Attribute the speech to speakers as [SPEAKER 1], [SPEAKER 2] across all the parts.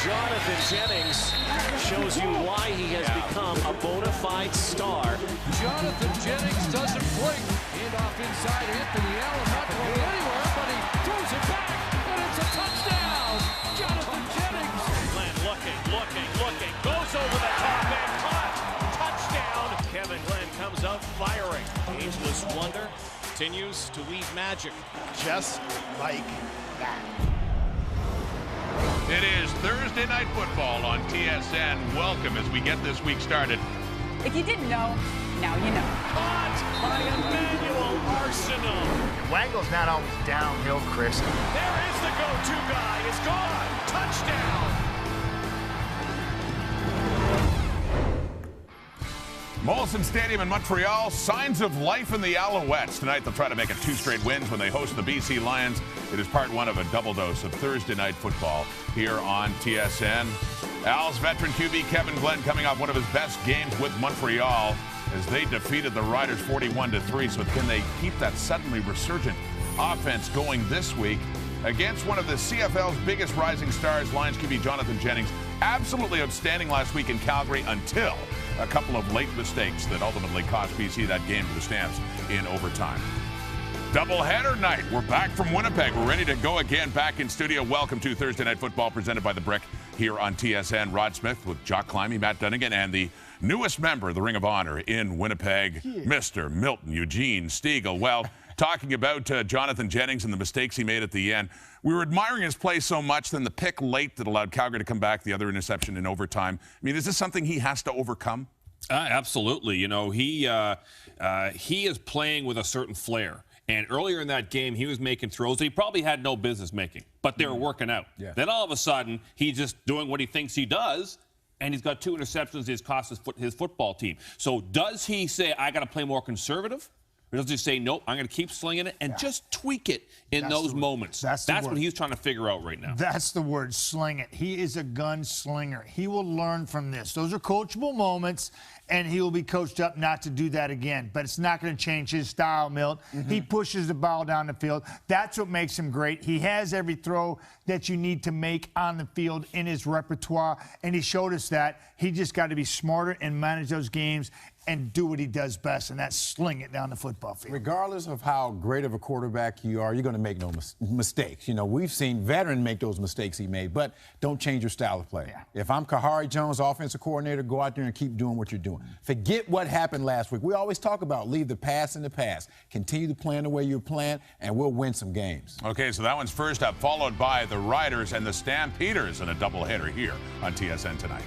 [SPEAKER 1] Jonathan Jennings shows you why he has become a bona fide star.
[SPEAKER 2] Jonathan Jennings doesn't blink. Handoff inside Anthony Allen, not going anywhere, but he throws it back, and it's a touchdown. Jonathan Jennings.
[SPEAKER 1] Glenn looking, goes over the top and caught. Touchdown. Kevin Glenn comes out firing. Ageless Wonder continues to weave magic.
[SPEAKER 3] Just like that.
[SPEAKER 4] It is Thursday Night Football on TSN. Welcome as we get this week started.
[SPEAKER 5] If you didn't know, now you know.
[SPEAKER 1] Caught by Emmanuel Arsenal.
[SPEAKER 3] Waggle's not always downhill, Chris.
[SPEAKER 1] There is the go-to guy. Is gone. Touchdown.
[SPEAKER 4] Molson Stadium in Montreal, signs of life in the Alouettes. Tonight they'll try to make it 2 straight wins when they host the BC Lions. It is part 1 of a double dose of Thursday Night Football here on TSN. Al's veteran QB Kevin Glenn coming off one of his best games with Montreal as they defeated the Riders 41-3. So can they keep that suddenly resurgent offense going this week against one of the CFL's biggest rising stars, Lions QB Jonathan Jennings? Absolutely outstanding last week in Calgary until a couple of late mistakes that ultimately cost BC that game to the Stamps in overtime. Doubleheader night. We're back from Winnipeg. We're ready to go again back in studio. Welcome to Thursday Night Football presented by The Brick here on TSN. Rod Smith with Jock Climby, Matt Dunnigan, and the newest member of the Ring of Honor in Winnipeg, Mr. Milton Eugene Stiegel. Well, talking about Jonathan Jennings and the mistakes he made at the end. We were admiring his play so much, then the pick late that allowed Calgary to come back, the other interception in overtime. I mean, is this something he has to overcome?
[SPEAKER 6] Absolutely. You know, he is playing with a certain flair. And earlier in that game, he was making throws that he probably had no business making, but they were working out. Yeah. Then all of a sudden, he's just doing what he thinks he does, and he's got 2 interceptions. He's cost his football team. So does he say, I got to play more conservative? Or does he say, nope, I'm going to keep slinging it and just tweak it in those moments? That's what he's trying to figure out right now.
[SPEAKER 7] That's the word, sling it. He is a gunslinger. He will learn from this. Those are coachable moments, and he will be coached up not to do that again. But it's not going to change his style, Milt. He pushes the ball down the field. That's what makes him great. He has every throw that you need to make on the field in his repertoire, and he showed us that. He just got to be smarter and manage those games and do what he does best, and that's sling it down the football field.
[SPEAKER 8] Regardless of how great of a quarterback you are, you're going to make no mistakes. You know, we've seen veteran make those mistakes he made, but don't change your style of play. Yeah. If I'm Kahari Jones, offensive coordinator, go out there and keep doing what you're doing. Forget what happened last week. We always talk about leave the past in the past. Continue to plan the way you're playing, and we'll win some games.
[SPEAKER 4] Okay, so that one's first up, followed by the Riders and the Stampeders in a doubleheader here on TSN tonight.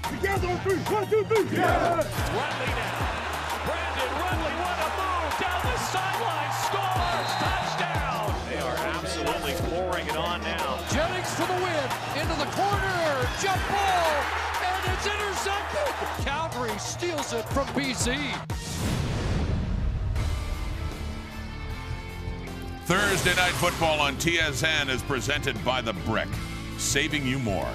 [SPEAKER 9] Together on 3, 1, 2, 3, yeah!
[SPEAKER 1] Runley now. Brandon Runley, what a move down the sideline, scores, touchdown. They are absolutely pouring it on now.
[SPEAKER 2] Jennings for the win, into the corner, jump ball, and it's intercepted. Calgary steals it from BC.
[SPEAKER 4] Thursday Night Football on TSN is presented by The Brick, saving you more.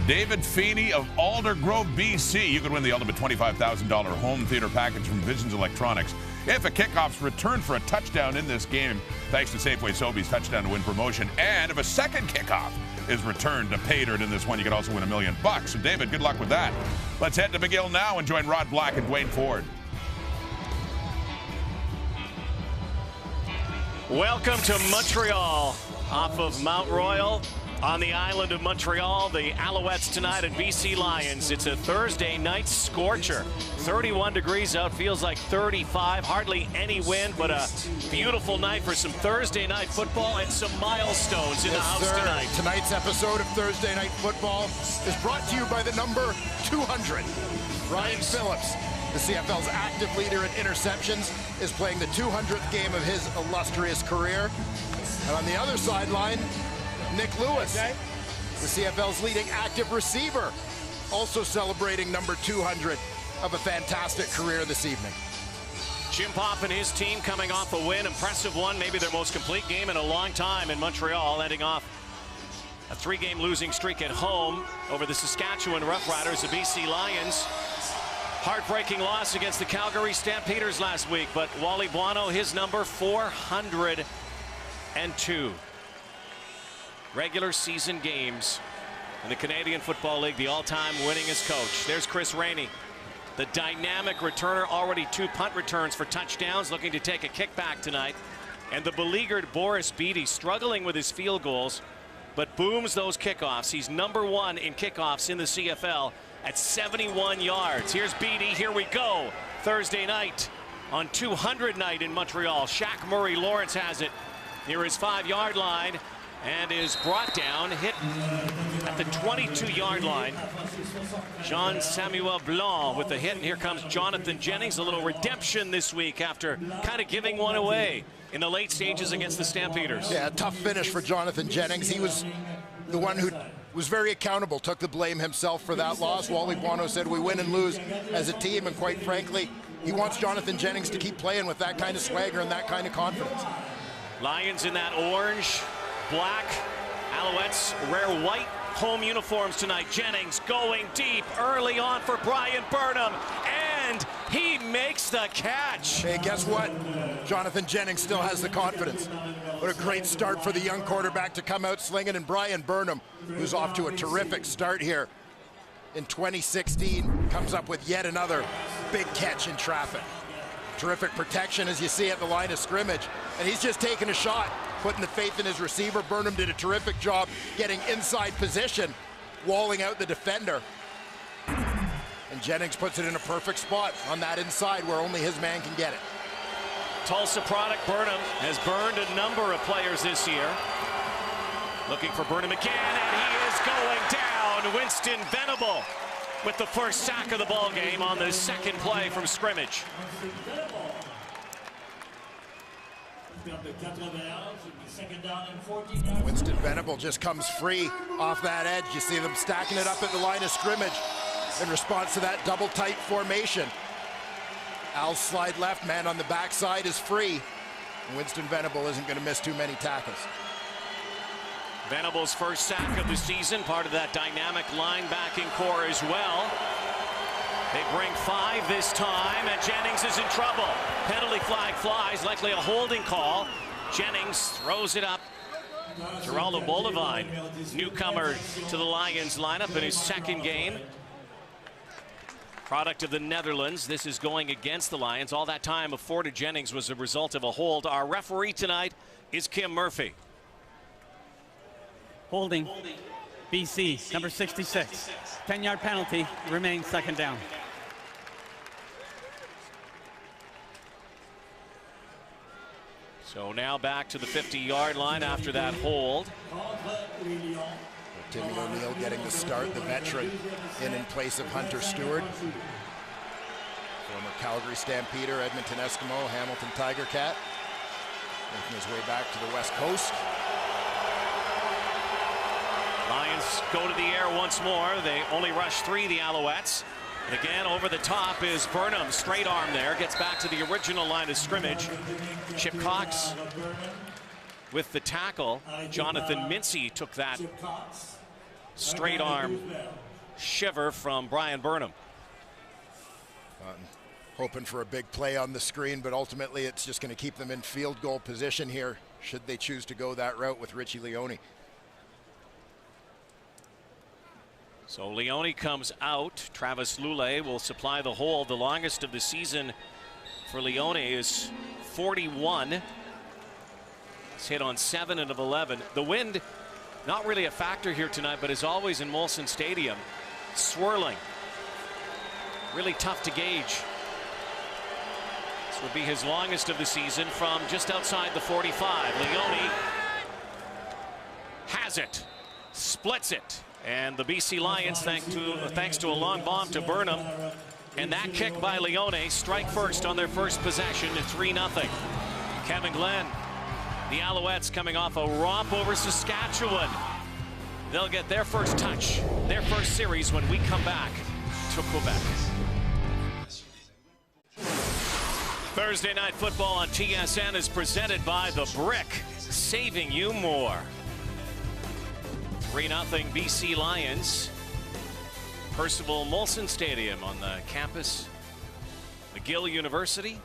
[SPEAKER 4] David Feeney of Alder Grove, BC. You could win the ultimate $25,000 home theater package from Visions Electronics if a kickoff's returned for a touchdown in this game, thanks to Safeway Sobeys Touchdown to Win promotion. And if a second kickoff is returned to pay dirt in this one, you could also win $1 million. So, David, good luck with that. Let's head to McGill now and join Rod Black and Dwayne Ford.
[SPEAKER 1] Welcome to Montreal, off of Mount Royal. On the island of Montreal, the Alouettes tonight and BC Lions. It's a Thursday night scorcher. 31 degrees out, feels like 35. Hardly any wind, but a beautiful night for some Thursday night football and some milestones in the house tonight.
[SPEAKER 3] Tonight's episode of Thursday Night Football is brought to you by the number 200. Ryan Phillips, the CFL's active leader in interceptions, is playing the 200th game of his illustrious career. And on the other sideline, Nick Lewis, the CFL's leading active receiver, also celebrating number 200 of a fantastic career this evening.
[SPEAKER 1] Jim Popp and his team coming off a win, impressive one, maybe their most complete game in a long time in Montreal, ending off a 3-game losing streak at home over the Saskatchewan Roughriders, the BC Lions. Heartbreaking loss against the Calgary Stampeders last week, but Wally Buono, his number 402. Regular season games in the Canadian Football League, the all-time winningest coach. There's Chris Rainey, the dynamic returner, already 2 punt returns for touchdowns, looking to take a kickback tonight. And the beleaguered Boris Beatty, struggling with his field goals, but booms those kickoffs. He's number 1 in kickoffs in the CFL at 71 yards. Here's Beatty, here we go. Thursday night on 200 night in Montreal. Shaq Murray-Lawrence has it near his 5-yard line and is brought down, hit at the 22-yard line. Jean-Samuel Blanc with the hit, and here comes Jonathan Jennings. A little redemption this week after kind of giving one away in the late stages against the Stampeders.
[SPEAKER 3] Yeah, a tough finish for Jonathan Jennings. He was the one who was very accountable, took the blame himself for that loss. Wally Buono said we win and lose as a team, and quite frankly, he wants Jonathan Jennings to keep playing with that kind of swagger and that kind of confidence.
[SPEAKER 1] Lions in that orange, black, Alouettes rare white home uniforms tonight. Jennings going deep early on for Brian Burnham, and he makes the catch.
[SPEAKER 3] Hey, guess what? Jonathan Jennings still has the confidence. What a great start for the young quarterback to come out slinging, and Brian Burnham, who's off to a terrific start here in 2016, comes up with yet another big catch in traffic. Terrific protection, as you see at the line of scrimmage, and he's just taking a shot, putting the faith in his receiver. Burnham did a terrific job getting inside position, walling out the defender. And Jennings puts it in a perfect spot on that inside where only his man can get it.
[SPEAKER 1] Tulsa product Burnham has burned a number of players this year. Looking for Burnham again, and he is going down. Winston Venable with the first sack of the ball game on the second play from scrimmage.
[SPEAKER 3] Winston Venable just comes free off that edge. You see them stacking it up at the line of scrimmage in response to that double tight formation. Al's slide left, man on the backside is free. Winston Venable isn't going to miss too many tackles.
[SPEAKER 1] Venable's first sack of the season, part of that dynamic linebacking core as well. They bring 5 this time, and Jennings is in trouble. Penalty flag flies, likely a holding call. Jennings throws it up. Geraldo Bolivine, newcomer to the Lions lineup in his second game. Product of the Netherlands. This is going against the Lions. All that time afforded Jennings was a result of a hold. Our referee tonight is Kim Murphy.
[SPEAKER 10] Holding. BC, number 66. 10-yard penalty, remains second down.
[SPEAKER 1] So now back to the 50-yard line after that hold.
[SPEAKER 3] Timmy O'Neill getting the start, the veteran in place of Hunter Stewart. Former Calgary Stampeder, Edmonton Eskimo, Hamilton Tiger Cat. Making his way back to the West Coast.
[SPEAKER 1] Lions go to the air once more. They only rush 3, the Alouettes. And again, over the top is Burnham. Straight arm there. Gets back to the original line of scrimmage. Chip Cox with the tackle. Jonathan Mincy took that straight arm shiver from Brian Burnham.
[SPEAKER 3] Hoping for a big play on the screen, but ultimately it's just going to keep them in field goal position here, should they choose to go that route with Richie Leone.
[SPEAKER 1] So Leone comes out. Travis Lulay will supply the hold. The longest of the season for Leone is 41. It's hit on 7 of 11. The wind, not really a factor here tonight, but as always in Molson Stadium, swirling. Really tough to gauge. This would be his longest of the season from just outside the 45. Leone has it, splits it. And the BC Lions, thanks to a long bomb to Burnham, and that kick by Leone, strike first on their first possession at 3-0. Kevin Glenn, the Alouettes coming off a romp over Saskatchewan. They'll get their first touch, their first series when we come back to Quebec. Thursday Night Football on TSN is presented by The Brick, saving you more. 3-0 BC Lions. Percival Molson Stadium on the campus McGill University.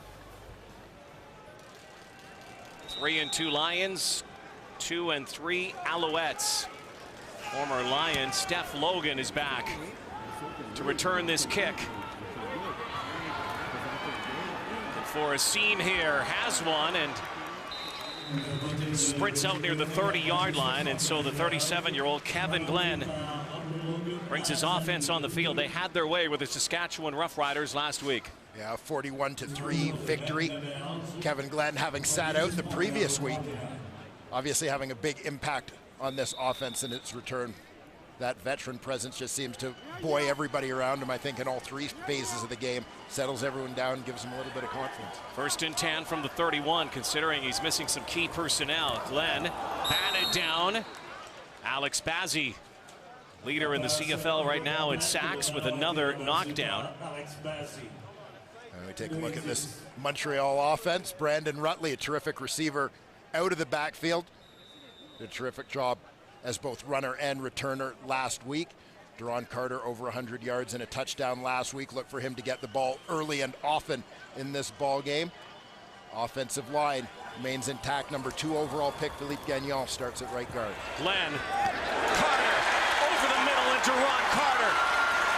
[SPEAKER 1] 3-2 Lions, 2-3 Alouettes. Former Lion Steph Logan is back to return this kick. And for a seam here, has one and sprints out near the 30-yard line. And so the 37-year-old Kevin Glenn brings his offense on the field. They had their way with the Saskatchewan Roughriders last week.
[SPEAKER 3] Yeah, 41-3 victory. Kevin Glenn having sat out the previous week, obviously having a big impact on this offense in its return. That veteran presence just seems to buoy everybody around him, I think, in all three phases of the game. Settles everyone down, gives them a little bit of confidence.
[SPEAKER 1] 1st and 10 from the 31, considering he's missing some key personnel. Glenn batted down. Alex Bazzi, leader in the CFL right now in sacks, with another knockdown.
[SPEAKER 3] And we take a look at this Montreal offense. Brandon Rutley, a terrific receiver out of the backfield. Did a terrific job as both runner and returner last week. Duron Carter over 100 yards and a touchdown last week. Look for him to get the ball early and often in this ball game. Offensive line remains intact. Number 2 overall pick, Philippe Gagnon, starts at right guard.
[SPEAKER 1] Glenn, Carter, over the middle, and Duron Carter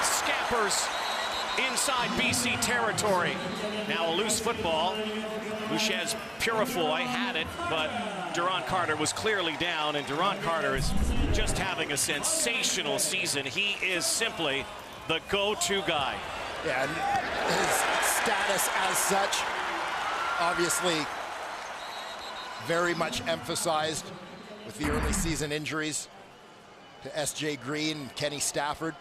[SPEAKER 1] scampers inside BC territory. Now a loose football. Luchez Purifoy had it, but Duron Carter was clearly down, and Duron Carter is just having a sensational season. He is simply the go-to guy.
[SPEAKER 3] Yeah, and his status as such, obviously very much emphasized with the early season injuries to S.J. Green and Kenny Stafford.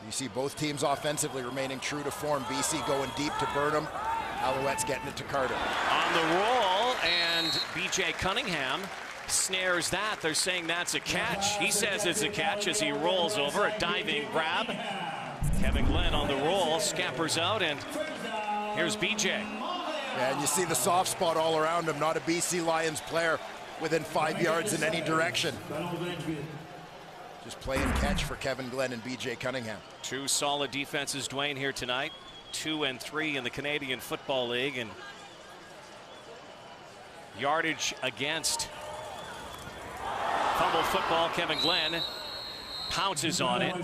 [SPEAKER 3] You see both teams offensively remaining true to form. BC going deep to Burnham. Alouettes getting it to Carter.
[SPEAKER 1] On the roll, and B.J. Cunningham snares that. They're saying that's a catch. He says it's a catch as he rolls over, a diving grab. Kevin Glenn on the roll, scampers out, and here's B.J.
[SPEAKER 3] Yeah, and you see the soft spot all around him. Not a BC Lions player within 5 yards in any direction. Just play and catch for Kevin Glenn and B.J. Cunningham.
[SPEAKER 1] 2 solid defenses, Dwayne, here tonight. 2-3 in the Canadian Football League, and yardage against. Fumble football, Kevin Glenn pounces on it.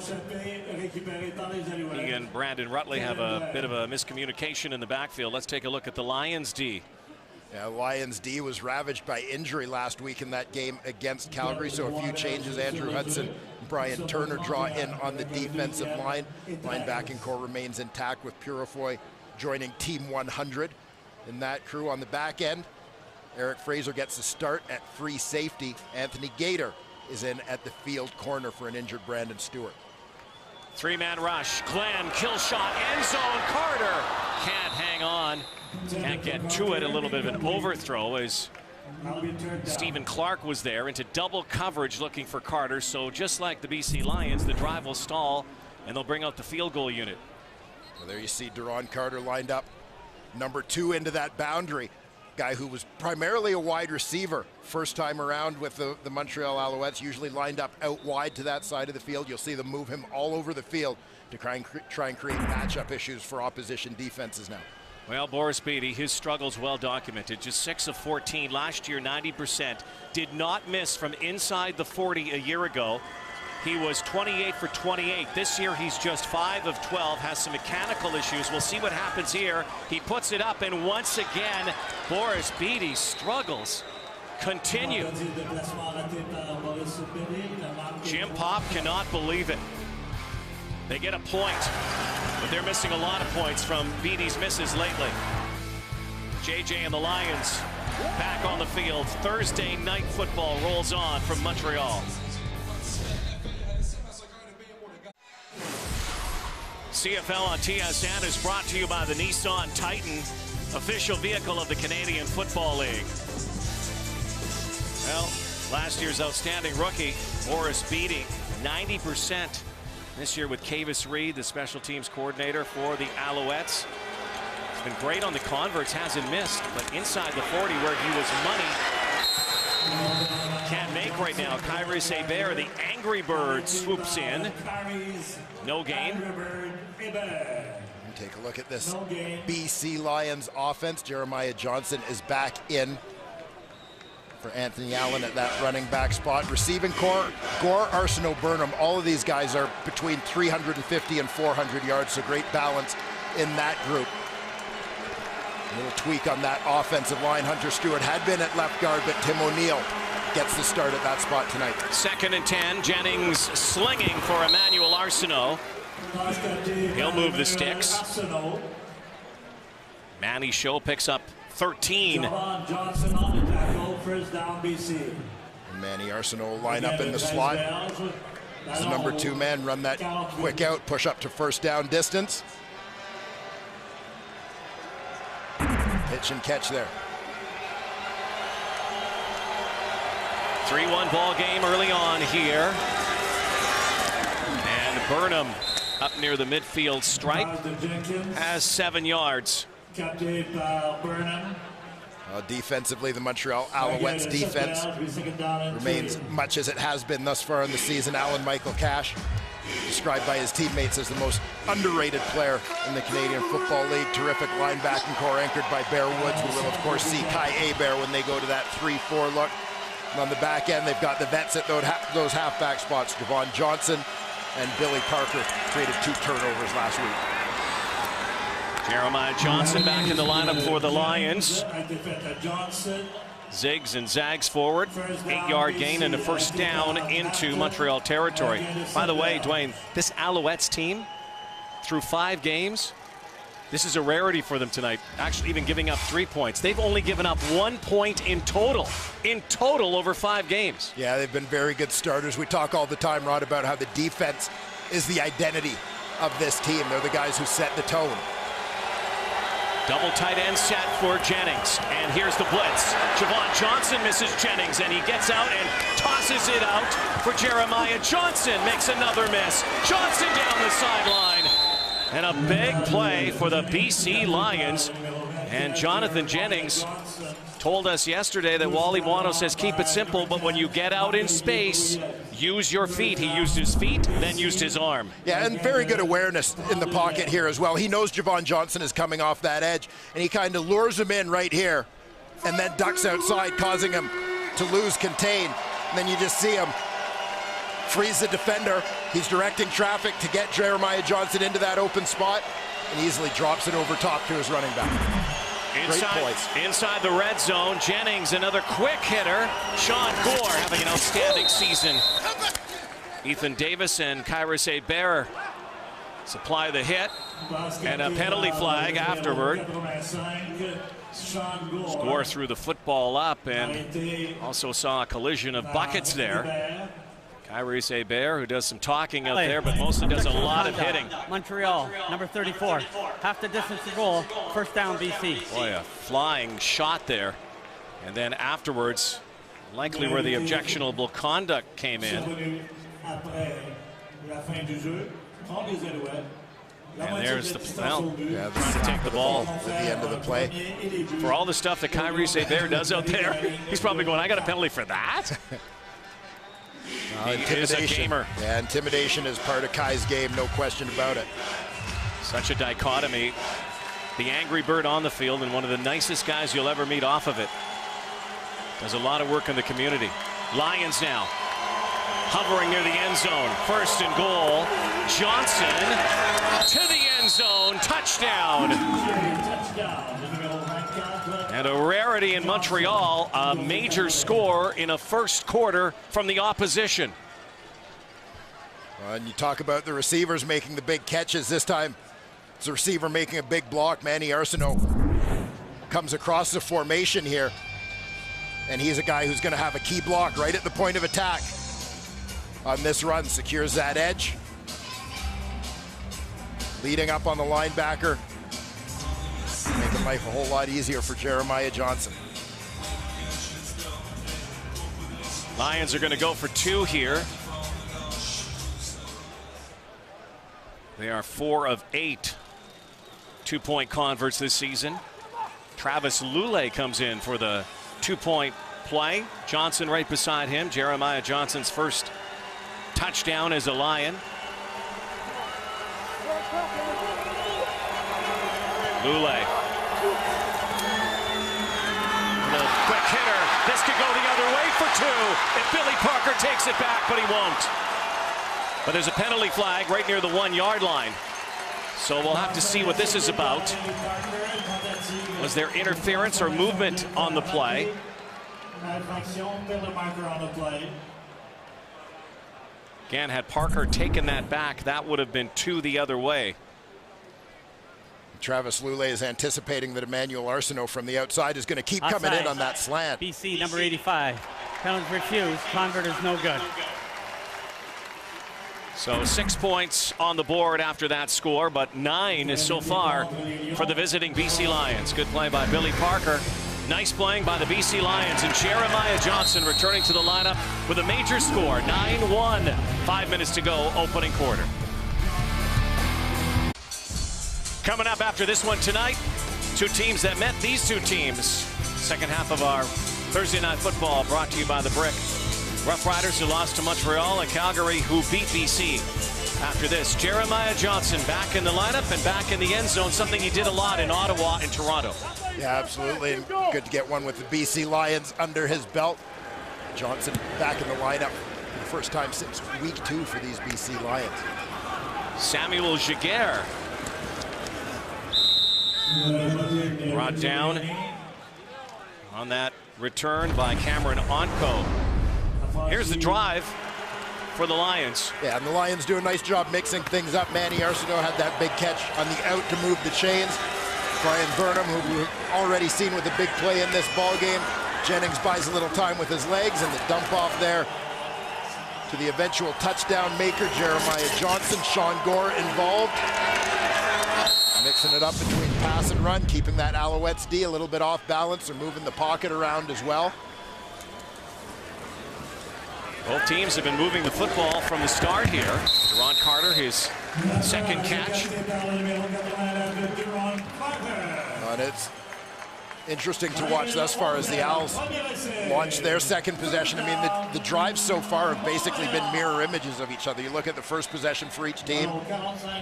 [SPEAKER 1] He and Brandon Rutley have a bit of a miscommunication in the backfield. Let's take a look at the Lions D.
[SPEAKER 3] Yeah, Lions D was ravaged by injury last week in that game against Calgary, so a few changes. Andrew Hudson and Brian Turner draw in on the defensive line. Linebacking core remains intact with Purifoy joining Team 100 in that crew. On the back end, Eric Fraser gets the start at free safety. Anthony Gator is in at the field corner for an injured Brandon Stewart.
[SPEAKER 1] 3-man rush. Glenn, kill shot, end zone. Carter can't hang on. Can't get to it. A little bit of an overthrow as Stephen Clark was there into double coverage looking for Carter. So just like the BC Lions, the drive will stall and they'll bring out the field goal unit.
[SPEAKER 3] Well, there you see Duron Carter lined up, number 2 into that boundary. Guy who was primarily a wide receiver first time around with the Montreal Alouettes, usually lined up out wide to that side of the field. You'll see them move him all over the field to try and create matchup issues for opposition defenses now.
[SPEAKER 1] Well, Boris Beatty, his struggles well documented. Just 6 of 14 last year, 90%. Did not miss from inside the 40 a year ago. He was 28 for 28. This year he's just 5 of 12, has some mechanical issues. We'll see what happens here. He puts it up, and once again, Boris Beatty's struggles continue. Jim Pop cannot believe it. They get a point, but they're missing a lot of points from Beatty's misses lately. JJ and the Lions back on the field. Thursday night football rolls on from Montreal. CFL on TSN is brought to you by the Nissan Titan, official vehicle of the Canadian Football League. Well, last year's outstanding rookie, Boris Beatty, 90%. This year with Kavis Reed, the special teams coordinator for the Alouettes. He's been great on the converts, hasn't missed, but inside the 40 where he was money, can't make right now. Kyrus Hebert, the Angry Bird, swoops in. No gain.
[SPEAKER 3] Take a look at this BC Lions offense. Jeremiah Johnson is back in for Anthony Allen at that running back spot. Receiving core, Gore, Arsenault, Burnham, all of these guys are between 350 and 400 yards, so great balance in that group. A little tweak on that offensive line. Hunter Stewart had been at left guard, but Tim O'Neill gets the start at that spot tonight.
[SPEAKER 1] 2nd and 10. Jennings slinging for Emmanuel Arsenault. He'll move the sticks. Manny Show picks up 13.
[SPEAKER 9] Johnson on the tackle, first down BC.
[SPEAKER 3] And Manny Arsenault will line up in the slot. As the number 2 man, run that quick out, push up to first down distance. Pitch and catch there.
[SPEAKER 1] 3-1 ball game early on here. And Burnham up near the midfield stripe has 7 yards.
[SPEAKER 3] Defensively, the Montreal Alouettes defense remains much as it has been thus far in the season. Alan Michael Cash, described by his teammates as the most underrated player in the Canadian Football League. Terrific linebacking core anchored by Bear Woods. We will, of course, see Kai Hebert when they go to that 3-4 look. And on the back end, they've got the vets at those halfback spots. Javon Johnson and Billy Parker created 2 turnovers last week.
[SPEAKER 1] Jeremiah Johnson back in the lineup for the Lions. Zigs and zags forward. 8-yard gain and a first down into Montreal territory. By the way, Dwayne, this Alouettes team, through 5 games, this is a rarity for them tonight. Actually, even giving up 3 points. They've only given up 1 point in total. In total over 5 games.
[SPEAKER 3] Yeah, they've been very good starters. We talk all the time, Rod, about how the defense is the identity of this team. They're the guys who set the tone.
[SPEAKER 1] Double tight end set for Jennings. And here's the blitz. Javon Johnson misses Jennings, and he gets out and tosses it out for Jeremiah Johnson. Makes another miss. Johnson down the sideline. And a big play for the BC Lions. And Jonathan Jennings told us yesterday that Wally Wano says keep it simple, but when you get out in space, use your feet. He used his feet, then used his arm.
[SPEAKER 3] Yeah, and very good awareness in the pocket here as well. He knows Javon Johnson is coming off that edge, and he kind of lures him in right here and then ducks outside, causing him to lose contain. And then you just see him freeze the defender. He's directing traffic to get Jeremiah Johnson into that open spot and easily drops it over top to his running back.
[SPEAKER 1] Inside the red zone, Jennings, another quick hitter. Sean Gore having an outstanding season. Ethan Davis and Kyrus Hebert supply the hit, and a penalty flag afterward. Gore threw the football up and also saw a collision of buckets there. Kyrus Hebert, who does some talking out there, but mostly does a lot of hitting.
[SPEAKER 10] Montreal, number 34. Half the distance to goal, first down BC.
[SPEAKER 1] Boy, a flying shot there. And then afterwards, likely where the objectionable conduct came in. And there's the, well, trying to take the ball
[SPEAKER 3] at the end of the play.
[SPEAKER 1] For all the stuff that Kyrus Hebert does out there, he's probably going, I got a penalty for that? He is a gamer.
[SPEAKER 3] Yeah, intimidation is part of Kai's game, no question about it.
[SPEAKER 1] Such a dichotomy. The angry bird on the field and one of the nicest guys you'll ever meet off of it. Does a lot of work in the community. Lions now hovering near the end zone. First and goal. Johnson to the end zone. Touchdown. And a rarity in Montreal, a major score in a first quarter from the opposition.
[SPEAKER 3] And you talk about the receivers making the big catches. This time, it's a receiver making a big block. Manny Arsenault comes across the formation here. And he's a guy who's going to have a key block right at the point of attack on this run. Secures that edge. Leading up on the linebacker. Making life a whole lot easier for Jeremiah Johnson.
[SPEAKER 1] Lions are going to go for 2 here. They are 4 of 8 two-point converts this season. Travis Lulay comes in for the 2-point play. Johnson right beside him. Jeremiah Johnson's first touchdown as a Lion. Lule. The quick hitter. This could go the other way for 2 if Billy Parker takes it back, but he won't. But there's a penalty flag right near the 1-yard line. So we'll have to see what this is about. Was there interference or movement on the play? Again, had Parker taken that back, that would have been 2 the other way.
[SPEAKER 3] Travis Lule is anticipating that Emmanuel Arsenault from the outside is going to keep coming in on that slant.
[SPEAKER 10] BC, number 85. Penalty refused. Convert is no good.
[SPEAKER 1] So 6 points on the board after that score, but 9 so far for the visiting BC Lions. Good play by Billy Parker. Nice playing by the BC Lions, and Jeremiah Johnson returning to the lineup with a major score, 9-1. 5 minutes to go, opening quarter. Coming up after this one tonight, 2 teams that met these 2 teams. Second half of our Thursday Night Football brought to you by The Brick. Rough Riders who lost to Montreal and Calgary who beat BC. After this, Jeremiah Johnson back in the lineup and back in the end zone, something he did a lot in Ottawa and Toronto.
[SPEAKER 3] Yeah, absolutely. And good to get one with the BC Lions under his belt. Johnson back in the lineup for the first time since week 2 for these BC Lions.
[SPEAKER 1] Samuel Giguère brought down on that return by Cameron Onco. Here's the drive for the Lions.
[SPEAKER 3] Yeah, and the Lions do a nice job mixing things up. Manny Arsenault had that big catch on the out to move the chains. Brian Burnham, who we've already seen with a big play in this ball game. Jennings buys a little time with his legs, and the dump off there to the eventual touchdown maker, Jeremiah Johnson. Sean Gore involved. Mixing it up between pass and run, keeping that Alouettes D a little bit off balance or moving the pocket around as well.
[SPEAKER 1] Both teams have been moving the football from the start here. Duron Carter, his second catch.
[SPEAKER 3] And it's interesting to watch thus far as the Owls launch their second possession. I mean, the drives so far have basically been mirror images of each other. You look at the first possession for each team.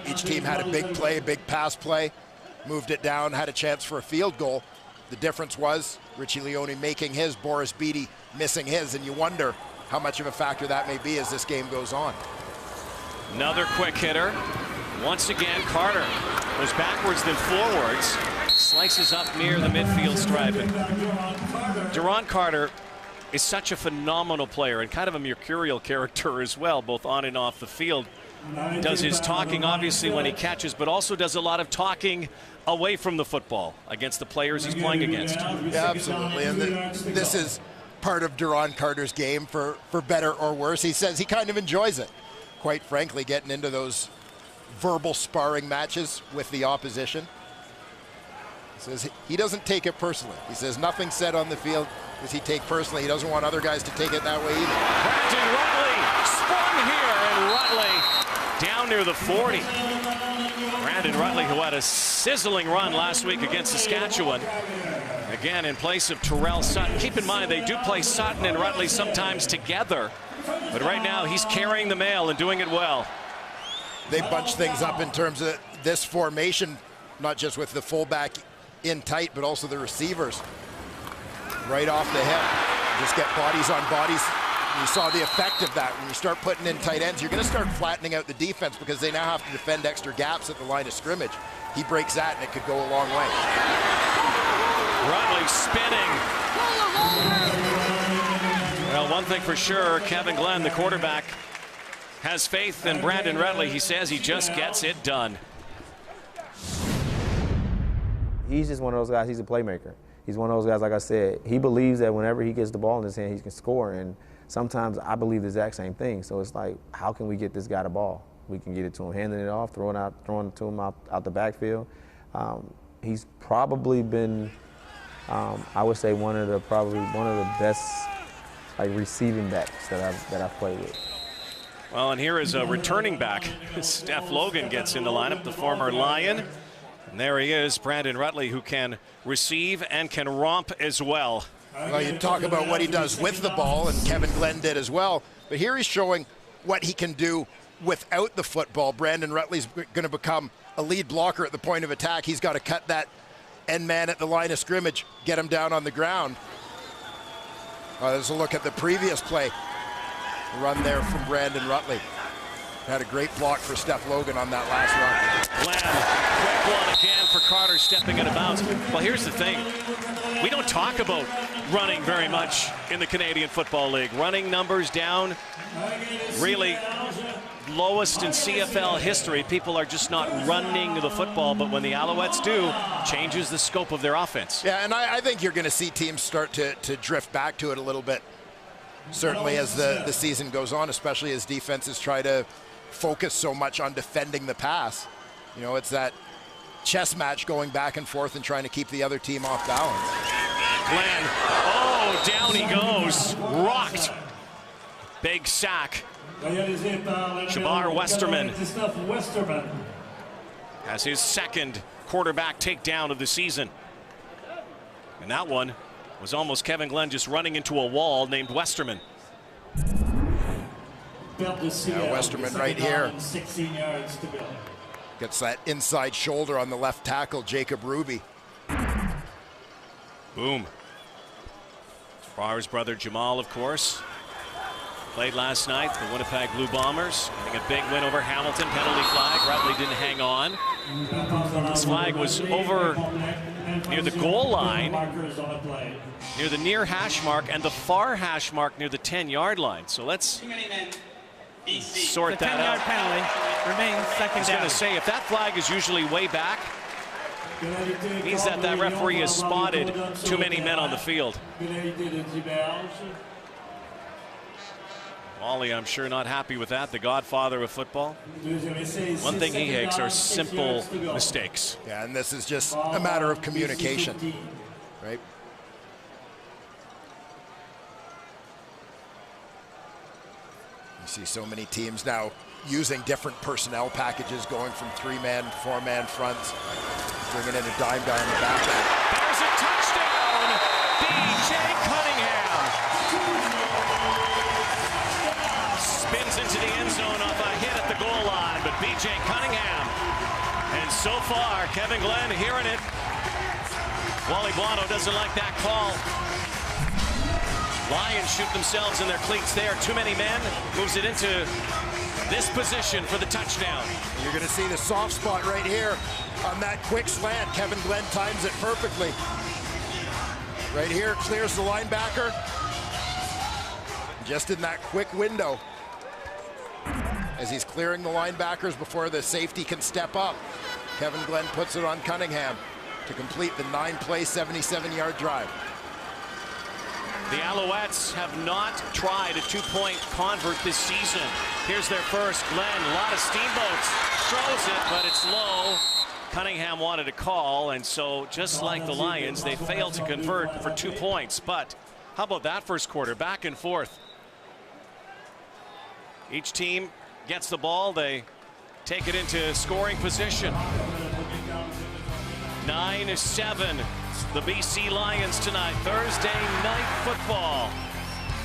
[SPEAKER 3] Each team had a big play, a big pass play, moved it down, had a chance for a field goal. The difference was Richie Leone making his, Boris Beatty missing his, and you wonder how much of a factor that may be as this game goes on.
[SPEAKER 1] Another quick hitter. Once again, Carter goes backwards then forwards. Slices up near the midfield stripe. Duron Carter is such a phenomenal player and kind of a mercurial character as well, both on and off the field. Does his talking, obviously, when he catches, but also does a lot of talking away from the football against the players he's playing against.
[SPEAKER 3] Yeah, absolutely. And this is part of Duron Carter's game, for better or worse. He says he kind of enjoys it, quite frankly, getting into those verbal sparring matches with the opposition. He says he doesn't take it personally. He says nothing said on the field does he take personally. He doesn't want other guys to take it that way either.
[SPEAKER 1] Brandon Rutley sprung here, and Rutley down near the 40. Brandon Rutley, who had a sizzling run last week against Saskatchewan. Again, in place of Terrell Sutton. Keep in mind, they do play Sutton and Rutley sometimes together. But right now, he's carrying the mail and doing it well.
[SPEAKER 3] They bunch things up in terms of this formation, not just with the fullback in tight, but also the receivers right off the hip. Just get bodies on bodies. You saw the effect of that. When you start putting in tight ends, you're going to start flattening out the defense because they now have to defend extra gaps at the line of scrimmage. He breaks that, and it could go a long way.
[SPEAKER 1] Rutley spinning. Well, one thing for sure, Kevin Glenn, the quarterback, has faith in Brandon Rutley. He says he just gets it done.
[SPEAKER 11] He's just one of those guys. He's a playmaker. He's one of those guys, like I said, he believes that whenever he gets the ball in his hand, he can score. And sometimes I believe the exact same thing. So it's like, how can we get this guy the ball? We can get it to him, handing it off, throwing it to him out the backfield. He's probably been, I would say, one of the best receiving backs that I've played with.
[SPEAKER 1] Well, and here is a returning back. Steph Logan gets in the lineup, the former Lion. And there he is, Brandon Rutley, who can receive and can romp as well.
[SPEAKER 3] Well, you talk about what he does with the ball, and Kevin Glenn did as well. But here he's showing what he can do without the football. Brandon Rutley's going to become a lead blocker at the point of attack, he's got to cut that end man at the line of scrimmage, get him down on the ground. There's a look at the previous play. Run there from Brandon Rutley. Had a great block for Steph Logan on that last run.
[SPEAKER 1] Glenn, quick one again for Carter, stepping out of bounds. Well, here's the thing. We don't talk about running very much in the Canadian Football League. Running numbers down, really lowest in CFL history. People are just not running the football, but when the Alouettes do, changes the scope of their offense.
[SPEAKER 3] Yeah, and I think you're going to see teams start to drift back to it a little bit, certainly as the season goes on, especially as defenses try to focus so much on defending the pass. You know, it's that chess match going back and forth and trying to keep the other team off balance.
[SPEAKER 1] Glenn, oh, down he goes, rocked. Big sack. Jabbar Westerman has his second quarterback takedown of the season. And that one was almost Kevin Glenn just running into a wall named Westerman.
[SPEAKER 3] Yeah, Westerman right here gets that inside shoulder on the left tackle, Jacob Ruby.
[SPEAKER 1] Boom. Jabbar's brother Jamal, of course, played last night. The Winnipeg Blue Bombers getting a big win over Hamilton. Penalty flag. Rutley didn't hang on. This flag was over near the goal line, near the near hash mark, and the far hash mark near the 10-yard line. So let's sort that out.
[SPEAKER 10] The 10-yard penalty remains second down.
[SPEAKER 1] I was going to say, if that flag is usually way back, it means that that referee has spotted too many men on the field. Wally, I'm sure, not happy with that, the godfather of football. One thing he hates are simple mistakes.
[SPEAKER 3] Yeah, and this is just a matter of communication, right? You see so many teams now using different personnel packages, going from 3-man, 4-man fronts, bringing in a dime guy in the back end.
[SPEAKER 1] There's a touchdown, B.J. Cunningham. Spins into the end zone off a hit at the goal line, but B.J. Cunningham. And so far, Kevin Glenn hearing it. Wally Buono doesn't like that call. Lions shoot themselves in their cleats there. Too many men. Moves it into this position for the touchdown.
[SPEAKER 3] You're going to see the soft spot right here on that quick slant. Kevin Glenn times it perfectly. Right here, clears the linebacker. Just in that quick window, as he's clearing the linebackers before the safety can step up, Kevin Glenn puts it on Cunningham to complete the 9-play, 77-yard drive.
[SPEAKER 1] The Alouettes have not tried a two-point convert this season. Here's their first. Glenn, a lot of steamboats. Throws it, but it's low. Cunningham wanted a call, and so just like the Lions, they failed to convert for 2 points. But how about that first quarter? Back and forth. Each team gets the ball. They take it into scoring position. 9-7. The BC Lions tonight. Thursday night football.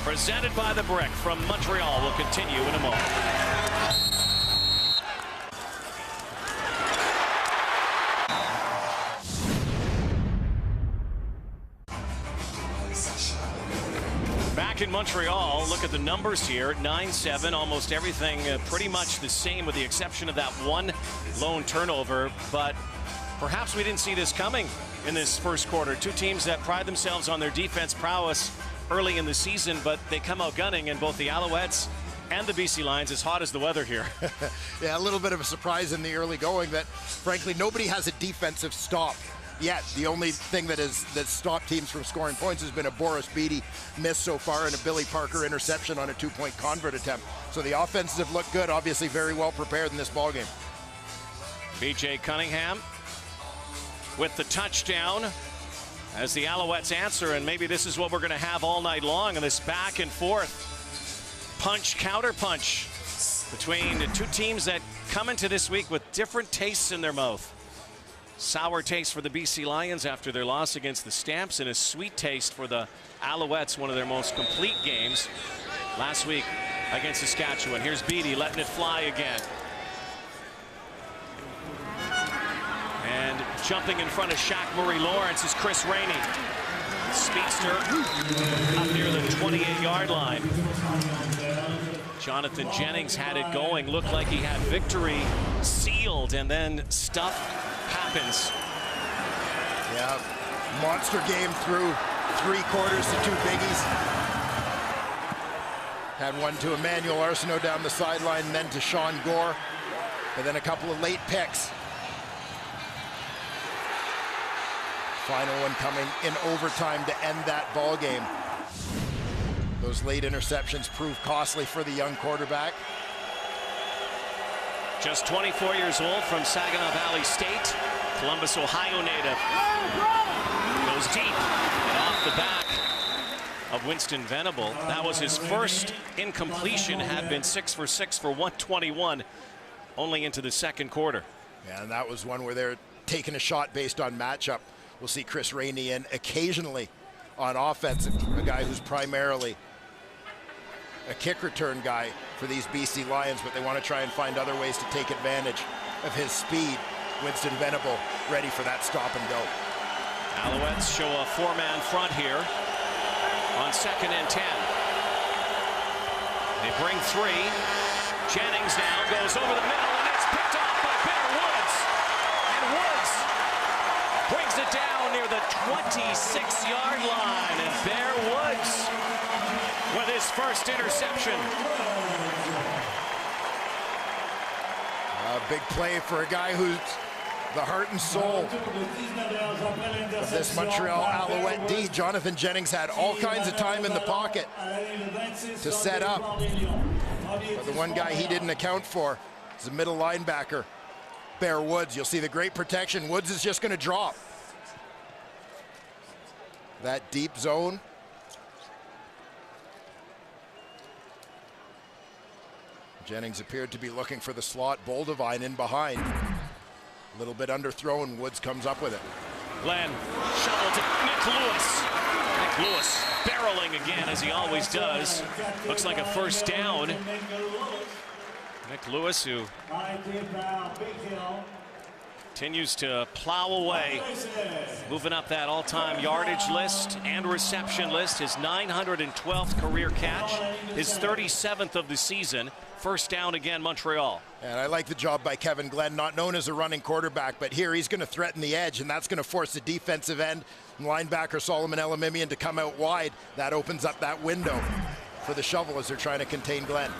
[SPEAKER 1] Presented by the Brick from Montreal. Will continue in a moment. Back in Montreal, look at the numbers here. 9-7, almost everything pretty much the same with the exception of that one lone turnover. But perhaps we didn't see this coming in this first quarter. Two teams that pride themselves on their defense prowess early in the season, but they come out gunning, and both the Alouettes and the BC Lions as hot as the weather here.
[SPEAKER 3] Yeah, a little bit of a surprise in the early going that, frankly, nobody has a defensive stop yet. The only thing that stopped teams from scoring points has been a Boris Beatty miss so far and a Billy Parker interception on a 2-point convert attempt. So the offenses have looked good, obviously very well prepared in this ballgame.
[SPEAKER 1] B.J. Cunningham with the touchdown as the Alouettes answer, and maybe this is what we're going to have all night long in this back and forth punch counter punch between the two teams that come into this week with different tastes in their mouth. Sour taste for the BC Lions after their loss against the Stamps, and a sweet taste for the Alouettes, one of their most complete games last week against Saskatchewan. Here's Beatty letting it fly again. And jumping in front of Shaq Murray-Lawrence is Chris Rainey. Speedster up near the 28-yard line. Jonathan Jennings had it going, looked like he had victory sealed, and then stuff happens.
[SPEAKER 3] Yeah, monster game through 3 quarters to 2 biggies. Had one to Emmanuel Arsenault down the sideline, and then to Sean Gore, and then a couple of late picks. Final one coming in overtime to end that ball game. Those late interceptions proved costly for the young quarterback.
[SPEAKER 1] Just 24 years old, from Saginaw Valley State, Columbus, Ohio native. Goes deep and off the back of Winston Venable. That was his first incompletion, had been 6 for 6 for 121, only into the second quarter.
[SPEAKER 3] Yeah, and that was one where they're taking a shot based on matchup. We'll see Chris Rainey in occasionally on offense, a guy who's primarily a kick return guy for these BC Lions, but they want to try and find other ways to take advantage of his speed. Winston Venable ready for that stop and go.
[SPEAKER 1] Alouettes show a 4-man front here on 2nd and 10. They bring 3. Jennings now goes over the middle, and it's picked off by Bear Woods. And Woods brings it down near the 26-yard line, and Bear Woods with his first interception.
[SPEAKER 3] A big play for a guy who's the heart and soul of this Montreal Alouette D. Jonathan Jennings had all kinds of time in the pocket to set up. But the one guy he didn't account for is the middle linebacker, Bear Woods. You'll see the great protection. Woods is just going to drop. That deep zone. Jennings appeared to be looking for the slot. Boldevine in behind. A little bit underthrown. Woods comes up with it.
[SPEAKER 1] Glenn shovel to Nick Lewis. Nick Lewis barreling again, as he always does. Looks like a first down. Nick Lewis, who continues to plow away, moving up that all-time yardage list and reception list. His 912th career catch, his 37th of the season. First down again, Montreal.
[SPEAKER 3] And I like the job by Kevin Glenn, not known as a running quarterback, but here he's going to threaten the edge, and that's going to force the defensive end and linebacker Solomon Elamimian to come out wide. That opens up that window for the shovel as they're trying to contain Glenn.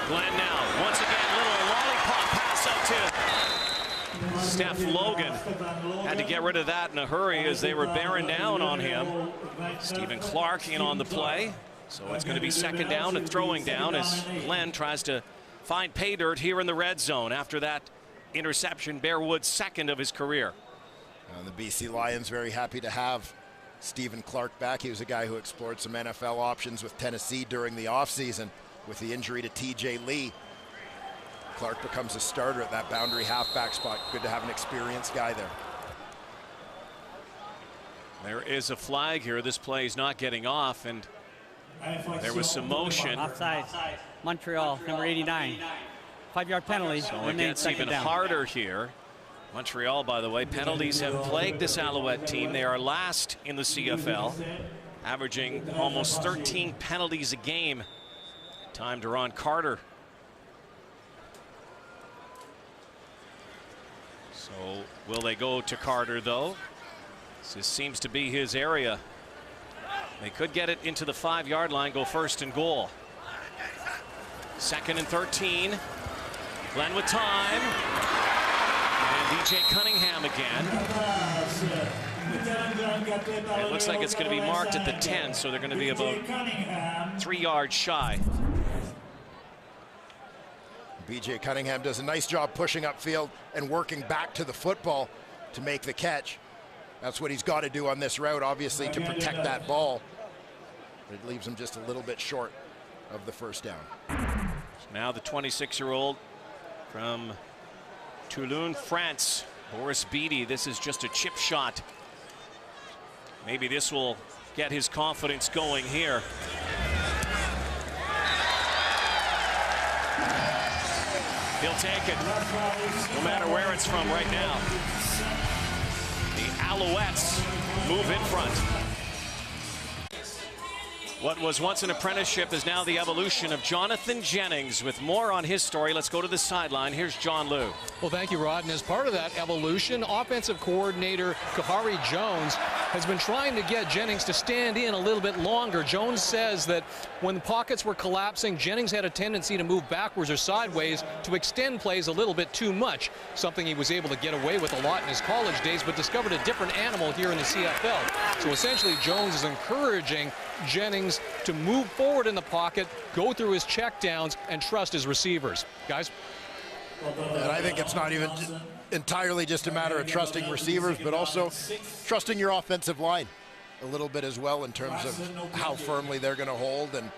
[SPEAKER 1] Glenn now, once again, little lollipop pass out to Steph Logan. Had to get rid of that in a hurry as they were bearing down on him. Stephen Clark in on the play. So it's going to be second down and throwing down as Glenn tries to find pay dirt here in the red zone after that interception. Bear Woods' second of his career.
[SPEAKER 3] And the BC Lions very happy to have Stephen Clark back. He was a guy who explored some NFL options with Tennessee during the offseason. With the injury to TJ Lee, Clark becomes a starter at that boundary halfback spot. Good to have an experienced guy there.
[SPEAKER 1] There is a flag here. This play is not getting off, and there was some motion.
[SPEAKER 10] Offside. Montreal, number 89. 5-yard penalty.
[SPEAKER 1] So it gets even harder here. Montreal, by the way, penalties have plagued this Alouette team. They are last in the CFL, averaging almost 13 penalties a game. Time to Ron Carter. So will they go to Carter, though? This seems to be his area. They could get it into the 5-yard line, go first and goal. 2nd and 13. Glenn with time. And DJ Cunningham again. And it looks like it's going to be marked at the 10, so they're going to be about 3 yards shy.
[SPEAKER 3] BJ Cunningham does a nice job pushing upfield and working back to the football to make the catch. That's what he's got to do on this route, obviously, to protect that ball. But it leaves him just a little bit short of the first down.
[SPEAKER 1] So now the 26-year-old from Toulon, France, Boris Beatty. This is just a chip shot. Maybe this will get his confidence going here. He'll take it, no matter where it's from right now. Alouettes move in front. What was once an apprenticeship is now the evolution of Jonathan Jennings. With more on his story, let's go to the sideline. Here's John Liu.
[SPEAKER 12] Well, thank you, Rod. And as part of that evolution, offensive coordinator Kahari Jones has been trying to get Jennings to stand in a little bit longer. Jones says that when the pockets were collapsing, Jennings had a tendency to move backwards or sideways to extend plays a little bit too much, something he was able to get away with a lot in his college days, but discovered a different animal here in the CFL. So essentially, Jones is encouraging Jennings to move forward in the pocket, go through his checkdowns, and trust his receivers. Guys?
[SPEAKER 3] And I think it's not even entirely just a matter of trusting receivers, but also trusting your offensive line a little bit as well in terms of how firmly they're going to hold. And,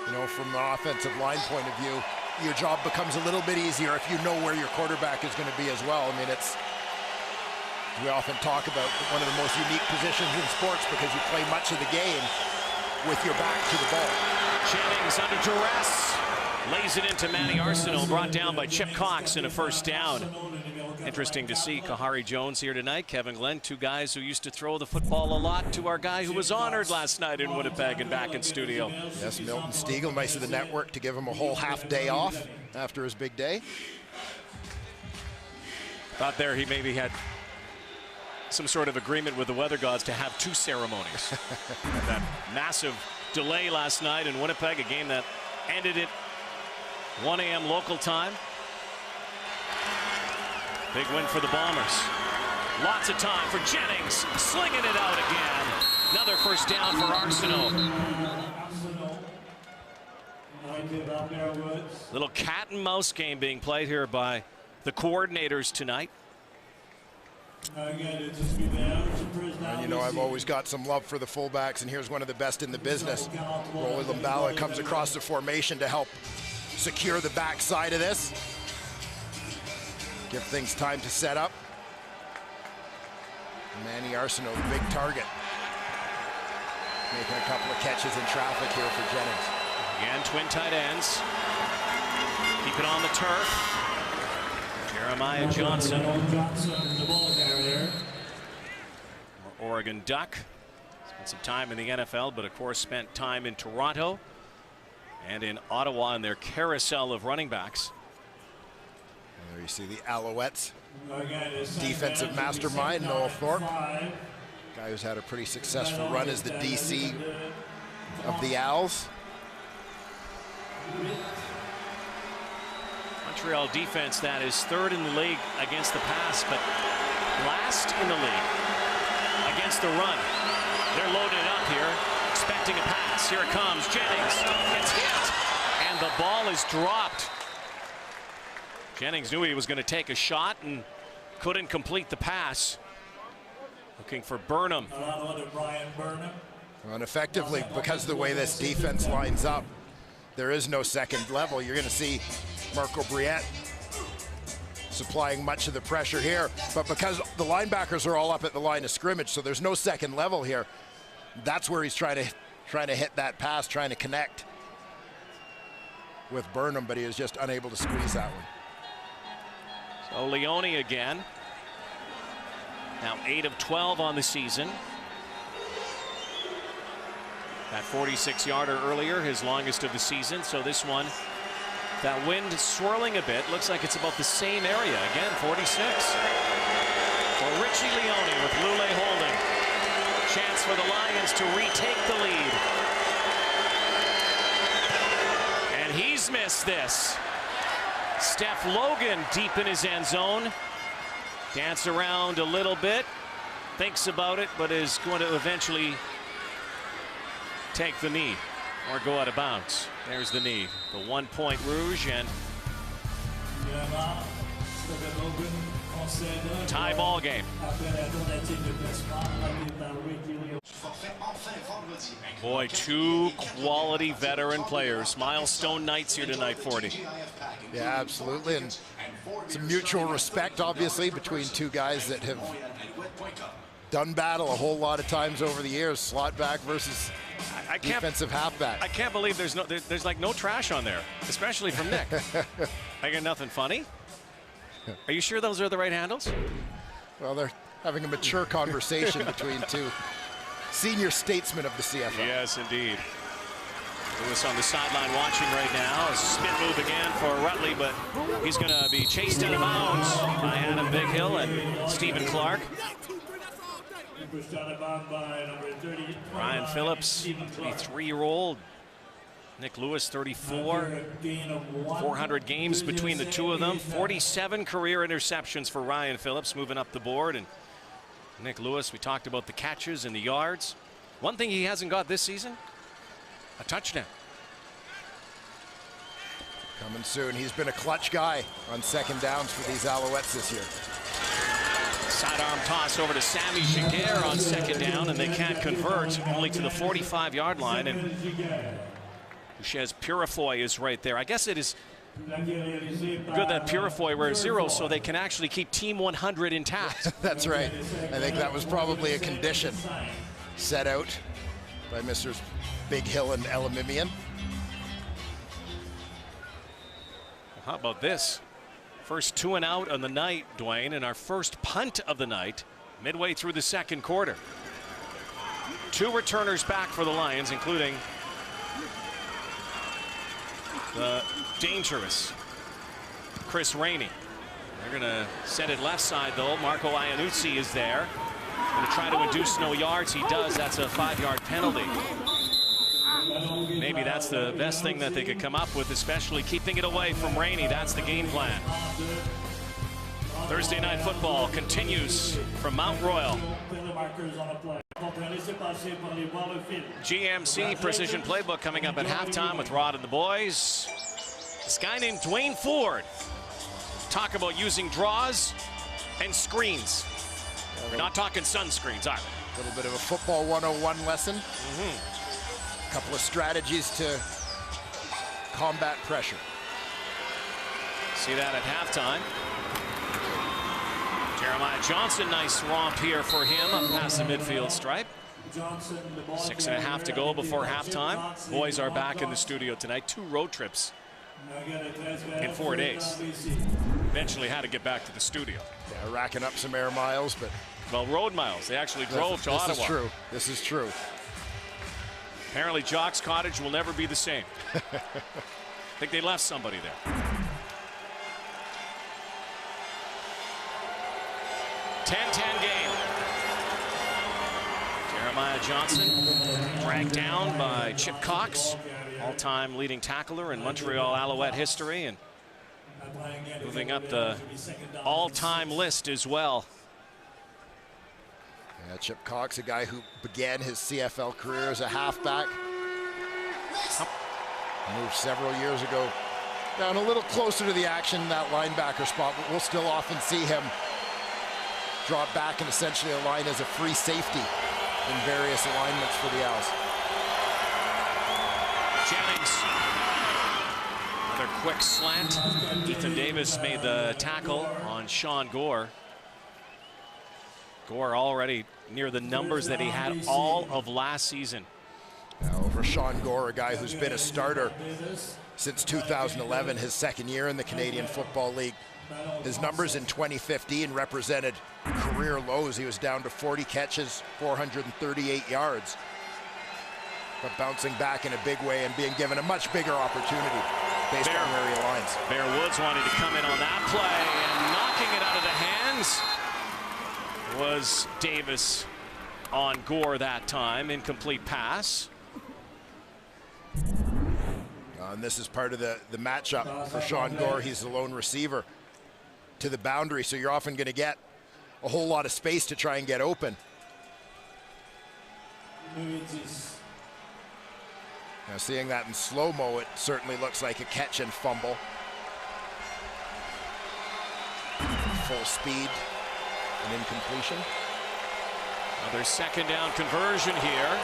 [SPEAKER 3] you know, from an offensive line point of view, your job becomes a little bit easier if you know where your quarterback is going to be as well. I mean, it's, we often talk about one of the most unique positions in sports because you play much of the game with your back to the ball.
[SPEAKER 1] Jennings under duress. Lays it into Manny Arsenal, brought down by Chip Cox in a first down. Interesting to see Kahari Jones here tonight. Kevin Glenn, two guys who used to throw the football a lot, to our guy who was honored last night in Winnipeg and back in studio.
[SPEAKER 3] Yes, Milton Stiegel, nice of the network to give him a whole half day off after his big day.
[SPEAKER 1] Thought there he maybe had some sort of agreement with the weather gods to have two ceremonies. That massive delay last night in Winnipeg, a game that ended at 1 a.m. local time. Big win for the Bombers. Lots of time for Jennings, slinging it out again. Another first down for Arsenal. Little cat and mouse game being played here by the coordinators tonight.
[SPEAKER 3] And you know, I've always got some love for the fullbacks, and here's one of the best in the business. Rolly Lumbala comes across the formation to help secure the backside of this. Give things time to set up. Manny Arsenault, the big target. Making a couple of catches in traffic here for Jennings.
[SPEAKER 1] Again, twin tight ends. Keep it on the turf. Jeremiah Johnson. Oregon Duck. Spent some time in the NFL, but of course spent time in Toronto and in Ottawa in their carousel of running backs.
[SPEAKER 3] There you see the Alouettes. Defensive mastermind, Noel Thorpe. Guy who's had a pretty successful run as the DC of the Owls.
[SPEAKER 1] Montreal defense that is third in the league against the pass, but last in the league against the run. They're loaded up here, expecting a pass. Here it comes. Jennings gets hit, and the ball is dropped. Jennings knew he was going to take a shot and couldn't complete the pass. Looking for Burnham.
[SPEAKER 3] And effectively, because of the way this defense lines up, there is no second level. You're going to see Marco Briette supplying much of the pressure here. But because the linebackers are all up at the line of scrimmage, so there's no second level here, that's where he's trying to hit that pass, trying to connect with Burnham, but he was just unable to squeeze that one.
[SPEAKER 1] So Leone again. Now 8 of 12 on the season. That 46-yarder earlier, his longest of the season. So this one, that wind swirling a bit. Looks like it's about the same area. Again, 46. For Richie Leone with Lule holding. Chance for the Lions to retake the lead. And he's missed this. Steph Logan deep in his end zone. Dance around a little bit. Thinks about it, but is going to eventually take the knee or go out of bounds. There's the knee. The 1-point Rouge, and tie ball game. Boy, two quality veteran players. Milestone nights here tonight, 40.
[SPEAKER 3] Yeah, absolutely. And some mutual respect, obviously, between two guys that have done battle a whole lot of times over the years. Slot back versus defensive halfback.
[SPEAKER 1] I can't believe there's like no trash on there, especially from Nick. I got nothing funny. Are you sure those are the right handles?
[SPEAKER 3] Well, having a mature conversation between two senior statesmen of the CFL.
[SPEAKER 1] Yes, indeed. Lewis on the sideline watching right now. A spin move again for Rutley, but he's going to be chased out of bounds by Adam Bighill and Stephen Clark. Ryan Phillips, 23-year-old. Nick Lewis, 34. 400 games between the two of them. 47 career interceptions for Ryan Phillips, moving up the board. And Nick Lewis, we talked about the catches and the yards. One thing he hasn't got this season, a touchdown.
[SPEAKER 3] Coming soon. He's been a clutch guy on second downs for these Alouettes this year.
[SPEAKER 1] Sidearm toss over to Sammy Giguère on second down, and they can't convert, only to the 45-yard line. And Bouchez Purifoy is right there. I guess it is good that Purifoy wears 0 so they can actually keep Team 100 intact.
[SPEAKER 3] That's right. I think that was probably a condition set out by Mr. Bighill and Elamimian.
[SPEAKER 1] How about this? First 2 and out on the night, Dwayne, and our first punt of the night midway through the second quarter. 2 returners back for the Lions, including the dangerous Chris Rainey. They're going to set it left side, though. Marco Iannuzzi is there. Going to try to induce no yards. He does. That's a 5-yard penalty. Maybe that's the best thing that they could come up with, especially keeping it away from Rainey. That's the game plan. Thursday Night Football continues from Mount Royal. GMC Precision Playbook coming up at halftime with Rod and the boys. This guy named Dwayne Ford. Talk about using draws and screens. We're not talking sunscreens either.
[SPEAKER 3] A little bit of a football 101 lesson. Couple of strategies to combat pressure.
[SPEAKER 1] See that at halftime. Jeremiah Johnson, nice romp here for him up past the midfield stripe. 6.5 to go before halftime. Boys are back in the studio tonight. 2 road trips in 4 days. Eventually had to get back to the studio.
[SPEAKER 3] Yeah, racking up some air miles, but...
[SPEAKER 1] Well, road miles. They actually drove to Ottawa.
[SPEAKER 3] This is true. This is true.
[SPEAKER 1] Apparently, Jock's Cottage will never be the same. I think they left somebody there. 10-10 game. Jeremiah Johnson dragged down by Chip Cox, all-time leading tackler in Montreal Alouette history, and moving up the all-time list as well.
[SPEAKER 3] Yeah, Chip Cox, a guy who began his CFL career as a halfback. Moved several years ago down a little closer to the action in that linebacker spot, but we'll still often see him drop back and essentially align as a free safety in various alignments for the Owls.
[SPEAKER 1] Jennings. Another quick slant. Ethan Davis made the tackle on Sean Gore. Gore already near the numbers that he had all of last season.
[SPEAKER 3] Now over Sean Gore, a guy who's been a starter since 2011, his second year in the Canadian Football League. His numbers in 2015 represented career lows. He was down to 40 catches, 438 yards. But bouncing back in a big way and being given a much bigger opportunity based on where he aligns.
[SPEAKER 1] Bear Woods wanted to come in on that play, and knocking it out of the hands was Davis on Gore that time. Incomplete pass.
[SPEAKER 3] And this is part of the matchup for Sean Gore. He's the lone receiver to the boundary, so you're often going to get a whole lot of space to try and get open. Now seeing that in slow-mo, it certainly looks like a catch and fumble. Full speed and incompletion.
[SPEAKER 1] Another second down conversion here.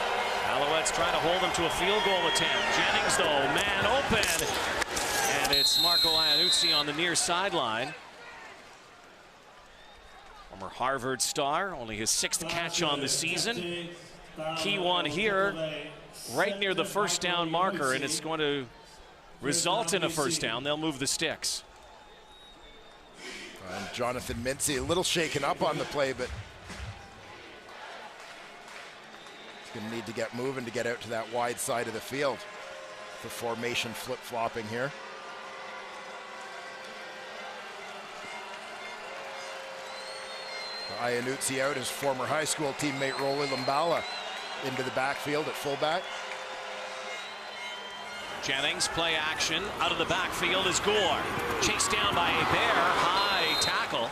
[SPEAKER 1] Alouettes trying to hold them to a field goal attempt. Jennings, though, man open. And it's Marco Iannuzzi on the near sideline. Former Harvard star, only his 6th catch on the season. Key one here, right near the first down marker, and it's going to result in a first down. They'll move the sticks.
[SPEAKER 3] And Jonathan Mincy a little shaken up on the play, but He's going to need to get moving to get out to that wide side of the field. The formation flip-flopping here. Iannuzzi out, his former high school teammate Rolly Limbala into the backfield at fullback.
[SPEAKER 1] Jennings, play action. Out of the backfield is Gore. Chased down by a bear. High tackle.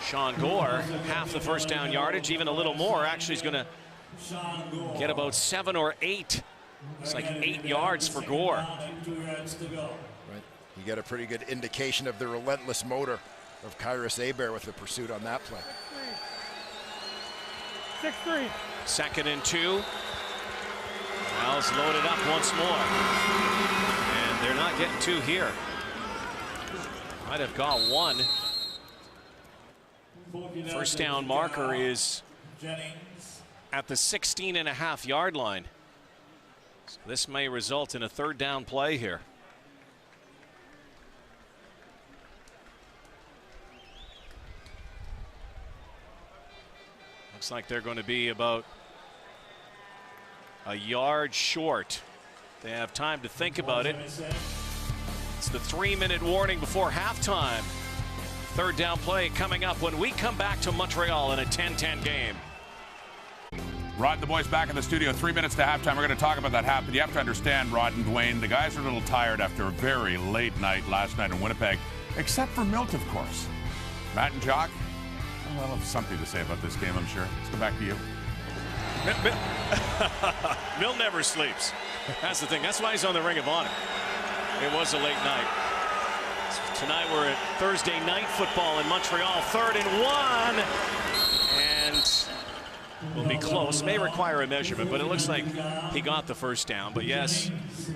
[SPEAKER 1] Sean Gore, half the first down yardage, even a little more. Actually, he's going to get about 7 or 8. It's like 8 yards for Gore.
[SPEAKER 3] Right. You get a pretty good indication of the relentless motor of Kyrus Hebert with the pursuit on that play.
[SPEAKER 2] 6-3.
[SPEAKER 1] 2nd and 2. Miles loaded up once more. And they're not getting 2 here. Might have got 1. First down marker is at the 16.5-yard line. So this may result in a 3rd down play here. Looks like they're going to be about a yard short. They have time to think about it. It's the 3-minute warning before halftime. 3rd down play coming up when we come back to Montreal in a 10-10 game.
[SPEAKER 4] Rod and the boys back in the studio. 3 minutes to halftime. We're going to talk about that half. But you have to understand, Rod and Dwayne, the guys are a little tired after a very late night last night in Winnipeg, except for Milt, of course. Matt and Jock, well, I'll have something to say about this game, I'm sure. Let's go back to you.
[SPEAKER 1] Milt never sleeps. That's the thing. That's why he's on the Ring of Honor. It was a late night. Tonight we're at Thursday night football in Montreal. 3rd and 1. And will be close. May require a measurement, but it looks like he got the first down. But yes,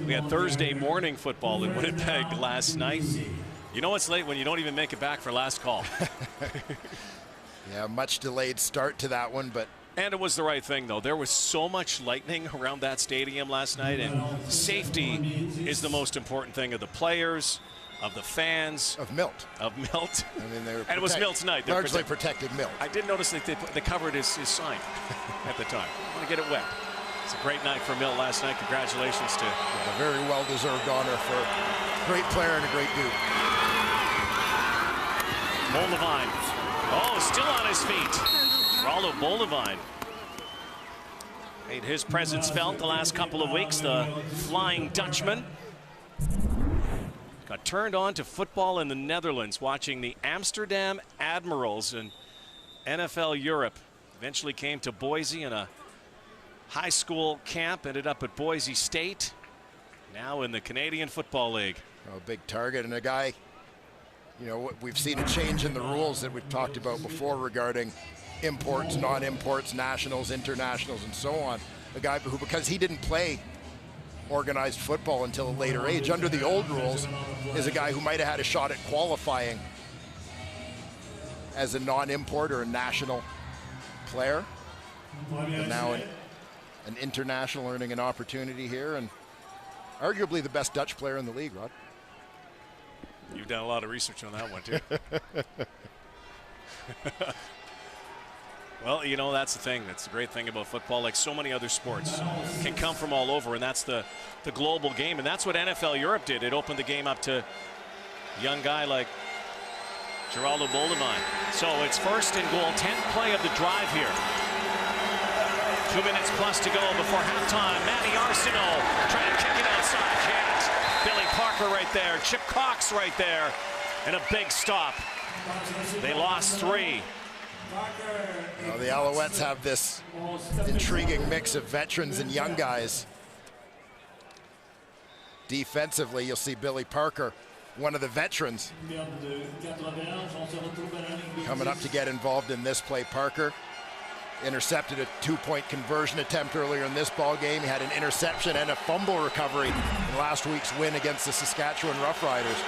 [SPEAKER 1] we had Thursday morning football in Winnipeg last night. You know it's late when you don't even make it back for last call.
[SPEAKER 3] Yeah, much delayed start to that one, but.
[SPEAKER 1] And it was the right thing, though. There was so much lightning around that stadium last night, and safety is the most important thing of the players, of the fans.
[SPEAKER 3] Of Milt.
[SPEAKER 1] Of Milt.
[SPEAKER 3] I mean, they were
[SPEAKER 1] and it was Milt's night.
[SPEAKER 3] Largely protected Milt.
[SPEAKER 1] I did notice that they covered his sign at the time. I want to get it wet. It's a great night for Milt last night. Congratulations to
[SPEAKER 3] a very well-deserved honor for a great player and a great dude.
[SPEAKER 1] Boldevine. Oh, still on his feet. Rollo Boldevine made his presence felt the last couple of weeks. The Flying Dutchman got turned on to football in the Netherlands, watching the Amsterdam Admirals in NFL Europe. Eventually came to Boise in a high school camp, ended up at Boise State, now in the Canadian Football League.
[SPEAKER 3] Oh, big target, and a guy, you know, we've seen a change in the rules that we've talked about before regarding imports, non-imports, nationals, internationals, and so on. A guy who, because he didn't play organized football until a later age, under the old rules, is a guy who might have had a shot at qualifying as a non-import or a national player. And now an international earning an opportunity here, and arguably the best Dutch player in the league, Rod.
[SPEAKER 1] You've done a lot of research on that one, too. Well, you know, that's the thing. That's the great thing about football. Like so many other sports, can come from all over, and that's the global game. And that's what NFL Europe did. It opened the game up to a young guy like Geraldo Boldevine. So it's 1st and goal, 10th play of the drive here. 2 minutes plus to go before halftime. Matty Arsenault trying to kick it outside. Can't. Billy Parker right there. Chip Cox right there. And a big stop. They lost 3.
[SPEAKER 3] The Alouettes have this intriguing mix of veterans and young guys. Defensively, you'll see Billy Parker, one of the veterans, coming up to get involved in this play. Parker intercepted a 2-point conversion attempt earlier in this ball game. He had an interception and a fumble recovery in last week's win against the Saskatchewan Roughriders.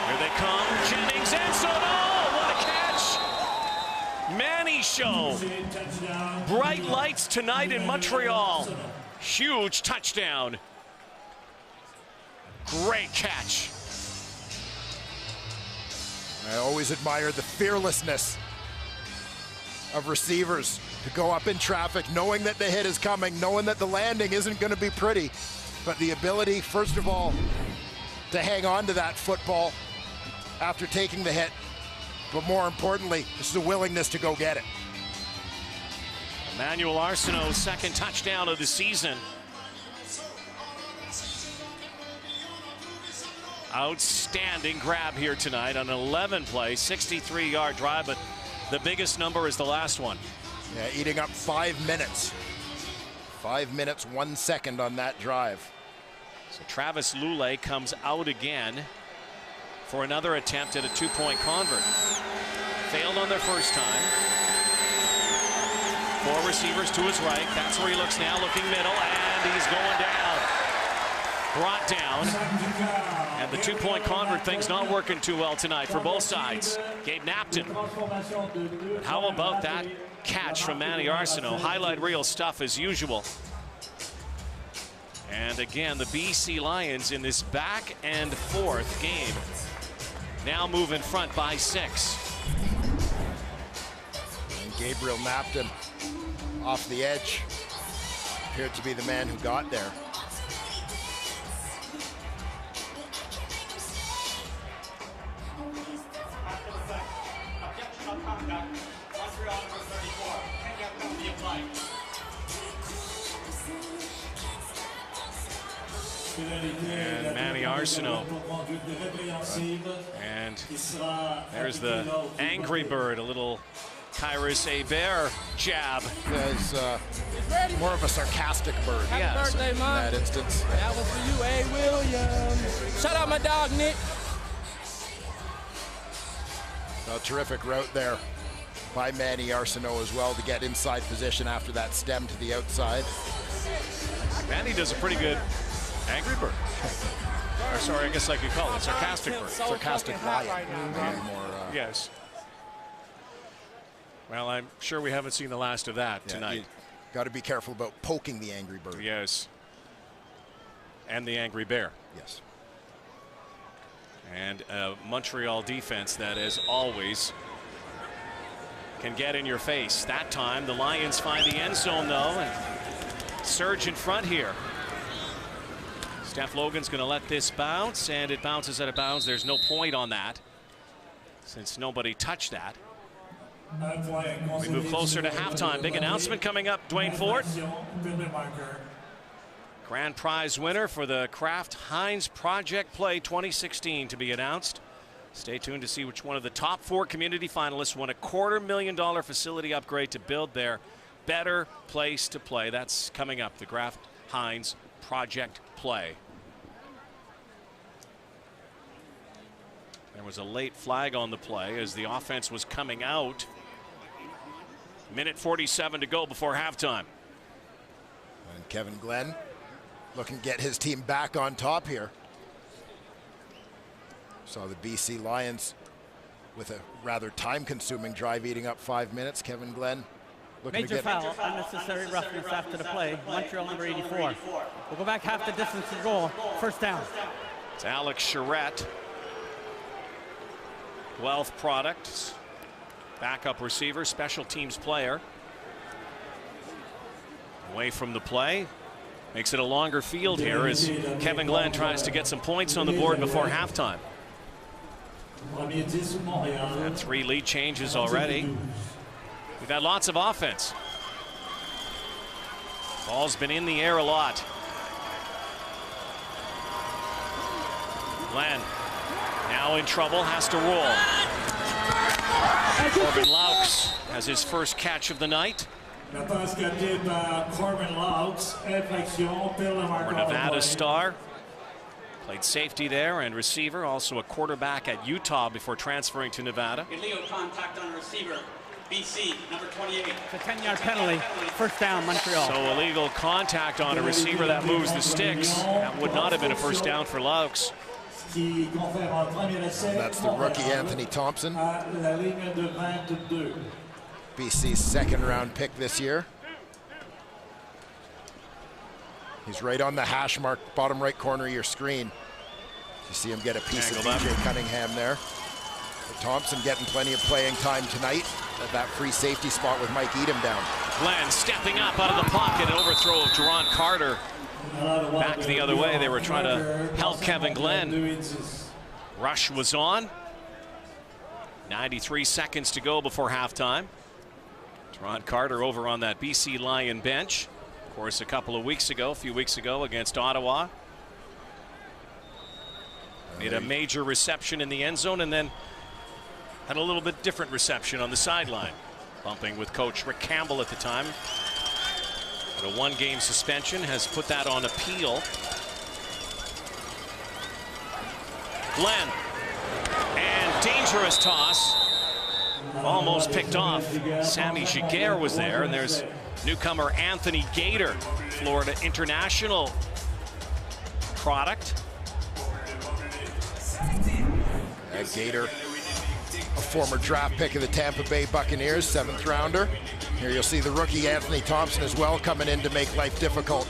[SPEAKER 1] Here they come. Jennings and Soto. What a catch. Manny Show. Bright lights tonight in Montreal. Huge touchdown. Great catch.
[SPEAKER 3] I always admired the fearlessness of receivers to go up in traffic, knowing that the hit is coming, knowing that the landing isn't going to be pretty, but the ability, first of all, to hang on to that football after taking the hit, but more importantly, this is a willingness to go get it.
[SPEAKER 1] Emmanuel Arsenault's second touchdown of the season. Outstanding grab here tonight on an 11-play, 63-yard drive, but the biggest number is the last one.
[SPEAKER 3] Yeah, eating up 5 minutes. 5 minutes, 1 second on that drive.
[SPEAKER 1] So Travis Lulay comes out again for another attempt at a two-point convert. Failed on their first time. 4 receivers to his right. That's where he looks now, looking middle, and he's going down. Brought down. And the two-point convert thing's not working too well tonight for both sides. Gabe Napton. But how about that catch from Manny Arsenault? Highlight reel stuff as usual. And again, the BC Lions in this back and forth game now move in front by 6.
[SPEAKER 3] And Gabriel Napton off the edge appeared to be the man who got there.
[SPEAKER 1] And Manny Arsenault. And there's the Angry Bird, a little Kyrus Hebert jab.
[SPEAKER 3] There's more of a sarcastic bird.
[SPEAKER 1] Happy
[SPEAKER 13] birthday,
[SPEAKER 3] in
[SPEAKER 13] Mom.
[SPEAKER 3] that instance.
[SPEAKER 13] That was for you, A. Williams. Shout out my dog, Nick.
[SPEAKER 3] A terrific route there by Manny Arsenault as well to get inside position after that stem to the outside.
[SPEAKER 1] Manny does a pretty good Angry Bird. Or sorry, I guess I could call it sarcastic bird.
[SPEAKER 3] Sarcastic lion.
[SPEAKER 1] Yes. Well, I'm sure we haven't seen the last of that tonight.
[SPEAKER 3] Got to be careful about poking the Angry Bird.
[SPEAKER 1] Yes. And the Angry Bear.
[SPEAKER 3] Yes.
[SPEAKER 1] And a Montreal defense that, as always, can get in your face. That time, the Lions find the end zone, though, and surge in front here. Steph Logan's going to let this bounce, and it bounces out of bounds. There's no point on that, since nobody touched that. We move closer to halftime. Big announcement coming up, Dwayne Ford. Grand prize winner for the Kraft Heinz Project Play 2016 to be announced. Stay tuned to see which one of the top 4 community finalists won a $250,000 facility upgrade to build their better place to play. That's coming up, the Kraft Heinz Project Play. There was a late flag on the play as the offense was coming out. Minute 47 to go before halftime.
[SPEAKER 3] And Kevin Glenn looking to get his team back on top here. Saw the BC Lions with a rather time-consuming drive eating up 5 minutes. Kevin Glenn looking
[SPEAKER 10] Major
[SPEAKER 3] to get
[SPEAKER 10] foul, unnecessary roughness after the play. Montreal number 84. We'll go back half the distance to goal. First down.
[SPEAKER 1] It's Alex Charette. Guelph product, backup receiver, special teams player. Away from the play. Makes it a longer field here as Kevin Glenn tries to get some points on the board before halftime. And 3 lead changes already. We've had lots of offense. Ball's been in the air a lot. Glenn now in trouble, has to roll. Corbin Laux has his first catch of the night. For Nevada star. Played safety there and receiver, also a quarterback at Utah before transferring to Nevada.
[SPEAKER 10] Illegal contact on receiver. BC, number 28. It's a 10-yard penalty. First down, Montreal.
[SPEAKER 1] So illegal contact on a receiver that moves the sticks. That would not have been a first down for Laux.
[SPEAKER 3] That's the rookie Anthony Thompson. BC's second-round pick this year. He's right on the hash mark, bottom right corner of your screen. You see him get a piece of DJ Cunningham there. Thompson getting plenty of playing time tonight at that free safety spot with Mike Edom down.
[SPEAKER 1] Glenn stepping up out of the pocket. Overthrow of Jerron Carter. Back the other way. They were trying to help Kevin Glenn. Rush was on. 93 seconds to go before halftime. Jerron Carter over on that BC Lion bench. Of course, a few weeks ago against Ottawa. Made a major reception in the end zone and then had a little bit different reception on the sideline. Bumping with coach Rick Campbell at the time. But a one-game suspension has put that on appeal. Glenn. And dangerous toss. Almost picked off. Sammy Giguère was there, and there's newcomer Anthony Gator, Florida International product.
[SPEAKER 3] Gator, a former draft pick of the Tampa Bay Buccaneers, 7th rounder. Here you'll see the rookie Anthony Thompson as well coming in to make life difficult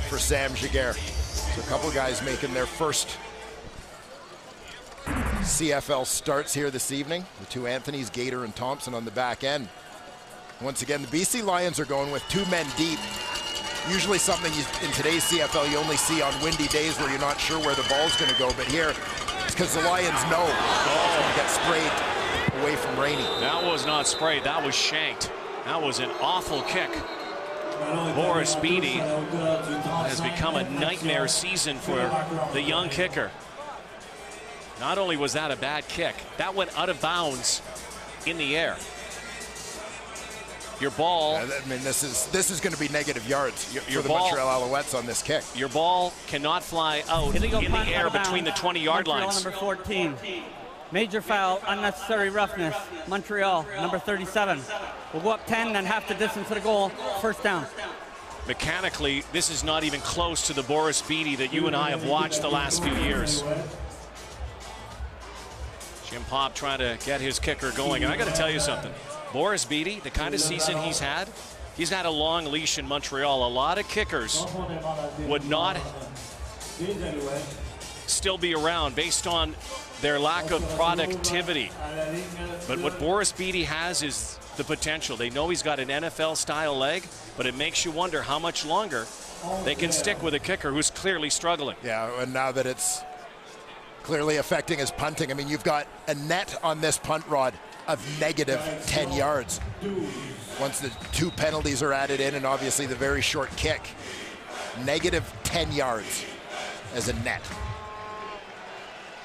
[SPEAKER 3] for Sam Giguère. So a couple guys making their first CFL starts here this evening. The two Anthonys, Gator and Thompson on the back end. Once again, the BC Lions are going with 2 men deep. Usually something in today's CFL you only see on windy days where you're not sure where the ball's going to go, but here it's because the Lions know the ball's going to get sprayed away from Rainey.
[SPEAKER 1] That was not sprayed, that was shanked. That was an awful kick. Boris Beatty has become a nightmare season for the young kicker. Not only was that a bad kick, that went out of bounds in the air. Your ball.
[SPEAKER 3] I mean, this is going to be negative yards for the Montreal Alouettes on this kick.
[SPEAKER 1] Your ball cannot fly out in the air between the 20-yard lines.
[SPEAKER 10] Number 14. Major foul, unnecessary roughness. Montreal, number 37. We'll go up 10 and half the distance to the goal. First down.
[SPEAKER 1] Mechanically, this is not even close to the Boris Beatty that you and I have watched the last few years. Jim Popp trying to get his kicker going. And I got to tell you something. Boris Beatty, the kind of season he's had a long leash in Montreal. A lot of kickers would not still be around based on their lack of productivity. But what Boris Beatty has is the potential. They know he's got an NFL-style leg, but it makes you wonder how much longer they can stick with a kicker who's clearly struggling.
[SPEAKER 3] Yeah, and now that it's clearly affecting his punting. I mean, you've got a net on this punt rod of negative 10 yards. Once the 2 penalties are added in, and obviously the very short kick, negative 10 yards as a net.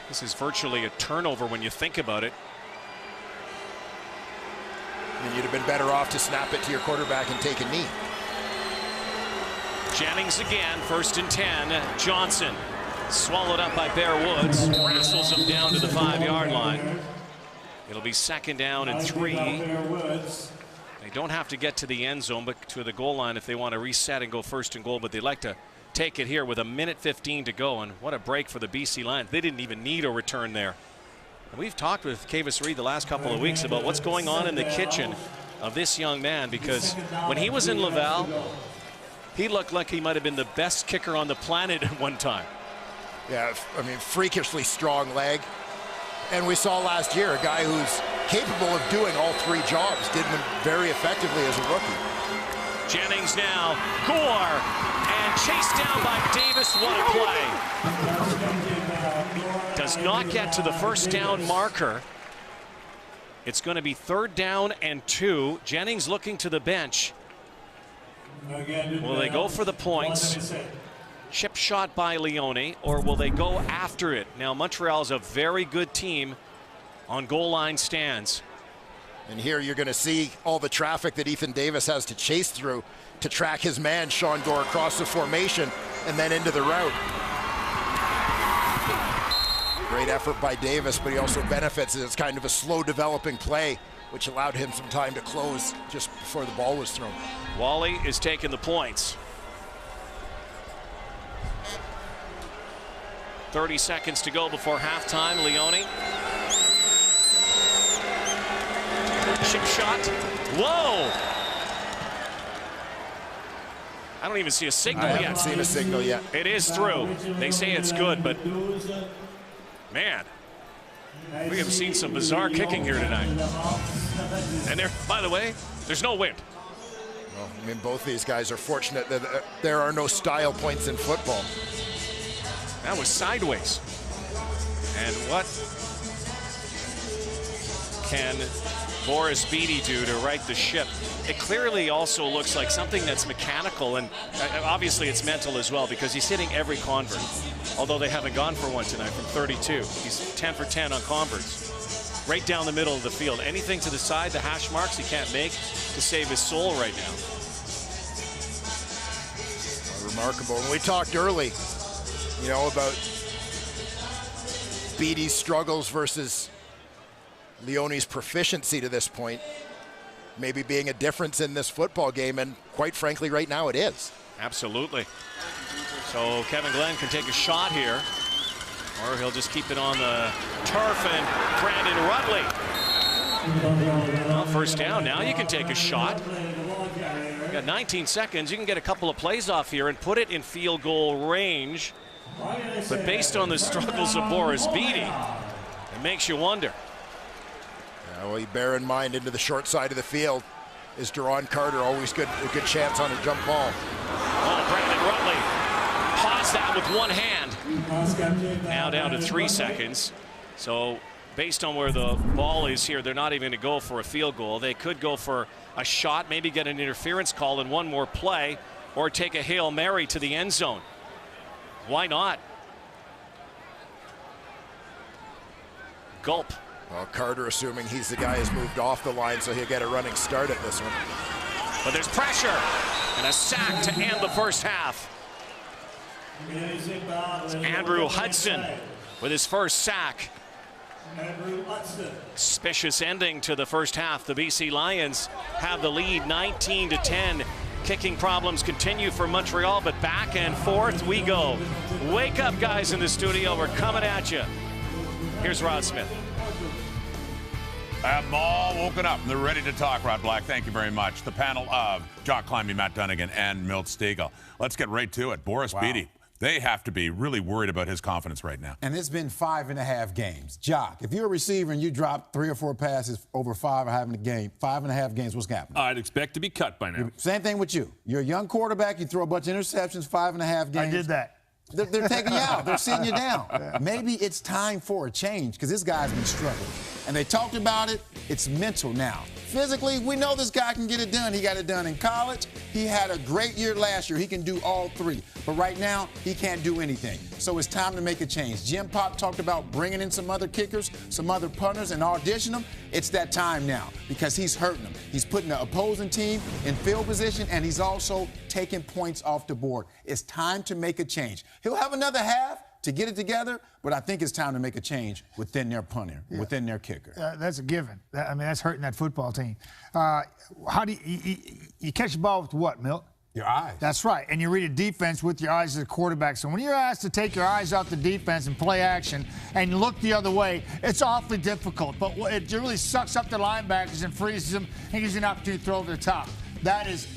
[SPEAKER 1] This is virtually a turnover when you think about it.
[SPEAKER 3] I mean, you'd have been better off to snap it to your quarterback and take a knee.
[SPEAKER 1] Jennings again, 1st and 10. Johnson swallowed up by Bear Woods, wrestles him down to the 5-yard line. It'll be 2nd down and 3. They don't have to get to the end zone, but to the goal line if they want to reset and go 1st and goal, but they like to take it here with 1:15 to go. And what a break for the BC Lions. They didn't even need a return there. And we've talked with Kavis Reed the last couple of weeks about what's going on in the kitchen of this young man, because when he was in Laval, he looked like he might have been the best kicker on the planet at one time.
[SPEAKER 3] Yeah, I mean, freakishly strong leg. And we saw last year a guy who's capable of doing all 3 jobs, did them very effectively as a rookie.
[SPEAKER 1] Jennings now, Gore, and chased down by Davis. What a play. Does not get to the 1st down marker. It's going to be 3rd down and 2. Jennings looking to the bench. Will they go for the points? Chip shot by Leone, or will they go after it? Now, Montreal's a very good team on goal line stands.
[SPEAKER 3] And here you're going to see all the traffic that Ethan Davis has to chase through to track his man, Sean Gore, across the formation and then into the route. Great effort by Davis, but he also benefits as it's kind of a slow developing play, which allowed him some time to close just before the ball was thrown.
[SPEAKER 1] Wally is taking the points. 30 seconds to go before halftime. Leone. Chip shot. Whoa! I don't even see a signal yet.
[SPEAKER 3] I haven't seen a signal yet.
[SPEAKER 1] It is through. They say it's good, but man. We have seen some bizarre kicking here tonight. And there, by the way, there's no wind.
[SPEAKER 3] Well, I mean, both these guys are fortunate that there are no style points in football.
[SPEAKER 1] That was sideways. And what can Boris Beattie do to right the ship? It clearly also looks like something that's mechanical, and obviously it's mental as well, because he's hitting every convert, although they haven't gone for one tonight from 32. He's 10 for 10 on converts. Right down the middle of the field. Anything to the side, the hash marks he can't make to save his soul right now.
[SPEAKER 3] Remarkable. And we talked early, you know, about Beattie's struggles versus Leone's proficiency to this point, maybe being a difference in this football game, and quite frankly, right now it is.
[SPEAKER 1] Absolutely. So Kevin Glenn can take a shot here, or he'll just keep it on the turf, and Brandon Rutley. Well, first down. Now you can take a shot. You got 19 seconds. You can get a couple of plays off here and put it in field goal range. But based on the struggles of Boris Beattie, it makes you wonder.
[SPEAKER 3] Yeah, well, you bear in mind, into the short side of the field is Deron Carter, always a good chance on a jump ball.
[SPEAKER 1] Oh, Brandon Rutley paused that with one hand. Now down to 3 seconds. So based on where the ball is here, they're not even going to go for a field goal. They could go for a shot, maybe get an interference call in one more play, or take a Hail Mary to the end zone. Why not? Gulp.
[SPEAKER 3] Well, Carter, assuming he's the guy who's moved off the line, so he'll get a running start at this one.
[SPEAKER 1] But there's pressure and a sack to end the first half. It's Andrew Hudson with his first sack. Suspicious ending to the first half. The BC Lions have the lead 19-10. Kicking problems continue for Montreal, but back and forth we go. Wake up, guys in the studio. We're coming at you. Here's Rod Smith.
[SPEAKER 4] Have them all woken up. They're ready to talk, Rod Black. Thank you very much. The panel of Jock Climbing, Matt Dunnigan, and Milt Stegall. Let's get right to it. Boris Beattie. They have to be really worried about his confidence right now.
[SPEAKER 8] And it's been 5.5 games. Jock, if you're a receiver and you drop 3 or 4 passes over 5.5 games, what's happening?
[SPEAKER 6] I'd expect to be cut by now.
[SPEAKER 8] Same thing with you. You're a young quarterback. You throw a bunch of interceptions, 5.5 games.
[SPEAKER 7] I did that.
[SPEAKER 8] They're taking you out. They're sitting you down. Maybe it's time for a change, because this guy's been struggling. And they talked about it. It's mental now. Physically, we know this guy can get it done. He got it done in college. He had a great year last year. He can do all 3. But right now, he can't do anything. So it's time to make a change. Jim Pop talked about bringing in some other kickers, some other punters, and audition them. It's that time now, because he's hurting them. He's putting the opposing team in field position, and he's also taking points off the board. It's time to make a change. He'll have another half to get it together, but I think it's time to make a change within their punter, within their kicker.
[SPEAKER 7] That's a given. I mean, that's hurting that football team. How do you catch the ball with what, Milt?
[SPEAKER 8] Your eyes.
[SPEAKER 7] That's right. And you read a defense with your eyes as a quarterback. So when you're asked to take your eyes off the defense and play action and look the other way, it's awfully difficult. But it really sucks up the linebackers and freezes them and gives you an opportunity to throw over the top. That is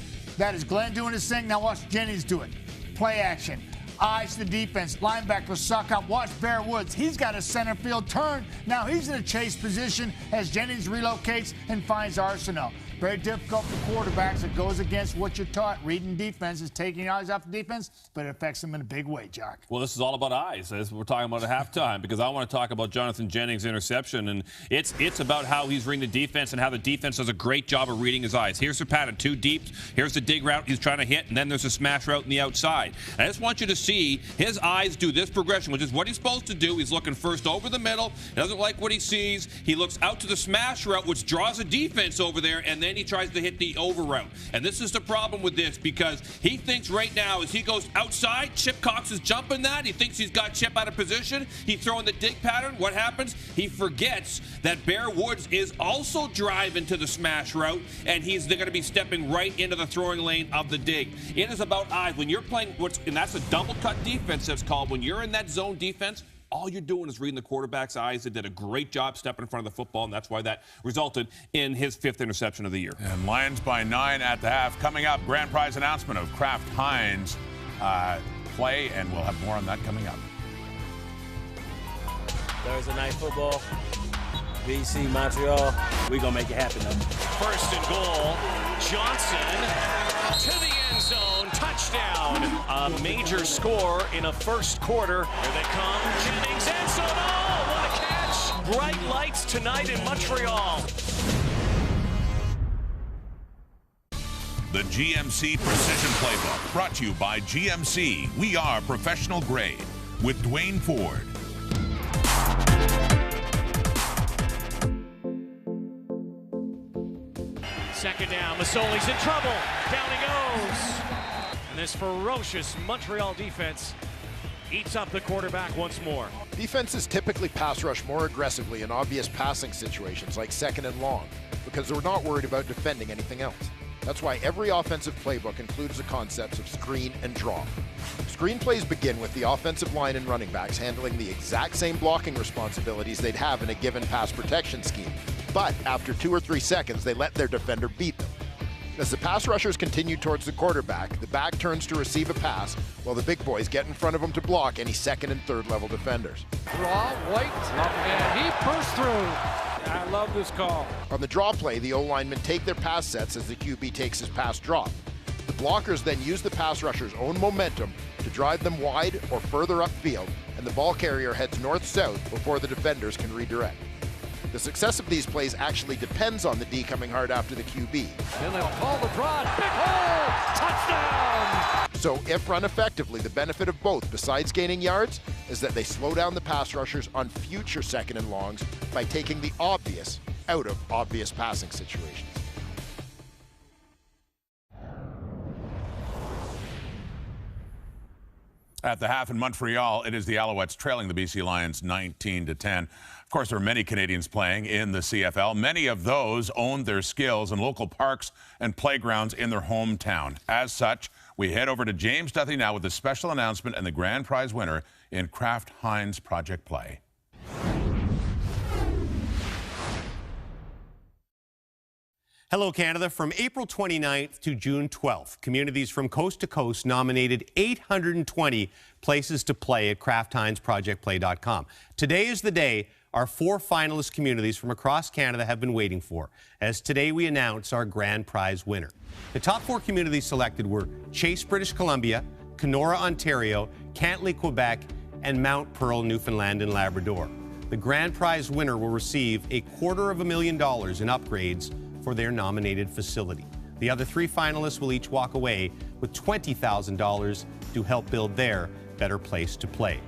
[SPEAKER 7] Glenn doing his thing. Now watch Jennings do it. Play action. Eyes to the defense. Linebackers suck up. Watch Bear Woods. He's got a center field turn. Now he's in a chase position as Jennings relocates and finds Arsenault. Very difficult for quarterbacks. It goes against what you're taught. Reading defense is taking eyes off the defense, but it affects them in a big way, Jock.
[SPEAKER 6] Well, this is all about eyes, as we're talking about at halftime, because I want to talk about Jonathan Jennings' interception, and it's about how he's reading the defense and how the defense does a great job of reading his eyes. Here's the pattern, 2 deep. Here's the dig route he's trying to hit, and then there's a smash route on the outside. And I just want you to see his eyes do this progression, which is what he's supposed to do. He's looking first over the middle. He doesn't like what he sees. He looks out to the smash route, which draws a defense over there, and then he tries to hit the over route. And this is the problem with this, because he thinks right now as he goes outside, Chip Cox is jumping that. He thinks he's got Chip out of position. He's throwing the dig pattern. What happens? He forgets that Bear Woods is also driving to the smash route, and they're going to be stepping right into the throwing lane of the dig. It is about eyes. When you're playing, and that's a double cut defense that's called. When you're in that zone defense, all you're doing is reading the quarterback's eyes. They did a great job stepping in front of the football, and that's why that resulted in his 5th interception of the year.
[SPEAKER 4] And Lions by 9 at the half. Coming up, grand prize announcement of Kraft Heinz play, and we'll have more on that coming up.
[SPEAKER 11] Thursday night football.
[SPEAKER 9] BC, Montreal, we're going to make it happen.
[SPEAKER 1] First and goal, Johnson to the end zone, touchdown. A major score in a first quarter. Here they come, Jennings, end zone, oh, what a catch. Bright lights tonight in Montreal.
[SPEAKER 4] The GMC Precision Playbook, brought to you by GMC. We are professional grade, with Dwayne Ford.
[SPEAKER 1] Second down, Masoli's in trouble. Down he goes. And this ferocious Montreal defense eats up the quarterback once more.
[SPEAKER 3] Defenses typically pass rush more aggressively in obvious passing situations like second and long because they're not worried about defending anything else. That's why every offensive playbook includes the concepts of screen and drop. Screen plays begin with the offensive line and running backs handling the exact same blocking responsibilities they'd have in a given pass protection scheme. But after 2 or 3 seconds, they let their defender beat them. As the pass rushers continue towards the quarterback, the back turns to receive a pass while the big boys get in front of him to block any second and third level defenders.
[SPEAKER 2] Draw, White, and he burst through. I love this call.
[SPEAKER 3] On the draw play, the O-linemen take their pass sets as the QB takes his pass drop. The blockers then use the pass rusher's own momentum to drive them wide or further upfield, and the ball carrier heads north-south before the defenders can redirect. The success of these plays actually depends on the D coming hard after the QB.
[SPEAKER 2] Then they'll call the draw. Big hole! Touchdown!
[SPEAKER 3] So if run effectively, the benefit of both, besides gaining yards, is that they slow down the pass rushers on future second and longs by taking the obvious out of obvious passing situations.
[SPEAKER 4] At the half in Montreal, it is the Alouettes trailing the BC Lions 19-10. Of course, there are many Canadians playing in the CFL. Many of those own their skills in local parks and playgrounds in their hometown. As such, we head over to James Duthie now with a special announcement and the grand prize winner in Kraft Heinz Project Play.
[SPEAKER 14] Hello, Canada. From April 29th to June 12th, communities from coast to coast nominated 820 places to play at CraftHeinzProjectPlay.com. Today is the day our 4 finalist communities from across Canada have been waiting for, as today we announce our grand prize winner. The top 4 communities selected were Chase, British Columbia, Kenora, Ontario, Cantley, Quebec, and Mount Pearl, Newfoundland and Labrador. The grand prize winner will receive $250,000 in upgrades for their nominated facility. The other 3 finalists will each walk away with $20,000 to help build their better place to play.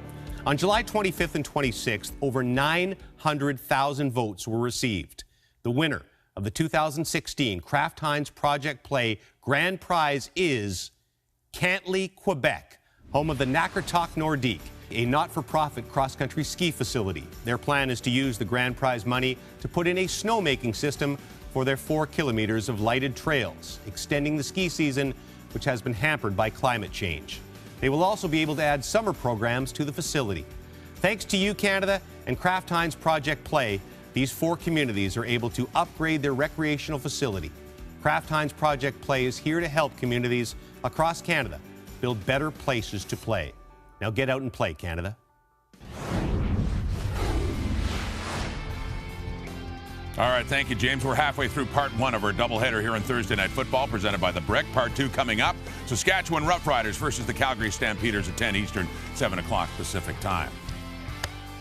[SPEAKER 14] On July 25th and 26th, over 900,000 votes were received. The winner of the 2016 Kraft Heinz Project Play Grand Prize is Cantley, Quebec, home of the Nakartok Nordique, a not-for-profit cross-country ski facility. Their plan is to use the grand prize money to put in a snowmaking system for their 4 kilometers of lighted trails, extending the ski season, which has been hampered by climate change. They will also be able to add summer programs to the facility. Thanks to you, Canada, and Kraft Heinz Project Play, these 4 communities are able to upgrade their recreational facility. Kraft Heinz Project Play is here to help communities across Canada build better places to play. Now get out and play, Canada.
[SPEAKER 4] All right, thank you, James. We're halfway through part 1 of our doubleheader here on Thursday Night Football, presented by The Brick. Part 2 coming up. Saskatchewan Roughriders versus the Calgary Stampeders at 10 Eastern, 7 o'clock Pacific time.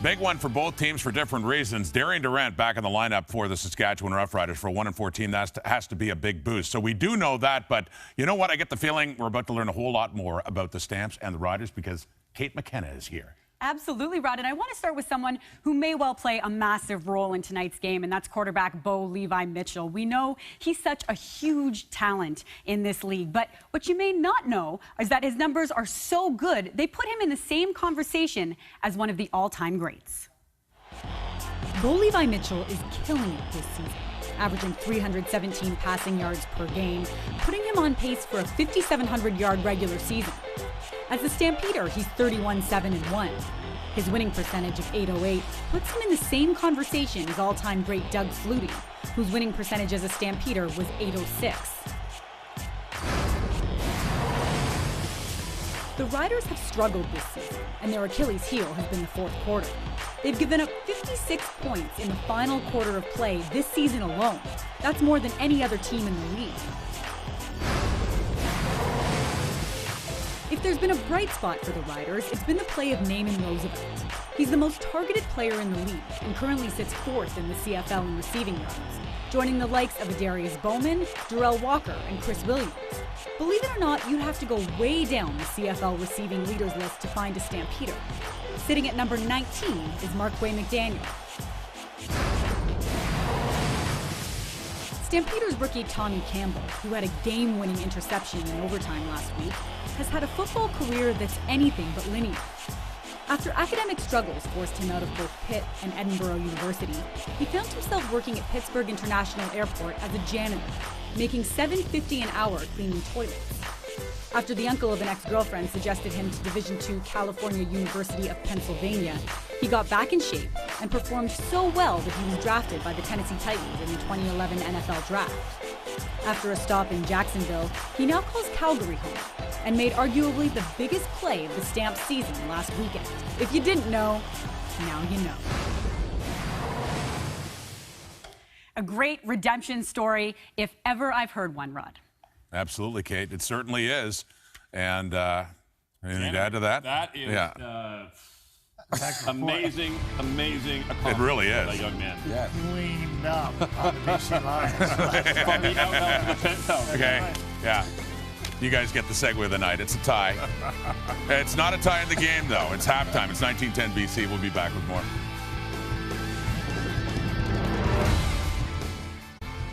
[SPEAKER 4] Big one for both teams for different reasons. Darian Durant back in the lineup for the Saskatchewan Roughriders for a 1-4 team. That has to be a big boost. So we do know that, but you know what? I get the feeling we're about to learn a whole lot more about the Stamps and the Riders because Kate McKenna is here.
[SPEAKER 5] Absolutely, Rod. And I want to start with someone who may well play a massive role in tonight's game, and that's quarterback Bo Levi Mitchell. We know he's such a huge talent in this league, but what you may not know is that his numbers are so good, they put him in the same conversation as one of the all-time greats.
[SPEAKER 15] Bo Levi Mitchell is killing it this season, averaging 317 passing yards per game, putting him on pace for a 5,700-yard regular season. As a Stampeder, he's 31-7-1. His winning percentage of .808 puts him in the same conversation as all-time great Doug Flutie, whose winning percentage as a Stampeder was .806. The Riders have struggled this season, and their Achilles heel has been the fourth quarter. They've given up 56 points in the final quarter of play this season alone. That's more than any other team in the league. If there's been a bright spot for the Riders, it's been the play of Naaman Roosevelt. He's the most targeted player in the league and currently sits fourth in the CFL in receiving yards, joining the likes of Adarius Bowman, Darrell Walker, and Chris Williams. Believe it or not, you'd have to go way down the CFL receiving leaders list to find a Stampeder. Sitting at number 19 is Markway McDaniel. Stampeders rookie Tommy Campbell, who had a game-winning interception in overtime last week, has had a football career that's anything but linear. After academic struggles forced him out of both Pitt and Edinburgh University, he found himself working at Pittsburgh International Airport as a janitor, making $7.50 an hour cleaning toilets. After the uncle of an ex-girlfriend suggested him to Division II California University of Pennsylvania, he got back in shape and performed so well that he was drafted by the Tennessee Titans in the 2011 NFL Draft. After a stop in Jacksonville, he now calls Calgary home and made arguably the biggest play of the Stamps season last weekend. If you didn't know, now you know.
[SPEAKER 5] A great redemption story, if ever I've heard one, Rod.
[SPEAKER 4] Absolutely, Kate. It certainly is. And anything to add to that?
[SPEAKER 6] That is amazing, amazing accomplishment.
[SPEAKER 4] It really is.
[SPEAKER 6] That young man.
[SPEAKER 8] Yeah.
[SPEAKER 7] Cleaned up on the BC Lions.
[SPEAKER 6] From the outhouse to the penthouse.
[SPEAKER 4] Okay, yeah. You guys get the segue of the night. It's a tie. It's not a tie in the game, though. It's halftime. It's 19-10 BC. We'll be back with more.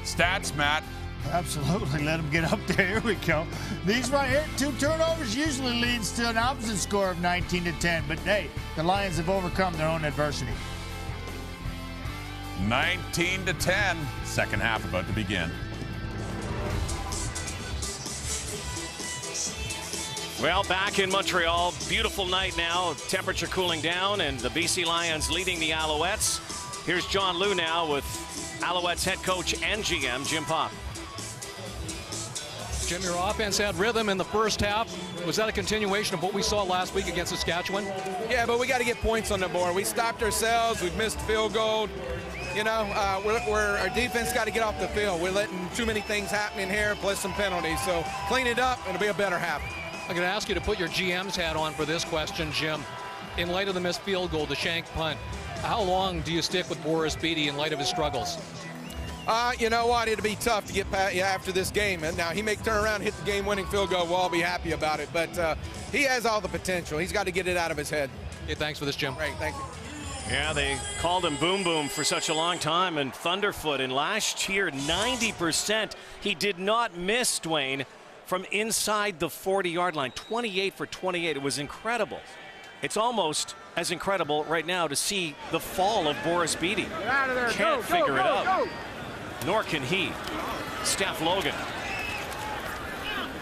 [SPEAKER 4] Stats, Matt.
[SPEAKER 7] Absolutely. Let them get up there. Here we go. These right here, 2 turnovers usually leads to an opposite score of 19-10. But, hey, the Lions have overcome their own adversity.
[SPEAKER 4] 19-10. Second half about to begin.
[SPEAKER 1] Well, back in Montreal, beautiful night now, temperature cooling down, and the BC Lions leading the Alouettes. Here's John Liu now with Alouettes head coach and GM, Jim Popp.
[SPEAKER 12] Jim, your offense had rhythm in the first half. Was that a continuation of what we saw last week against Saskatchewan?
[SPEAKER 13] Yeah, but we got to get points on the board. We stopped ourselves. We've missed field goal. You know, our defense got to get off the field. We're letting too many things happen in here, plus some penalties. So clean it up, and it'll be a better half.
[SPEAKER 12] I'm going to ask you to put your GM's hat on for this question, Jim. In light of the missed field goal, the shank punt, how long do you stick with Boris Beatty in light of his struggles?
[SPEAKER 13] You know what? It'll be tough to get past after this game. And now he may turn around and hit the game-winning field goal. We'll all be happy about it. But he has all the potential. He's got to get it out of his head.
[SPEAKER 12] Okay, thanks for this, Jim.
[SPEAKER 13] Great, thank you.
[SPEAKER 1] Yeah, they called him Boom Boom for such a long time, and Thunderfoot. And last year, 90%. He did not miss, Dwayne, from inside the 40-yard line. 28 for 28. It was incredible. It's almost as incredible right now to see the fall of Boris Beatty.
[SPEAKER 13] Get out of there.
[SPEAKER 1] Can't figure it out. Nor can he. Steph Logan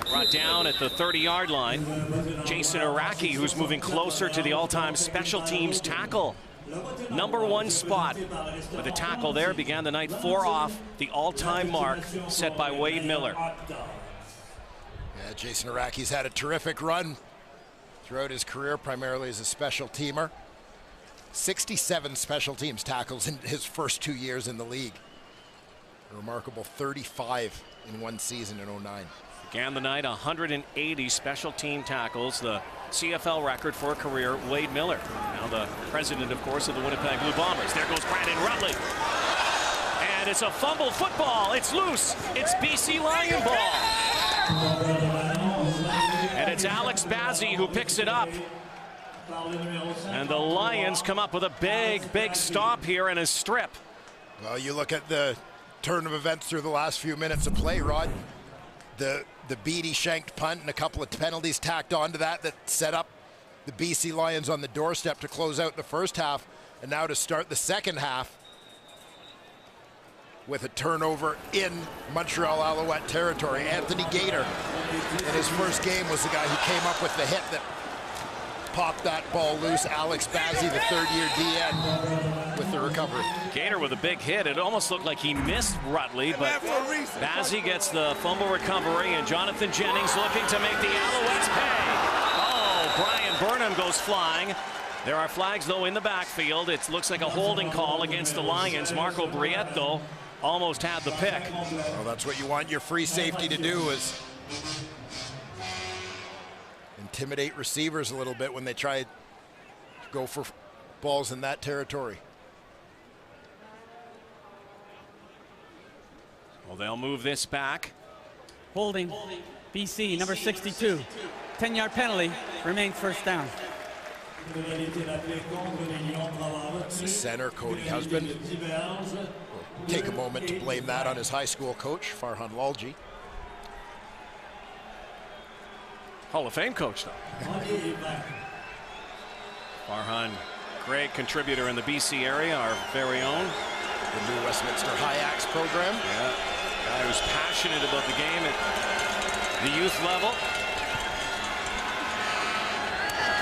[SPEAKER 1] brought down at the 30-yard line. Jason Araki, who's moving closer to the all-time special teams tackle. #1 spot with a tackle there. Began the night 4 off the all-time mark set by Wade Miller.
[SPEAKER 3] Yeah, Jason Araki's had a terrific run throughout his career, primarily as a special teamer. 67 special teams tackles in his first 2 years in the league. A remarkable 35 in one season in 09.
[SPEAKER 1] Began the night 180 special team tackles, the CFL record for a career, Wade Miller. Now the president, of course, of the Winnipeg Blue Bombers. There goes Brandon Rutley. And it's a fumble football. It's loose. It's BC Lion ball. And it's Alex Bazzi who picks it up. And the Lions come up with a big stop here and a strip.
[SPEAKER 3] Well, you look at the turn of events through the last few minutes of play, Rod. The Beatty shanked punt and a couple of penalties tacked onto that set up the BC Lions on the doorstep to close out the first half, and now to start the second half with a turnover in Montreal Alouette territory. Anthony Gator in his first game was the guy who came up with the hit that popped that ball loose. Alex Bazzi, the third-year DN, with the recovery.
[SPEAKER 1] Gator with a big hit. It almost looked like he missed Rutley, but Bazzi gets the fumble recovery, and Jonathan Jennings looking to make the Alouettes pay. Oh, Burnham goes flying. There are flags, though, in the backfield. It looks like a holding call against the Lions. Marco Brietto almost had the pick.
[SPEAKER 3] Well, that's what you want your free safety to do, is intimidate receivers a little bit when they try to go for balls in that territory.
[SPEAKER 1] Well, they'll move this back.
[SPEAKER 10] Holding BC, number 62. 10-yard penalty, remains first down.
[SPEAKER 3] The center, Cody Husband, will take a moment to blame that on his high school coach, Farhan Lalji.
[SPEAKER 1] Hall of Fame coach, though. Farhan, great contributor in the BC area, our very own.
[SPEAKER 3] The new Westminster High Axe program.
[SPEAKER 1] Yeah, guy who's passionate about the game at the youth level.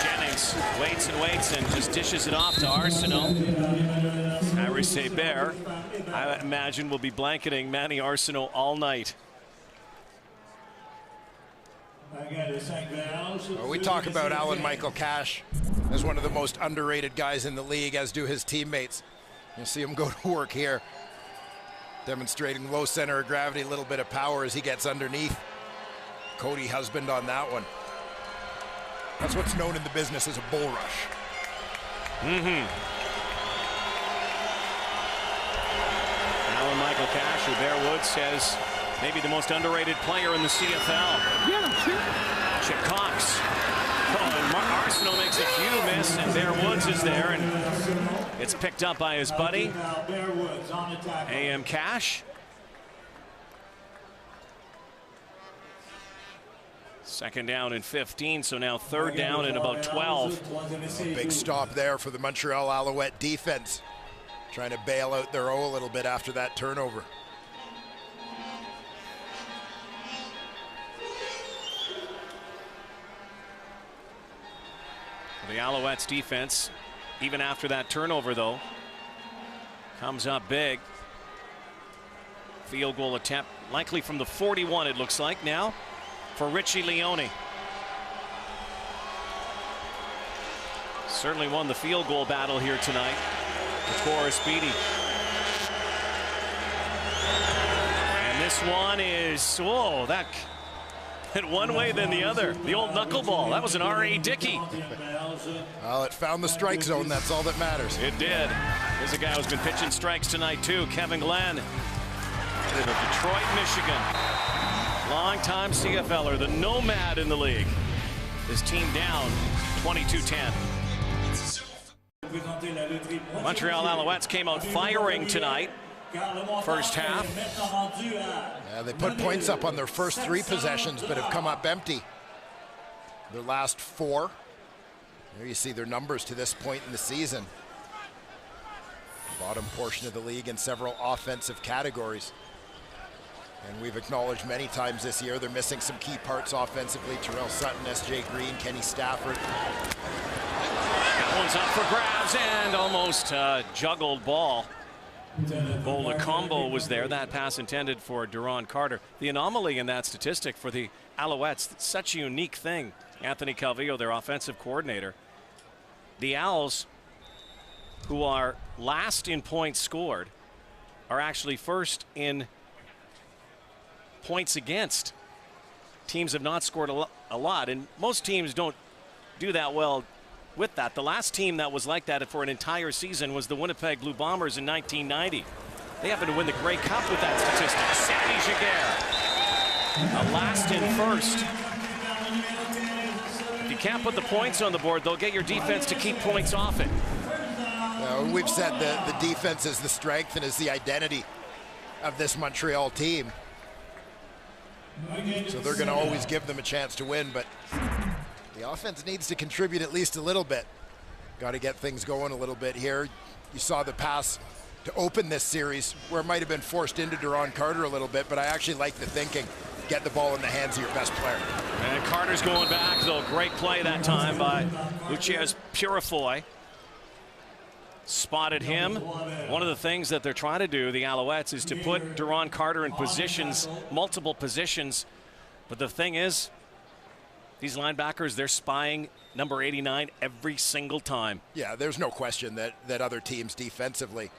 [SPEAKER 1] Jennings waits and waits and just dishes it off to Arsenault. Iris Bear, I imagine, will be blanketing Manny Arsenault all night.
[SPEAKER 3] Well, we talk about Alan Michael Cash as one of the most underrated guys in the league, as do his teammates. You'll see him go to work here, demonstrating low center of gravity, a little bit of power as he gets underneath. Cody Husband on that one. That's what's known in the business as a bull rush.
[SPEAKER 1] Alan Michael Cash, who Bear Woods says maybe the most underrated player in the CFL. Chip Cox. Oh, and Arsenal makes a few miss, and Bear Woods is there, and it's picked up by his buddy, A.M. Cash. Second down and 15, so now third down and about 12.
[SPEAKER 3] A big stop there for the Montreal Alouette defense, trying to bail out their O a little bit after that turnover.
[SPEAKER 1] The Alouettes defense, even after that turnover, though, comes up big. Field goal attempt, likely from the 41, it looks like now, for Richie Leone. Certainly won the field goal battle here tonight with Forrest Beatty. And this one is, whoa, that hit one way then the other. The old knuckleball. That was an R.A. Dickey.
[SPEAKER 3] Well, it found the strike zone. That's all that matters.
[SPEAKER 1] It did. Here's a guy who's been pitching strikes tonight, too. Kevin Glenn, out of Detroit, Michigan. Longtime CFLer, the nomad in the league. His team down 22-10. Montreal Alouettes came out firing tonight. First half.
[SPEAKER 3] Yeah, they put points up on their first 3 possessions, but have come up empty their last 4. There you see their numbers to this point in the season. Bottom portion of the league in several offensive categories. And we've acknowledged many times this year they're missing some key parts offensively. Terrell Sutton, S.J. Green, Kenny Stafford.
[SPEAKER 1] That one's up for grabs and almost juggled ball. Bola Combo was there. That pass intended for Duron Carter. The anomaly in that statistic for the Alouettes, it's such a unique thing. Anthony Calvillo, their offensive coordinator. The Owls, who are last in points scored, are actually first in points against. Teams have not scored a lot, and most teams don't do that well with that. The last team that was like that for an entire season was the Winnipeg Blue Bombers in 1990. They happen to win the Grey Cup with that statistic. Sammy Giguère, last in first. If you can't put the points on the board, they'll get your defense to keep points off it.
[SPEAKER 3] We've said the defense is the strength and is the identity of this Montreal team. So they're going to always give them a chance to win, but the offense needs to contribute at least a little bit. Got to get things going a little bit here. You saw the pass to open this series where it might have been forced into Duron Carter a little bit, but I actually like the thinking. Get the ball in the hands of your best player.
[SPEAKER 1] And Carter's going back, though. Great play that time by Luciez Purifoy. Spotted him. One of the things that they're trying to do, the Alouettes, is to put Duron Carter in positions, multiple positions. But the thing is, These linebackers, they're spying number 89 every single time.
[SPEAKER 3] Yeah, there's no question that other teams defensively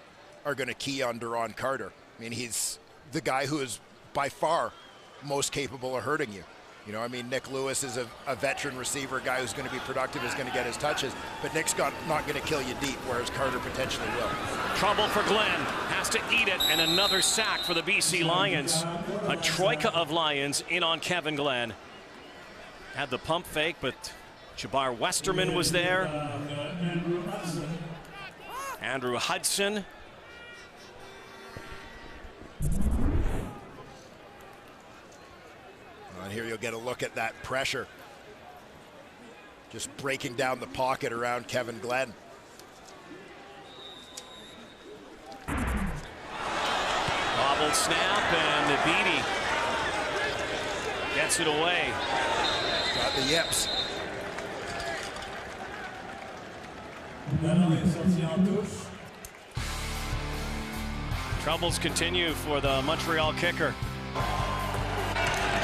[SPEAKER 3] are going to key on Duron Carter. I mean, he's the guy who is by far most capable of hurting you. You know, I mean, Nick Lewis is a veteran receiver, a guy who's going to be productive, is going to get his touches, but Nick's not going to kill you deep, whereas Carter potentially will.
[SPEAKER 1] Trouble for Glenn, has to eat it, and another sack for the BC Lions. A troika of Lions in on Kevin Glenn. Had the pump fake, but Jabbar Westerman was there. Andrew Hudson.
[SPEAKER 3] And here you'll get a look at that pressure. Just breaking down the pocket around Kevin Glenn.
[SPEAKER 1] Bobbled snap, and Beatty gets it away.
[SPEAKER 3] Got the yips.
[SPEAKER 1] Troubles continue for the Montreal kicker.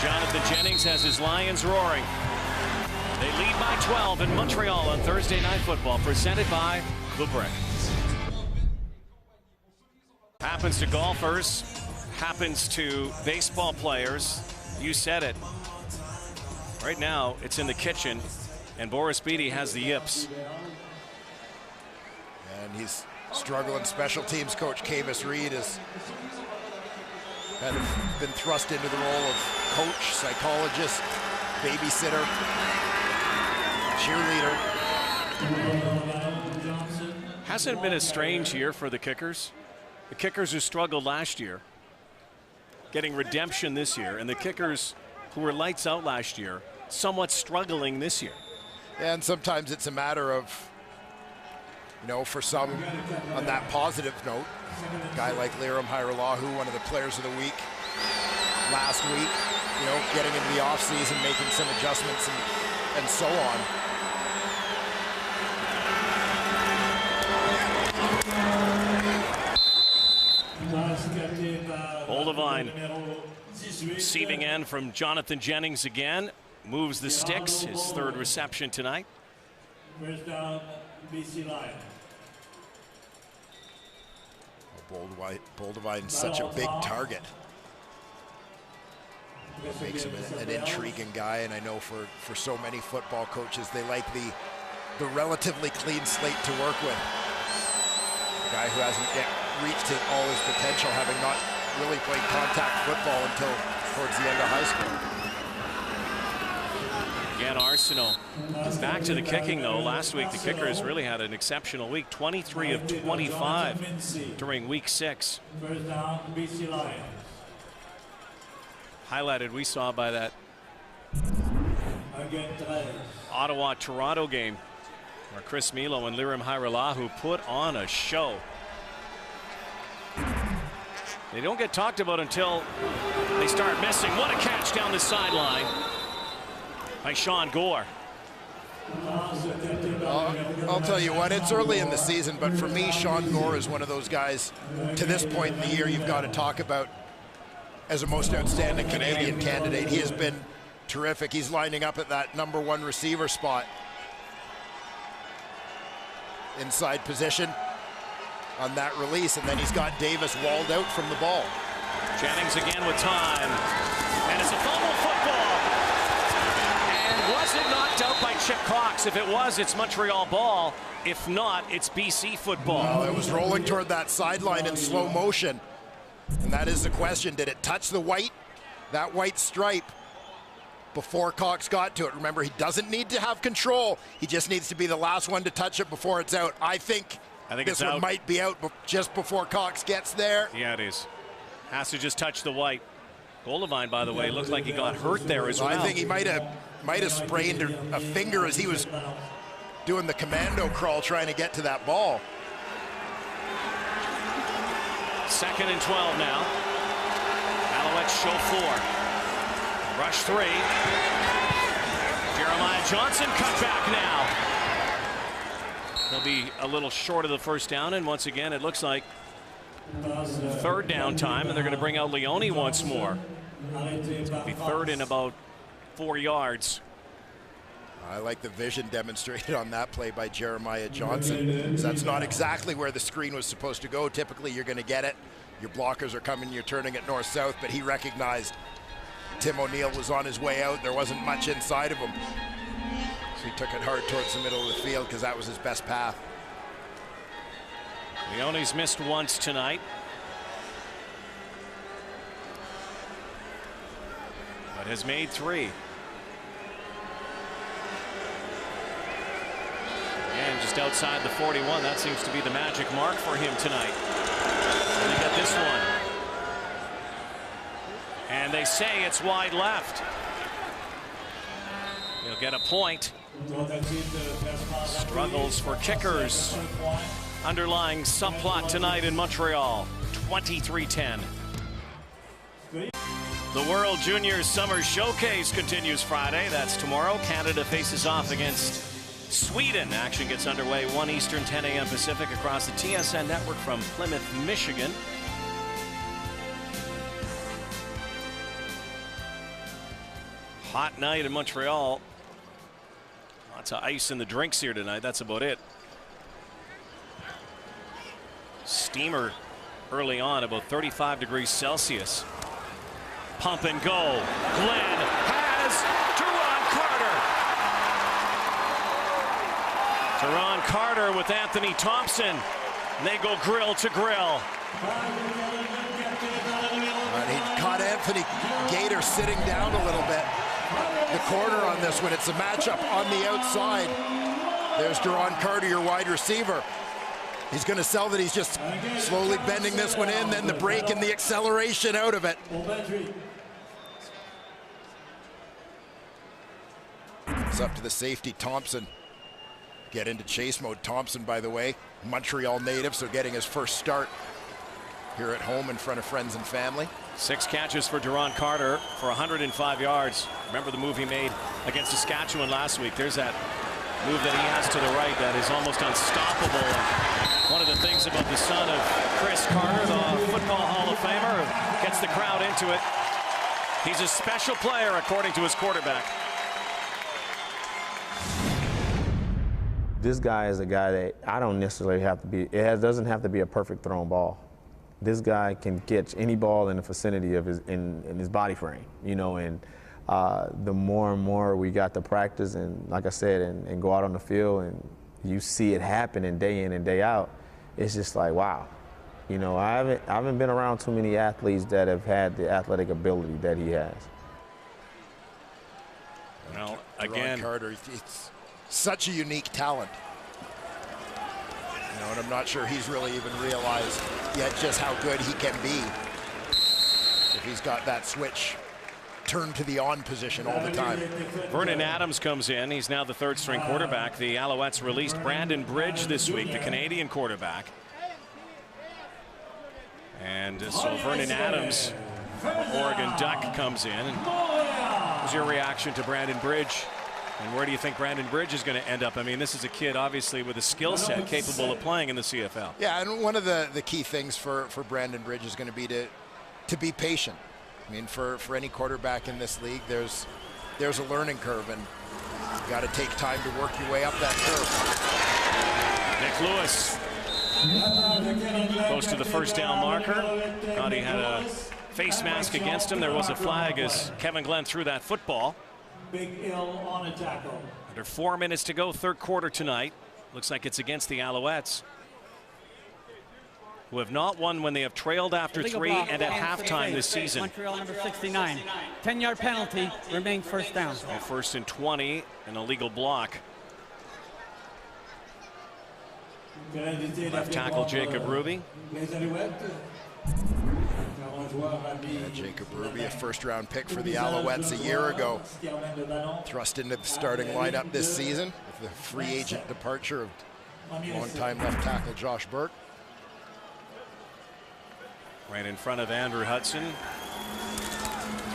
[SPEAKER 1] Jonathan Jennings has his Lions roaring. They lead by 12 in Montreal on Thursday Night Football, presented by The Brick. Happens to golfers, happens to baseball players. You said it. Right now, it's in the kitchen, and Boris Beatty has the yips.
[SPEAKER 3] And he's struggling. Special teams coach Cavis Reed has kind of been thrust into the role of coach, psychologist, babysitter, cheerleader.
[SPEAKER 1] Hasn't it been a strange year for the kickers? The kickers who struggled last year, getting redemption this year, and the kickers who were lights out last year, somewhat struggling this year.
[SPEAKER 3] And sometimes it's a matter of, you know, for some, on that positive note, a guy like Liram Hairolahu, one of the players of the week last week, you know, getting into the offseason, making some adjustments and so on.
[SPEAKER 1] Oldevine receiving end from Jonathan Jennings again. Moves the sticks, his third reception tonight.
[SPEAKER 16] First down, BC Lions.
[SPEAKER 3] Boldevine's such a big target. It makes him an intriguing guy, and I know for so many football coaches, they like the relatively clean slate to work with. A guy who hasn't yet reached all his potential, having not really played contact football until towards the end of high school.
[SPEAKER 1] Again, Arsenal back to the kicking, though. Last week, the kickers really had an exceptional week. 23 of 25 during week 6.
[SPEAKER 16] First down, BC Lions.
[SPEAKER 1] Highlighted, we saw by that Ottawa-Toronto game where Chris Milo and Liram Hairolahu put on a show. They don't get talked about until they start missing. What a catch down the sideline by Sean Gore.
[SPEAKER 3] I'll tell you what, it's early in the season, but for me, Sean Gore is one of those guys to this point in the year you've got to talk about as a most outstanding Canadian candidate. He has been terrific. He's lining up at that #1 receiver spot. Inside position on that release, and then he's got Davis walled out from the ball.
[SPEAKER 1] Jennings again with time, and it's a fumble football. And was it knocked out by Chip Cox? If it was, it's Montreal ball. If not, it's BC football.
[SPEAKER 3] Well, it was rolling toward that sideline in slow motion, and that is the question. Did it touch the white, that white stripe, before Cox got to it? Remember, he doesn't need to have control. He just needs to be the last one to touch it before it's out. I think this one might be out just before Cox gets there.
[SPEAKER 1] Yeah, it is. Has to just touch the white. Oldevine, by the way, looked like he got hurt there as well.
[SPEAKER 3] I think he might have sprained a finger as he was doing the commando crawl trying to get to that ball.
[SPEAKER 1] 2nd and 12 now. Alouettes show 4. Rush 3. Jeremiah Johnson cut back now. They'll be a little short of the first down, and once again, it looks like 3rd down time, and they're going to bring out Leone once more. It's going to be 3rd and about 4 yards.
[SPEAKER 3] I like the vision demonstrated on that play by Jeremiah Johnson. So that's not exactly where the screen was supposed to go. Typically, you're going to get it. Your blockers are coming, you're turning it north-south, but he recognized Tim O'Neill was on his way out. There wasn't much inside of him. So he took it hard towards the middle of the field because that was his best path.
[SPEAKER 1] Leone's missed once tonight. But has made 3. And just outside the 41, that seems to be the magic mark for him tonight. And they got this one. And they say it's wide left. He'll get a point. Struggles for kickers. Underlying subplot tonight in Montreal, 23-10. The World Juniors Summer Showcase continues Friday. That's tomorrow. Canada faces off against Sweden. Action gets underway 1 Eastern, 10 a.m. Pacific across the TSN network from Plymouth, Michigan. Hot night in Montreal. Lots of ice in the drinks here tonight. That's about it. Steamer early on, about 35 degrees Celsius. Pump and go. Glenn has Teron Carter with Anthony Thompson. And they go grill to grill.
[SPEAKER 3] And he caught Anthony Gator sitting down a little bit. The corner on this one, it's a matchup on the outside. There's Teron Carter, your wide receiver. He's going to sell that he's just slowly bending this one in, then the break and the acceleration out of it. It's up to the safety, Thompson. Get into chase mode. Thompson, by the way, Montreal native, so getting his first start here at home in front of friends and family.
[SPEAKER 1] 6 catches for Teron Carter for 105 yards. Remember the move he made against Saskatchewan last week. There's that move that he has to the right that is almost unstoppable. And one of the things about the son of Chris Carter, the Football Hall of Famer, gets the crowd into it. He's a special player, according to his quarterback.
[SPEAKER 11] This guy is a guy that I don't necessarily have to be, doesn't have to be a perfect thrown ball. This guy can catch any ball in the vicinity of his, in his body frame, you know, and the more and more we got to practice and, like I said, and go out on the field and you see it happening day in and day out, it's just like, wow. You know, I haven't been around too many athletes that have had the athletic ability that he has.
[SPEAKER 1] Well, again,
[SPEAKER 3] Carter, it's such a unique talent. You know, and I'm not sure he's really even realized yet just how good he can be if he's got that switch turned to the on position all the time.
[SPEAKER 1] Vernon Adams comes in. He's now the 3rd string quarterback. The Alouettes released Brandon Bridge this week, the Canadian quarterback. And so Vernon Adams, Oregon Duck, comes in. And what's your reaction to Brandon Bridge? And where do you think Brandon Bridge is going to end up? I mean, this is a kid, obviously, with a skill set capable of playing in the CFL.
[SPEAKER 3] Yeah, and one of the key things for Brandon Bridge is going to be to be patient. I mean, for any quarterback in this league, there's a learning curve, and you got to take time to work your way up that curve.
[SPEAKER 1] Nick Lewis goes to the first down marker. Thought he had a face mask against him. There was a flag as Kevin Glenn threw that football.
[SPEAKER 16] Big Ill on a tackle.
[SPEAKER 1] Under 4 minutes to go, 3rd quarter tonight. Looks like it's against the Alouettes, who have not won when they have trailed after 3 and at halftime this season.
[SPEAKER 10] Montreal number 69. 10-yard penalty, remains first down.
[SPEAKER 1] So 1st and 20, an illegal block. Left tackle Jacob Ruby.
[SPEAKER 3] Jacob Ruby, a first-round pick for the Alouettes a year ago. Thrust into the starting lineup this season with the free agent departure of long-time left tackle Josh Burke.
[SPEAKER 1] Right in front of Andrew Hudson.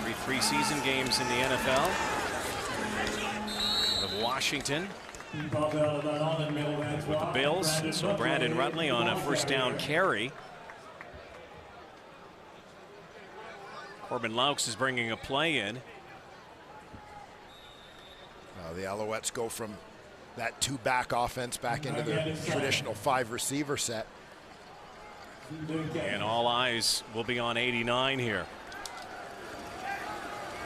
[SPEAKER 1] 3 preseason games in the NFL. Out of Washington with the Bills. So Brandon Rutley on a first down carry. Corbin Laux is bringing a play in.
[SPEAKER 3] The Alouettes go from that two-back offense back into their traditional 5-receiver set.
[SPEAKER 1] And all eyes will be on 89 here.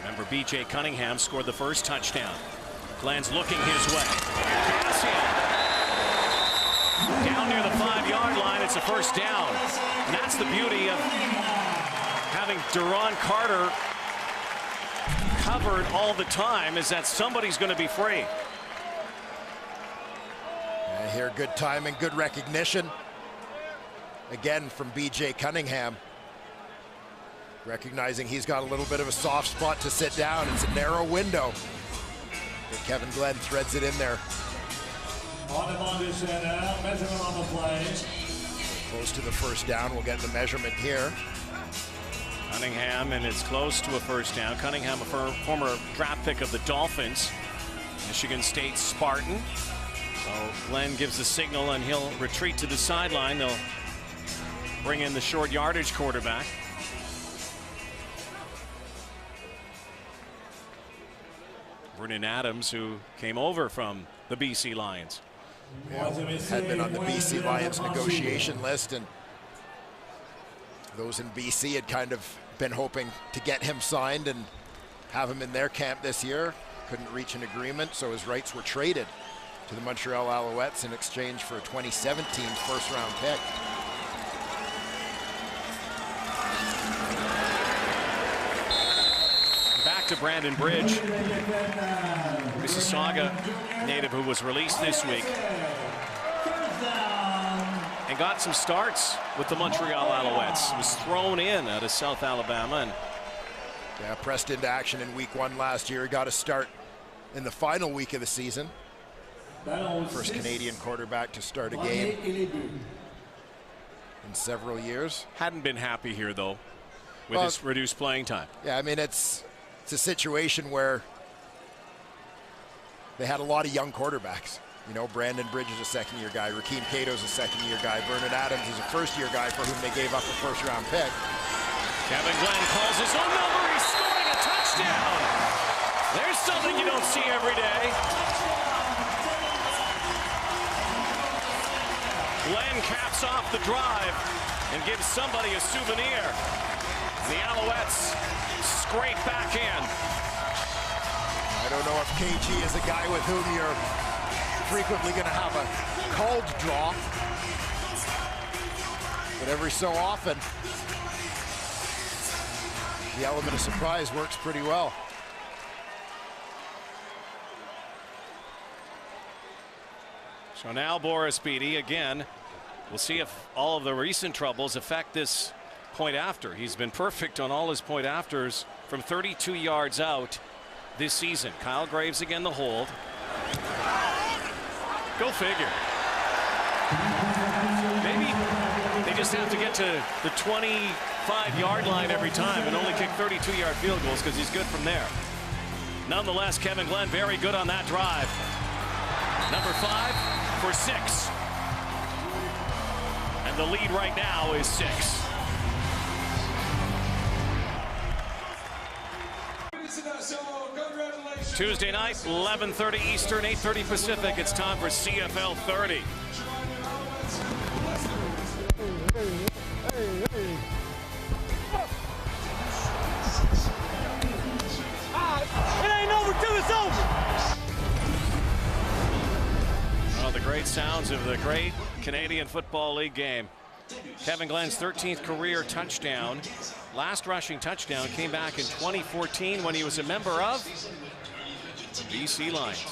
[SPEAKER 1] Remember, B.J. Cunningham scored the first touchdown. Glenn's looking his way. Down near the 5-yard line, it's a first down. And that's the beauty of having Duron Carter covered all the time, is that somebody's going to be free.
[SPEAKER 3] And here, good timing, good recognition. Again from B.J. Cunningham. Recognizing he's got a little bit of a soft spot to sit down. It's a narrow window. But Kevin Glenn threads it in there.
[SPEAKER 16] Measurement on the play.
[SPEAKER 3] Close to the first down. We'll get the measurement here.
[SPEAKER 1] Cunningham, and it's close to a first down. Cunningham, a former draft pick of the Dolphins. Michigan State Spartan. So Glenn gives the signal, and he'll retreat to the sideline. They'll bring in the short yardage quarterback. Vernon Adams, who came over from the BC Lions.
[SPEAKER 3] Yeah, had been on the BC Lions negotiation list, and those in BC had kind of been hoping to get him signed and have him in their camp this year. Couldn't reach an agreement, so his rights were traded to the Montreal Alouettes in exchange for a 2017 first-round pick.
[SPEAKER 1] Back to Brandon Bridge, Mississauga native who was released this week and got some starts with the Montreal Alouettes. Was thrown in out of South Alabama and
[SPEAKER 3] pressed into action in week 1 last year. Got a start in the final week of the season. First Canadian quarterback to start a game in several years.
[SPEAKER 1] Hadn't been happy here though with his reduced playing time.
[SPEAKER 3] Yeah, I mean it's a situation where they had a lot of young quarterbacks. You know, Brandon Bridge is a second-year guy. Rakeem Cato's a second-year guy. Vernon Adams is a first-year guy for whom they gave up a first-round pick.
[SPEAKER 1] Kevin Glenn calls his own number. He's scoring a touchdown. There's something you don't see every day. Glenn caps off the drive and gives somebody a souvenir. The Alouettes scrape back in.
[SPEAKER 3] I don't know if KG is a guy with whom you're frequently going to have a called draw, but every so often the element of surprise works pretty well.
[SPEAKER 1] So now Boris Beatty again. We'll see if all of the recent troubles affect this point after. He's been perfect on all his point afters from 32 yards out this season. Kyle Graves again the hold. Go figure. Maybe they just have to get to the 25-yard line every time and only kick 32-yard field goals because he's good from there. Nonetheless, Kevin Glenn very good on that drive. Number 5 for 6. And the lead right now is 6. Tuesday night, 11:30 Eastern, 8:30 Pacific. It's time for CFL 30.
[SPEAKER 10] It ain't over till it's over.
[SPEAKER 1] Oh, the great sounds of the great Canadian Football League game. Kevin Glenn's 13th career touchdown. Last rushing touchdown came back in 2014 when he was a member of the BC Lions.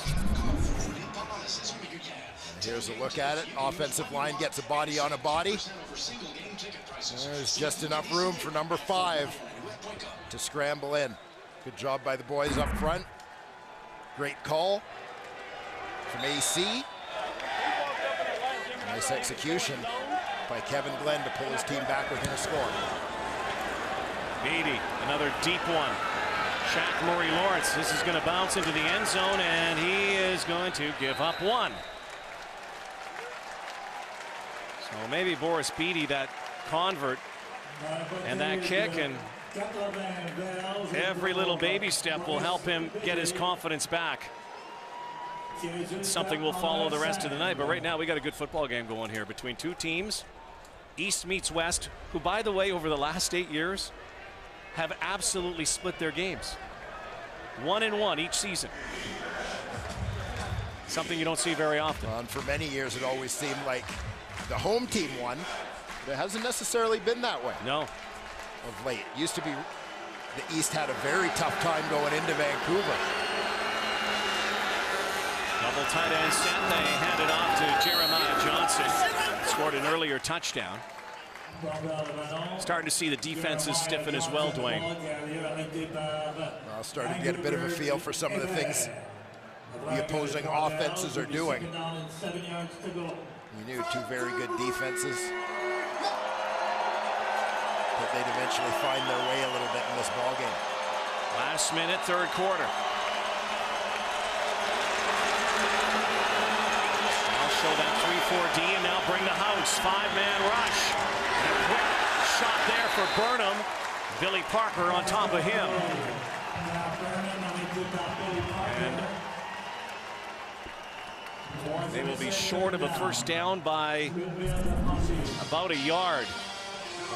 [SPEAKER 3] Here's a look at it. Offensive line gets a body on a body. There's just enough room for number 5 to scramble in. Good job by the boys up front. Great call from AC. Nice execution by Kevin Glenn to pull his team back within a score.
[SPEAKER 1] Beatty, another deep one. Shaq Murray Lawrence. This is going to bounce into the end zone, and he is going to give up 1. So maybe Boris Beatty, that convert, and that kick, and every little baby step will help him get his confidence back. It's something we'll follow the rest of the night. But right now, we got a good football game going here between two teams. East meets West, who, by the way, over the last 8 years, have absolutely split their games. 1-1 each season. Something you don't see very often.
[SPEAKER 3] And for many years, it always seemed like the home team won, but it hasn't necessarily been that way.
[SPEAKER 1] No.
[SPEAKER 3] Of late. It used to be the East had a very tough time going into Vancouver.
[SPEAKER 1] Double tight end set. They hand it off to Jeremiah Johnson. Scored an earlier touchdown. Starting to see the defenses stiffen as well, Dwayne.
[SPEAKER 3] Well, starting to get a bit of a feel for some of the things the opposing offenses are doing. You knew two very good defenses, but they'd eventually find their way a little bit in this ball game.
[SPEAKER 1] Last minute, third quarter. I'll show that 3-4-D and now bring the house. Five-man rush. And a quick shot there for Burnham. Billy Parker on top of him. And they will be short of a first down by about a yard.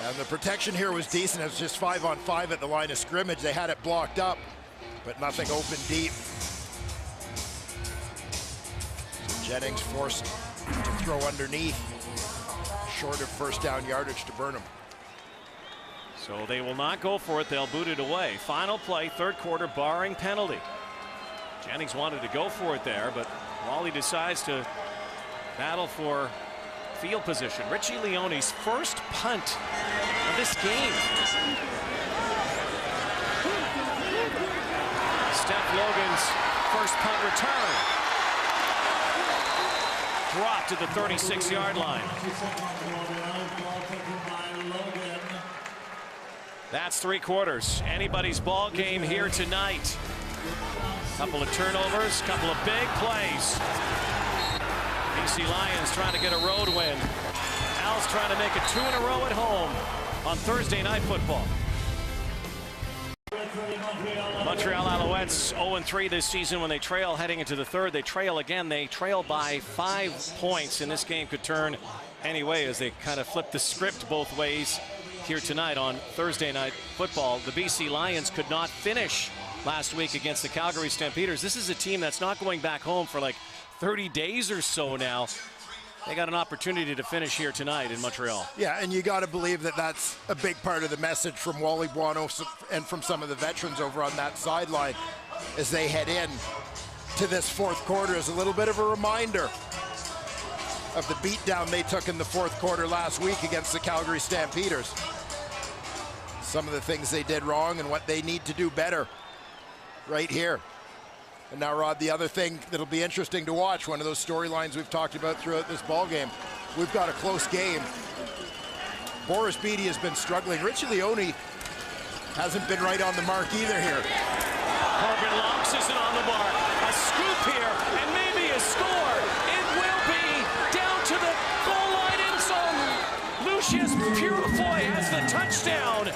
[SPEAKER 3] And the protection here was decent. It was just 5-on-5 at the line of scrimmage. They had it blocked up, but nothing open deep. So Jennings forced to throw underneath, short of first down yardage to Burnham.
[SPEAKER 1] So they will not go for it. They'll boot it away. Final play, third quarter, barring penalty. Jennings wanted to go for it there, but Wally decides to battle for field position. Richie Leone's first punt of this game. Steph Logan's first punt return. Dropped to the 36-yard line. That's three quarters. Anybody's ball game here tonight. Couple of turnovers, couple of big plays. BC Lions trying to get a road win. Al's trying to make it 2 in a row at home on Thursday Night Football. Montreal Alouettes 0-3 this season when they trail heading into the third. They trail again. They trail by 5 points, and this game could turn any way as they kind of flip the script both ways here tonight on Thursday Night Football. The BC Lions could not finish last week against the Calgary Stampeders. This is a team that's not going back home for like 30 days or so now. They got an opportunity to finish here tonight in Montreal.
[SPEAKER 3] Yeah, and you got to believe that that's a big part of the message from Wally Buono and from some of the veterans over on that sideline as they head in to this fourth quarter as a little bit of a reminder of the beatdown they took in the fourth quarter last week against the Calgary Stampeders. Some of the things they did wrong and what they need to do better right here. And now, Rod, the other thing that'll be interesting to watch, one of those storylines we've talked about throughout this ball game, we've got a close game. Boris Beattie has been struggling. Richie Leone hasn't been right on the mark either here.
[SPEAKER 1] Corbin Laux isn't on the mark. A scoop here, and maybe a score. It will be down to the goal line end zone. Lucius Purifoy has the touchdown.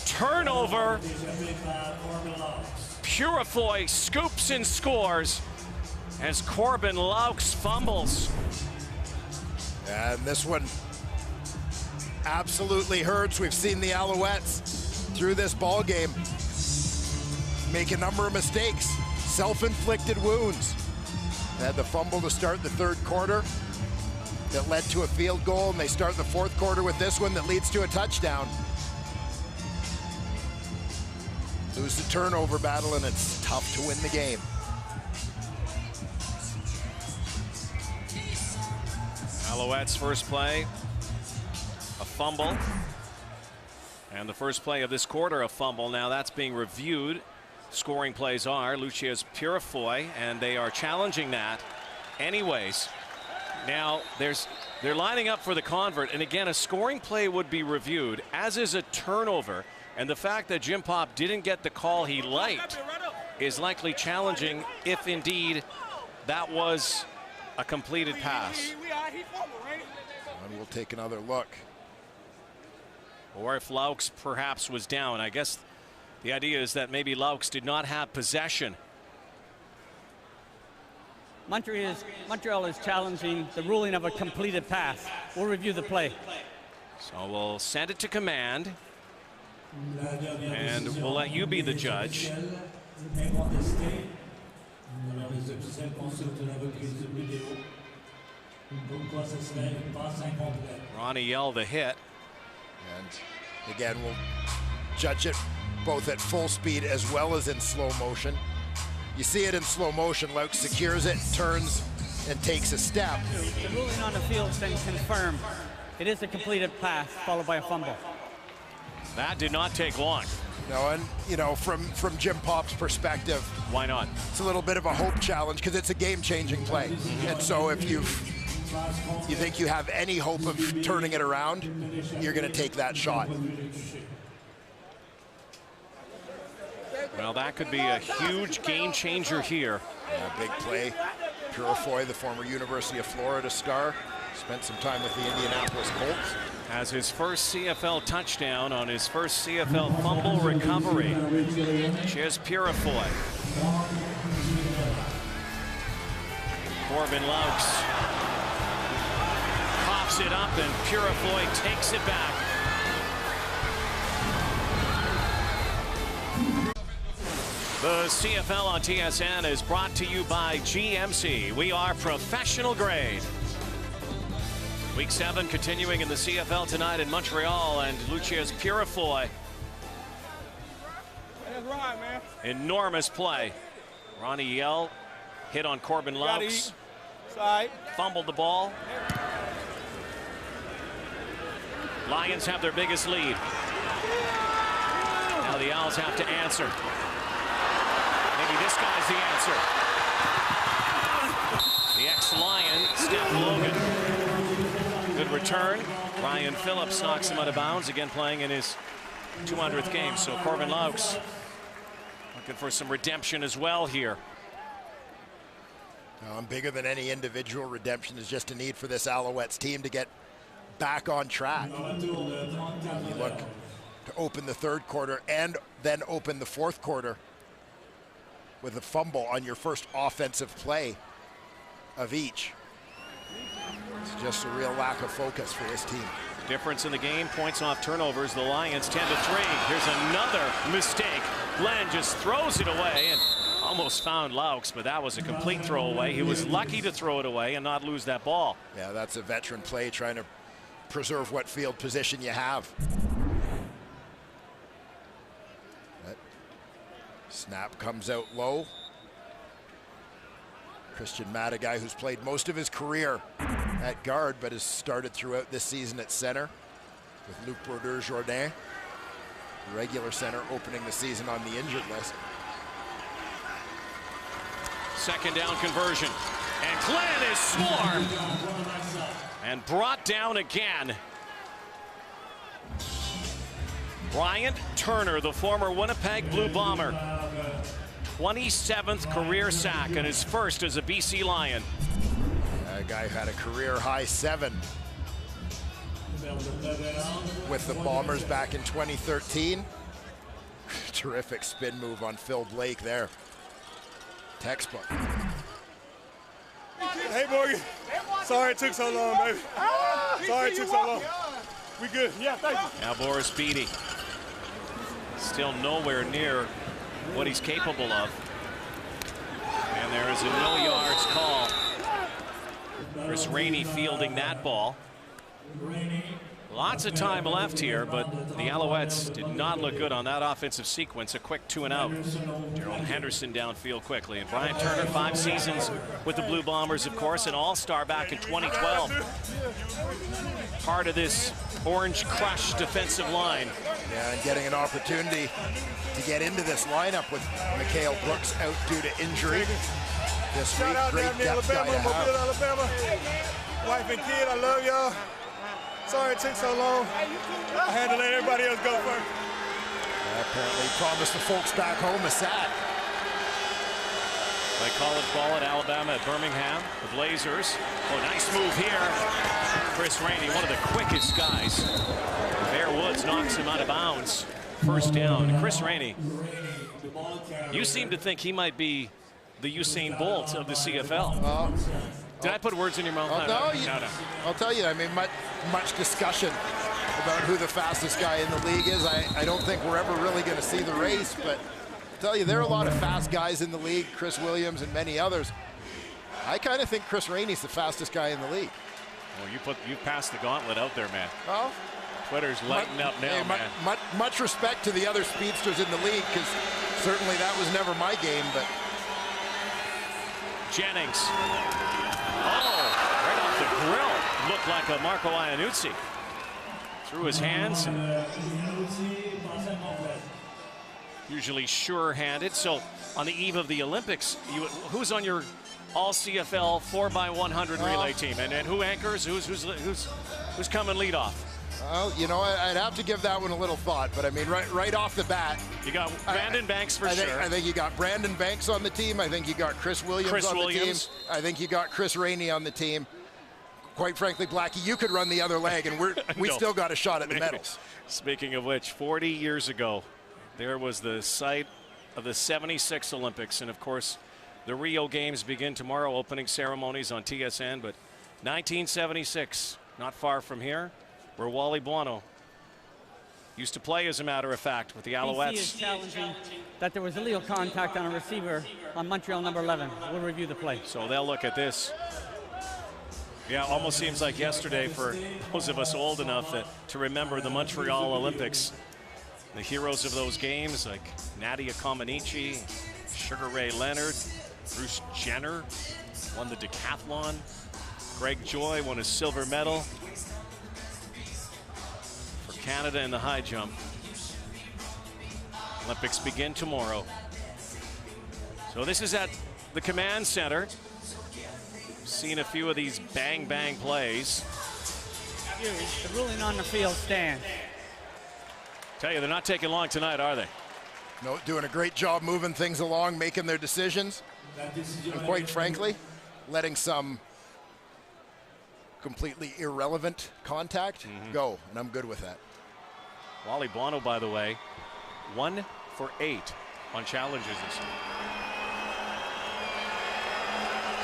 [SPEAKER 1] Turnover. Purifoy scoops and scores as Corbin Laux fumbles.
[SPEAKER 3] And this one absolutely hurts. We've seen the Alouettes through this ball game make a number of mistakes, self-inflicted wounds. They had the fumble to start the third quarter that led to a field goal, and they start the fourth quarter with this one that leads to a touchdown. Lose the turnover battle, and it's tough to win the game.
[SPEAKER 1] Alouettes first play, a fumble. And the first play of this quarter, a fumble. Now that's being reviewed. Scoring plays are Lucius Purifoy, and they are challenging that anyways. Now they're lining up for the convert, and again, a scoring play would be reviewed, as is a turnover. And the fact that Jim Popp didn't get the call he liked is likely challenging if indeed that was a completed pass.
[SPEAKER 3] And we'll take another look.
[SPEAKER 1] or if Laux perhaps was down. I guess the idea is that maybe Laux did not have possession.
[SPEAKER 10] Montreal is challenging the ruling of a completed pass. We'll review the play.
[SPEAKER 1] So we'll send it to command, and we'll let you be the judge. Ronnie Yell the hit.
[SPEAKER 3] And again, we'll judge it both at full speed as well as in slow motion. You see it in slow motion. Laux secures it, turns, and takes a step.
[SPEAKER 10] The ruling on the field has been confirmed. It is a completed pass followed by a fumble.
[SPEAKER 1] That did not take long.
[SPEAKER 3] No, and you know, from Jim Pop's perspective,
[SPEAKER 1] why not?
[SPEAKER 3] It's a little bit of a hope challenge because it's a game-changing play. And so if you think you have any hope of turning it around, you're going to take that shot.
[SPEAKER 1] Well, that could be a huge game changer here.
[SPEAKER 3] Big play. Purifoy, the former University of Florida star, spent some time with the Indianapolis Colts.
[SPEAKER 1] Has his first CFL touchdown on his first CFL fumble recovery. Here's Purifoy. Corbin Laux coughs it up, and Purifoy takes it back. The CFL on TSN is brought to you by GMC. We are professional grade. Week 7 continuing in the CFL tonight in Montreal, and Lucius Purifoy.
[SPEAKER 17] That's right, man.
[SPEAKER 1] Enormous play. Ronnie Yell hit on Corbin Laux. Fumbled the ball. Lions have their biggest lead. Now the Owls have to answer. Maybe this guy's the answer. The ex-Lion, Steph Logan. Good return. Ryan Phillips knocks him out of bounds, again playing in his 200th game. So Corbin Laux looking for some redemption as well here.
[SPEAKER 3] Bigger than any individual redemption is just a need for this Alouettes team to get back on track. You look to open the third quarter and then open the fourth quarter with a fumble on your first offensive play of each. It's just a real lack of focus for this team.
[SPEAKER 1] Difference in the game, points off turnovers. The Lions 10-3. Here's another mistake. Glenn just throws it away and almost found Laux, but that was a complete throwaway. He was lucky to throw it away and not lose that ball.
[SPEAKER 3] Yeah, that's a veteran play, trying to preserve what field position you have. That snap comes out low. Christian Matt, a guy who's played most of his career at guard, but has started throughout this season at center with Luc Brodeur-Jourdain, the regular center, opening the season on the injured list.
[SPEAKER 1] Second down conversion, and Glenn is swarmed and brought down again. Bryant Turner, the former Winnipeg Blue Bomber, 27th career sack and his first as a BC Lion.
[SPEAKER 3] That guy had a career high 7 with the Bombers back in 2013. Terrific spin move on Phil Blake there. Textbook.
[SPEAKER 17] Hey, Morgan. Sorry it took so long, baby. Sorry it took so long. We good. Yeah, thank you.
[SPEAKER 1] Now Boris Beatty, still nowhere near what he's capable of. And there is a no yards call. Chris Rainey fielding that ball. Lots of time left here, but the Alouettes did not look good on that offensive sequence. A quick 2-and-out. Gerald Henderson downfield quickly. And Brian Turner, 5 seasons with the Blue Bombers, of course, an all-star back in 2012. Part of this Orange Crush defensive line.
[SPEAKER 3] Yeah, and getting an opportunity to get into this lineup with Mikhail Brooks out due to injury. This week, great depth guy to have.
[SPEAKER 17] Alabama. Wife and kid, I love y'all. Sorry it took so long. I had to let everybody else go first.
[SPEAKER 3] Apparently promised the folks back home a sad.
[SPEAKER 1] Like college ball at Alabama at Birmingham. The Blazers. Oh, nice move here. Chris Rainey, one of the quickest guys. Bear Woods knocks him out of bounds. First down. Chris Rainey. You seem to think he might be the Usain Bolt of the CFL. Did I put words in your mouth?
[SPEAKER 3] No. I'll tell you, I mean, much discussion about who the fastest guy in the league is. I don't think we're ever really going to see the race, but I'll tell you, there are a lot of fast guys in the league, Chris Williams and many others. I kind of think Chris Rainey's the fastest guy in the league.
[SPEAKER 1] Well, you passed the gauntlet out there, man.
[SPEAKER 3] Well,
[SPEAKER 1] Twitter's lighting up now, man.
[SPEAKER 3] Much respect to the other speedsters in the league, because certainly that was never my game, but
[SPEAKER 1] Jennings. Oh, right off the grill. Looked like a Marco Iannuzzi. Through his hands. Usually sure-handed. So on the eve of the Olympics, who's on your all-CFL 4x100 relay team? And who anchors? Who's coming lead off?
[SPEAKER 3] Well, you know, I'd have to give that one a little thought, but I mean, right off the bat,
[SPEAKER 1] you got Brandon Banks for sure.
[SPEAKER 3] I think you got Brandon Banks on the team. I think you got Chris Williams on the team. I think you got Chris Rainey on the team. Quite frankly, Blackie, you could run the other leg, and we still got a shot at the medals.
[SPEAKER 1] Speaking of which, 40 years ago, there was the site of the '76 Olympics, and of course, the Rio Games begin tomorrow. Opening ceremonies on TSN, but 1976, not far from here, where Wally Buono used to play, as a matter of fact, with the Alouettes.
[SPEAKER 10] BC is challenging that there was illegal contact on a receiver on Montreal number 11. We'll review the play.
[SPEAKER 1] So they'll look at this. Yeah, almost seems like yesterday for those of us old enough to remember the Montreal Olympics. The heroes of those games, like Nadia Comaneci, Sugar Ray Leonard, Bruce Jenner won the decathlon. Greg Joy won a silver medal for Canada in the high jump. Olympics begin tomorrow. So this is at the command center. Seen a few of these bang plays.
[SPEAKER 10] The ruling on the field stands.
[SPEAKER 1] Tell you, they're not taking long tonight, are they?
[SPEAKER 3] No, doing a great job moving things along, making their decisions, and quite frankly, letting some completely irrelevant contact go, and I'm good with that.
[SPEAKER 1] Wally Buono, by the way, 1 for 8 on challenges this year.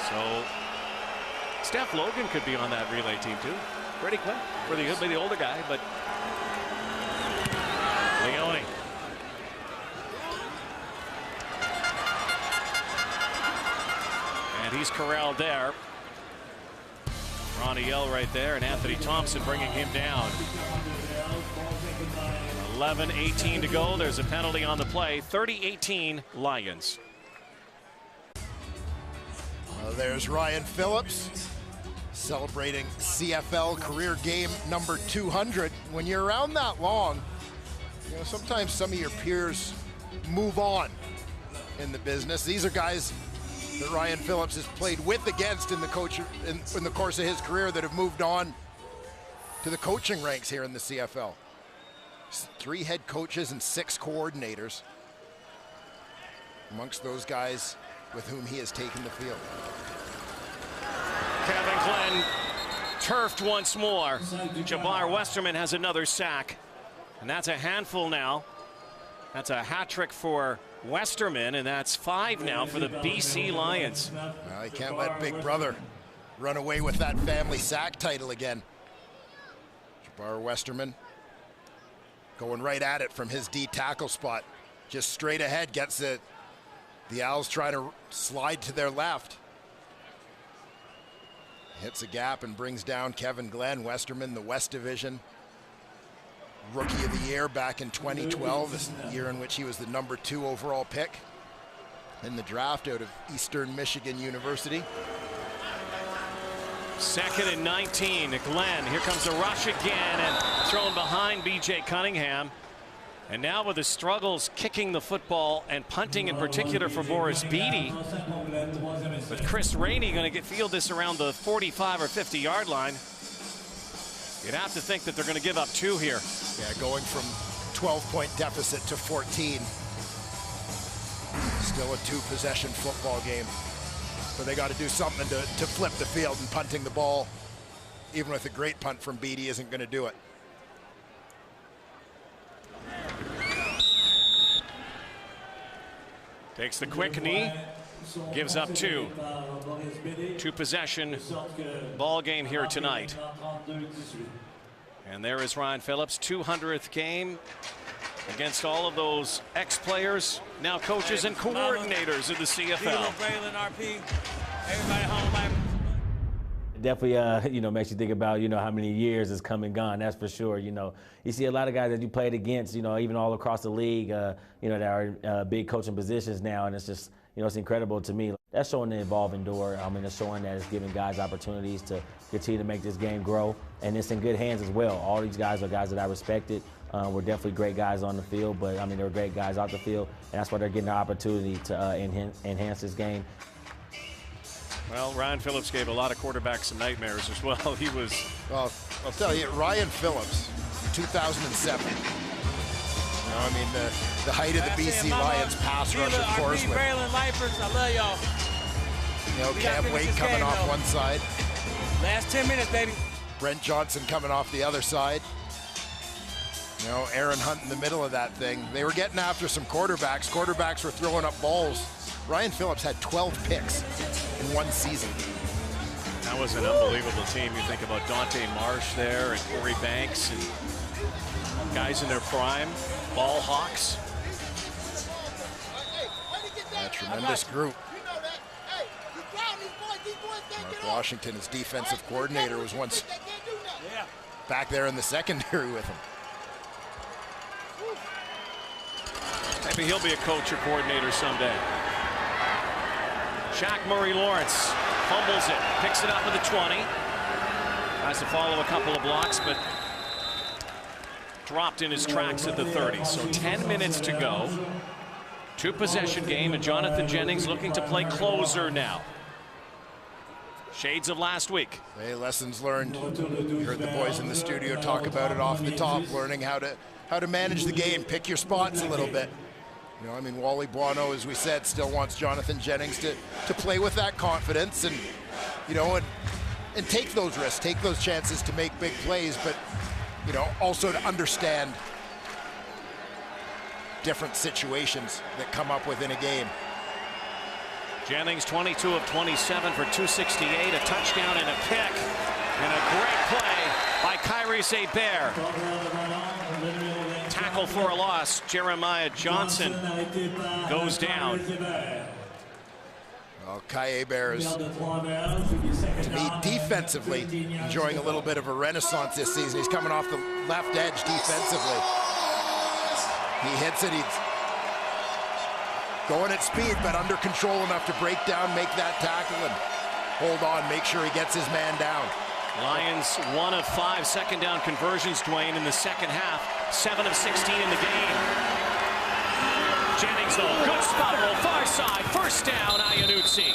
[SPEAKER 1] So Steph Logan could be on that relay team too. Pretty quick for the older guy, but Leone. And he's corralled there. Ronnie Yell right there, and Anthony Thompson bringing him down. 11:18 to go. There's a penalty on the play. 30-18 Lions.
[SPEAKER 3] There's Ryan Phillips celebrating CFL career game number 200. When you're around that long, you know, sometimes some of your peers move on in the business. These are guys that Ryan Phillips has played with, against in the course of his career, that have moved on to the coaching ranks here in the CFL. 3 head coaches and 6 coordinators amongst those guys with whom he has taken the field.
[SPEAKER 1] Kevin Glenn turfed once more. Jabbar Westerman has another sack, and that's a handful now. That's a hat trick for Westerman, and that's 5 now for the BC Lions.
[SPEAKER 3] Well, he can't let Big Brother run away with that family sack title again. Jabbar Westerman going right at it from his D tackle spot. Just straight ahead, gets it. The Owls trying to slide to their left. Hits a gap and brings down Kevin Glenn. Westerman, the West Division Rookie of the Year back in 2012, this year in which he was the number 2 overall pick in the draft out of Eastern Michigan University.
[SPEAKER 1] 2nd and 19. Glenn, here comes the rush again, and thrown behind B.J. Cunningham. And now with the struggles kicking the football and punting in particular for Boris Beatty, with Chris Rainey going to field this around the 45 or 50 yard line, you'd have to think that they're going to give up 2 here.
[SPEAKER 3] Yeah, going from 12-point deficit to 14. Still a two-possession football game. But they got to do something to flip the field, and punting the ball, even with a great punt from Beatty, isn't going to do it.
[SPEAKER 1] Takes the quick knee, gives up two. Two-possession ball game here tonight. And there is Ryan Phillips, 200th game against all of those ex-players, now coaches and coordinators of the CFL.
[SPEAKER 9] It definitely, makes you think about, how many years has come and gone. That's for sure. You see a lot of guys that you played against, even all across the league, that are in big coaching positions now, and it's just, it's incredible to me. That's showing the evolving door. I mean, it's showing that it's giving guys opportunities to continue to make this game grow, and it's in good hands as well. All these guys are guys that I respected. We're definitely great guys on the field, but I mean, they're great guys out the field, and that's why they're getting the opportunity to enhance this game.
[SPEAKER 1] Well, Ryan Phillips gave a lot of quarterbacks some nightmares as well. He was...
[SPEAKER 3] Well, I'll tell you, Ryan Phillips, 2007. I mean, the height of the BC Lions pass rush, of course. With,
[SPEAKER 10] I love y'all.
[SPEAKER 3] Cam Wade coming off one side.
[SPEAKER 10] Last 10 minutes, baby.
[SPEAKER 3] Brent Johnson coming off the other side. Aaron Hunt in the middle of that thing. They were getting after some quarterbacks. Quarterbacks were throwing up balls. Ryan Phillips had 12 picks in one season.
[SPEAKER 1] That was an unbelievable team. You think about Dante Marsh there and Corey Banks and guys in their prime, ball hawks.
[SPEAKER 3] A tremendous group. Mark Washington, his defensive coordinator, was once back there in the secondary with him.
[SPEAKER 1] Maybe he'll be a coach or coordinator someday. Shaq Murray-Lawrence fumbles it, picks it up at the 20. Tries to follow a couple of blocks, but dropped in his tracks at the 30. So 10 minutes to go. Two-possession game, and Jonathan Jennings looking to play closer now. Shades of last week.
[SPEAKER 3] Hey, lessons learned. You heard the boys in the studio talk about it off the top, learning how to manage the game, pick your spots a little bit. I mean, Wally Buono, as we said, still wants Jonathan Jennings to play with that confidence and, and take those risks, take those chances to make big plays, but, also to understand different situations that come up within a game.
[SPEAKER 1] Jennings, 22 of 27 for 268, a touchdown and a pick, and a great play by Kyrie Bear. Tackle for a loss. Jeremiah Johnson goes down.
[SPEAKER 3] Well, Kaye Bear is, to me, defensively enjoying a little bit of a renaissance this season. He's coming off the left edge defensively. He hits it. He's going at speed, but under control enough to break down, make that tackle, and hold on, make sure he gets his man down.
[SPEAKER 1] Lions 1 of 5 second down conversions, Dwayne, in the second half. 7 of 16 in the game. Jennings, though, good spot roll, far side, first down, Iannuzzi.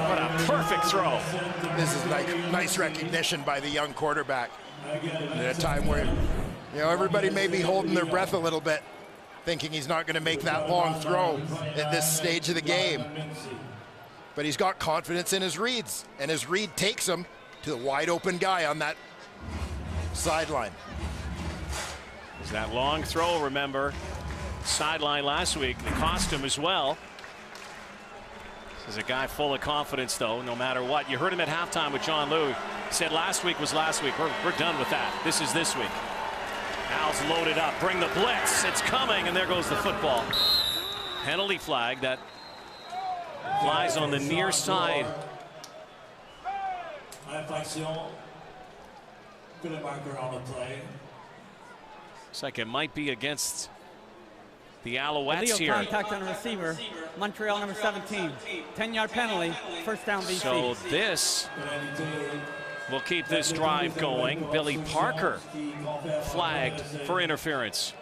[SPEAKER 1] What a perfect throw.
[SPEAKER 3] This is nice recognition by the young quarterback. At a time where, everybody may be holding their breath a little bit, thinking he's not going to make that long throw at this stage of the game. But he's got confidence in his reads, and his read takes him to the wide open guy on that sideline.
[SPEAKER 1] There's that long throw, remember, sideline last week, that cost him as well. This is a guy full of confidence, though, no matter what. You heard him at halftime with John Lou. He said last week was last week. We're done with that. This is this week. Al's loaded up. Bring the blitz. It's coming, and there goes the football. Penalty flag that flies on the near side. Looks like it might be against the Alouettes
[SPEAKER 10] Illegal
[SPEAKER 1] here.
[SPEAKER 10] Contact on the receiver. Montreal number 17. 10-yard penalty. First down BC.
[SPEAKER 1] So this will keep this drive going. Billy Parker flagged for interference.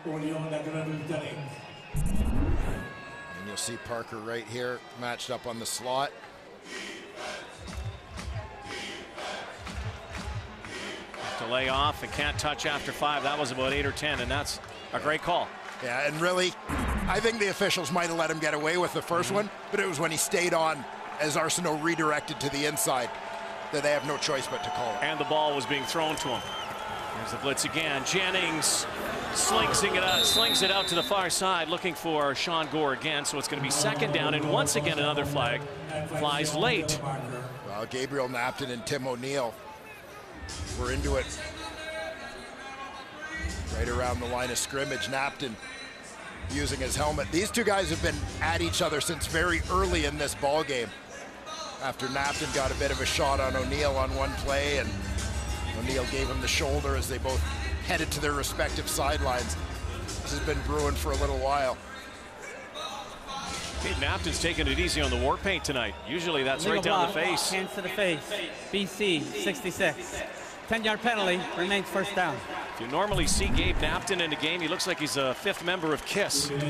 [SPEAKER 3] And you'll see Parker right here matched up on the slot.
[SPEAKER 1] To lay off and can't touch after 5. That was about 8 or 10, and that's a great call.
[SPEAKER 3] Yeah, and really, I think the officials might have let him get away with the first one, but it was when he stayed on as Arsenault redirected to the inside that they have no choice but to call it.
[SPEAKER 1] And the ball was being thrown to him. There's the blitz again. Jennings slings it out to the far side, looking for Sean Gore again. So it's going to be second down, and once again another flag flies late.
[SPEAKER 3] Well, Gabriel Knapton and Tim O'Neill were into it right around the line of scrimmage. Knapton using his helmet. These two guys have been at each other since very early in this ball game. After Knapton got a bit of a shot on O'Neill on one play, and O'Neill gave him the shoulder as they both headed to their respective sidelines. This has been brewing for a little while.
[SPEAKER 1] Gabe Knapton's taking it easy on the war paint tonight. Usually that's right down the face.
[SPEAKER 10] Hands to the face. BC 66. 10-yard penalty, remains first down.
[SPEAKER 1] If you normally see Gabe Knapton in a game, he looks like he's a fifth member of KISS.
[SPEAKER 3] You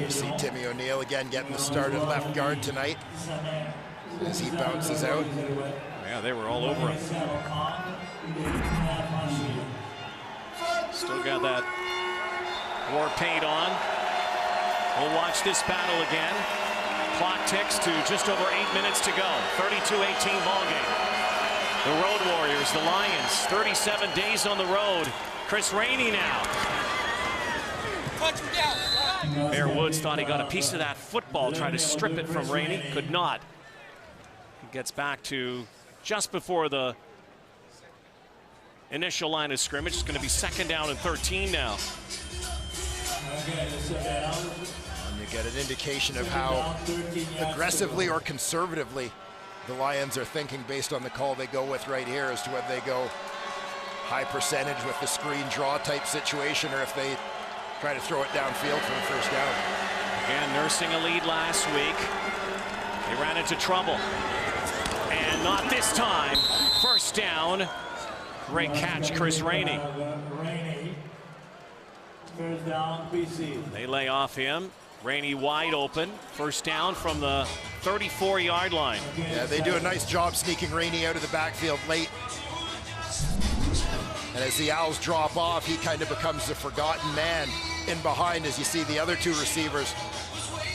[SPEAKER 3] see Timmy O'Neill again getting the start at left guard tonight as he bounces out.
[SPEAKER 1] Yeah, they were all over him. Still got that war paint on. We'll watch this battle again. Clock ticks to just over 8 minutes to go. 32-18 ball game. The Road Warriors, the Lions, 37 days on the road. Chris Rainey now. Mayor Woods thought he got a piece of that football, tried to strip it from Rainey, could not. He gets back to just before the initial line of scrimmage. It's going to be second down and 13 now.
[SPEAKER 3] And you get an indication of how aggressively or conservatively the Lions are thinking based on the call they go with right here as to whether they go high percentage with the screen draw type situation or if they try to throw it downfield for the first down.
[SPEAKER 1] Again, nursing a lead last week. They ran into trouble. And not this time. First down. Great catch, Chris Rainey.
[SPEAKER 16] First down, BC.
[SPEAKER 1] They lay off him. Rainey wide open. First down from the 34-yard line.
[SPEAKER 3] Yeah, they do a nice job sneaking Rainey out of the backfield late. And as the Owls drop off, he kind of becomes the forgotten man in behind as you see the other two receivers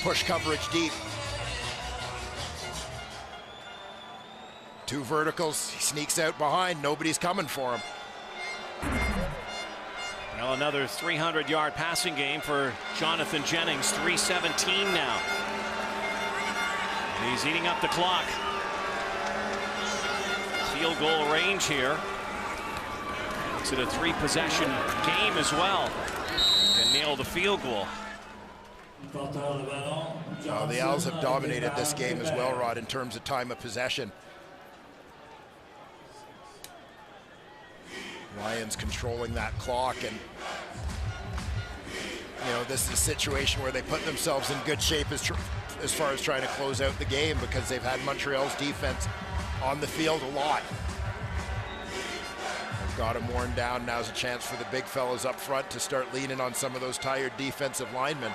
[SPEAKER 3] push coverage deep. Two verticals, he sneaks out behind, nobody's coming for him.
[SPEAKER 1] Well, another 300-yard passing game for Jonathan Jennings, 3:17 now. And he's eating up the clock. Field goal range here. Makes it a 3-possession game as well. Can nail the field goal.
[SPEAKER 3] The Owls have dominated this game as well, Rod, in terms of time of possession. Lions controlling that clock, and this is a situation where they put themselves in good shape as far as trying to close out the game because they've had Montreal's defense on the field a lot. They've got them worn down. Now's a chance for the big fellas up front to start leaning on some of those tired defensive linemen.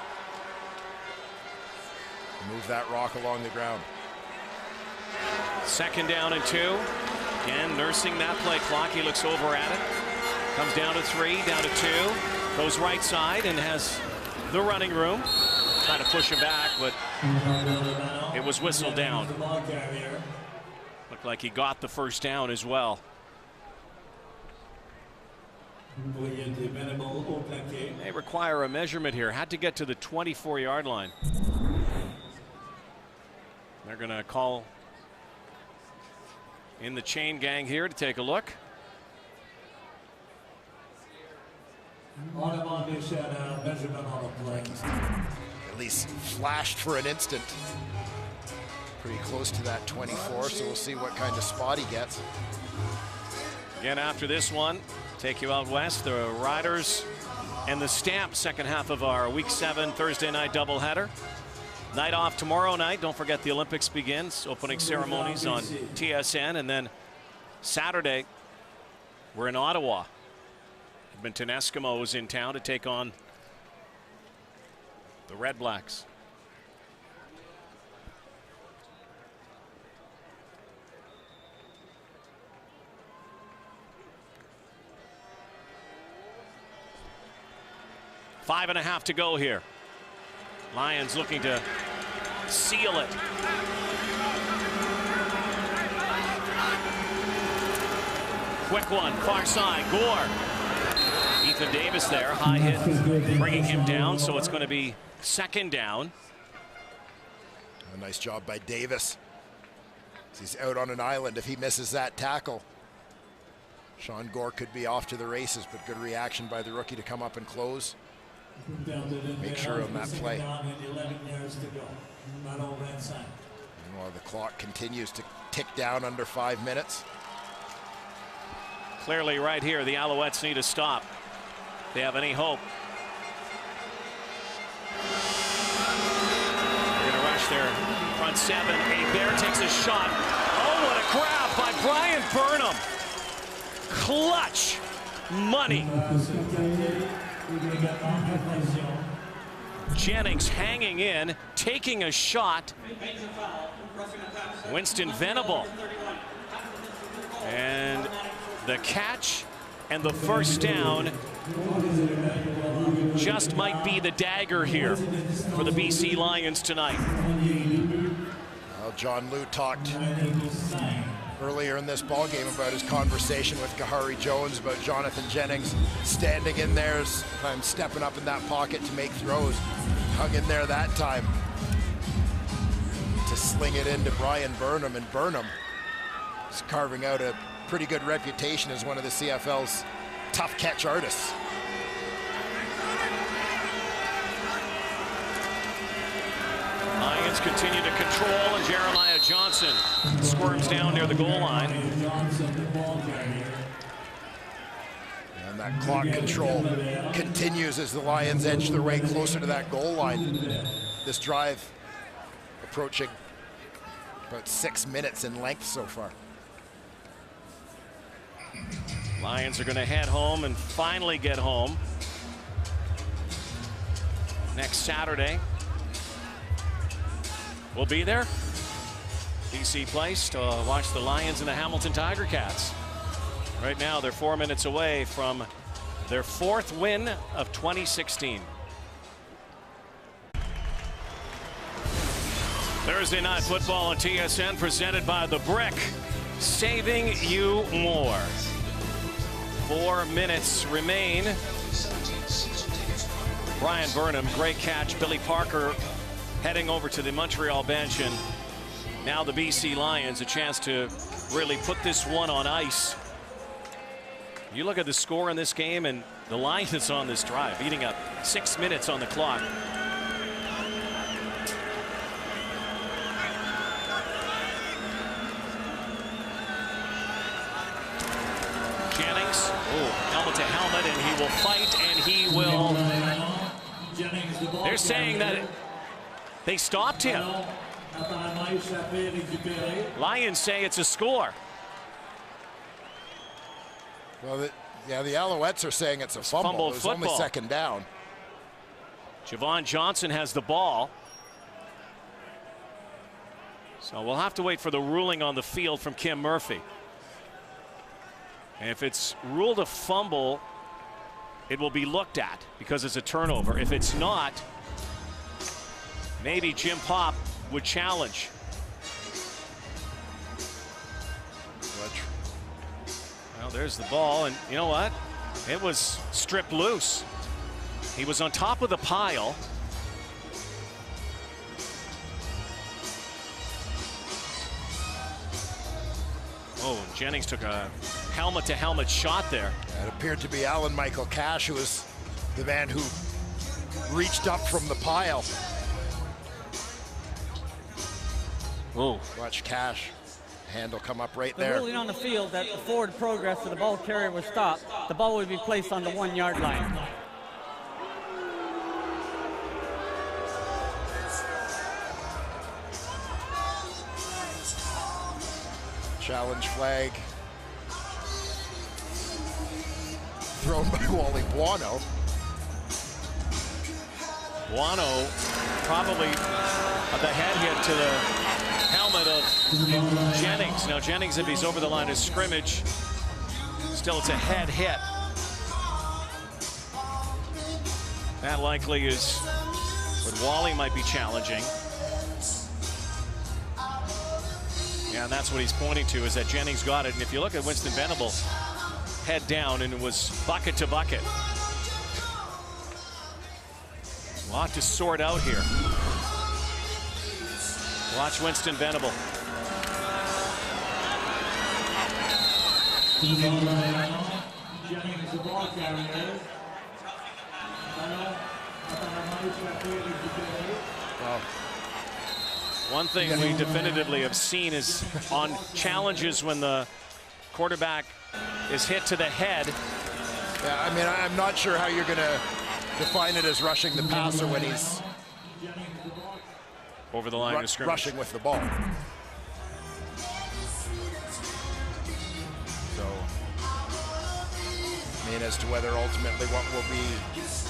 [SPEAKER 3] Move that rock along the ground.
[SPEAKER 1] Second down and 2. Again, nursing that play clock. He looks over at it. Comes down to 3, down to 2. Goes right side and has the running room. Trying to push him back, but it was whistled down. Looked like he got the first down as well. They require a measurement here. Had to get to the 24-yard line. They're going to call in the chain gang here to take a look.
[SPEAKER 3] At least flashed for an instant. Pretty close to that 24, so we'll see what kind of spot he gets.
[SPEAKER 1] Again, after this one, take you out west. The Riders and the Stamp, second half of our Week 7 Thursday night doubleheader. Night off tomorrow night. Don't forget the Olympics begins. Opening ceremonies on TSN. And then Saturday, we're in Ottawa. Edmonton Eskimos in town to take on the Red Blacks. 5.5 to go here. Lions looking to seal it. Quick one, far side, Gore. Ethan Davis there, high hit, bringing him down, so it's going to be 2nd down.
[SPEAKER 3] A nice job by Davis. He's out on an island if he misses that tackle. Sean Gore could be off to the races, but good reaction by the rookie to come up and close. Make sure on that play. And while the clock continues to tick down under 5 minutes.
[SPEAKER 1] Clearly right here, the Alouettes need to stop if they have any hope. They're going to rush their front 7. Hebert takes a shot. Oh, what a grab by Brian Burnham. Clutch money. Jennings hanging in, taking a shot. Winston Venable. And the catch and the first down just might be the dagger here for the BC Lions tonight.
[SPEAKER 3] Well, John Liu talked earlier in this ballgame about his conversation with Kahari Jones about Jonathan Jennings standing in there, stepping up in that pocket to make throws. Hung in there that time to sling it into Brian Burnham, and Burnham is carving out a pretty good reputation as one of the CFL's tough catch artists.
[SPEAKER 1] Lions continue to control, and Jeremiah Johnson squirms down near the goal line.
[SPEAKER 3] And that clock control continues as the Lions edge their way closer to that goal line. This drive approaching about 6 minutes in length so far.
[SPEAKER 1] Lions are going to head home and finally get home next Saturday. We'll be there, BC Place, to watch the Lions and the Hamilton Tiger Cats. Right now, they're 4 minutes away from their 4th win of 2016. Thursday Night Football on TSN, presented by The Brick, saving you more. 4 minutes remain. Brian Burnham, great catch. Billy Parker heading over to the Montreal bench, and now the BC Lions a chance to really put this one on ice. You look at the score in this game, and the Lions on this drive, eating up 6 minutes on the clock. Jennings, helmet to helmet, and he will fight, and he will. They're saying that they stopped him. Lions say it's a score.
[SPEAKER 3] Well, the Alouettes are saying it's a fumble. It was only 2nd down.
[SPEAKER 1] Javon Johnson has the ball. So we'll have to wait for the ruling on the field from Kim Murphy. And if it's ruled a fumble, it will be looked at because it's a turnover. If it's not, maybe Jim Popp would challenge. Well, there's the ball, and you know what? It was stripped loose. He was on top of the pile. Oh, Jennings took a helmet-to-helmet shot there.
[SPEAKER 3] It appeared to be Alan Michael Cash, who was the man who reached up from the pile.
[SPEAKER 1] Oh,
[SPEAKER 3] watch Cash. Handle come up right
[SPEAKER 10] The
[SPEAKER 3] there.
[SPEAKER 10] ruling on the field that the forward progress of the ball carrier was stopped. The ball would be placed on the 1 yard line.
[SPEAKER 3] Challenge flag thrown by Wally Buono.
[SPEAKER 1] Buono probably the head hit to the helmet of Jennings. Now Jennings, if he's over the line of scrimmage, still it's a head hit. That likely is what Wally might be challenging. Yeah, and that's what he's pointing to, is that Jennings got it. And if you look at Winston Venable, head down, and it was bucket to bucket. A lot to sort out here. Watch Winston Venable. Well, one thing we definitively have seen is on challenges when the quarterback is hit to the head.
[SPEAKER 3] Yeah, I mean, I'm not sure how you're going to define it as rushing the passer when he's
[SPEAKER 1] over the line of scrimmage.
[SPEAKER 3] Rushing with the ball. So, I mean, as to whether ultimately what will be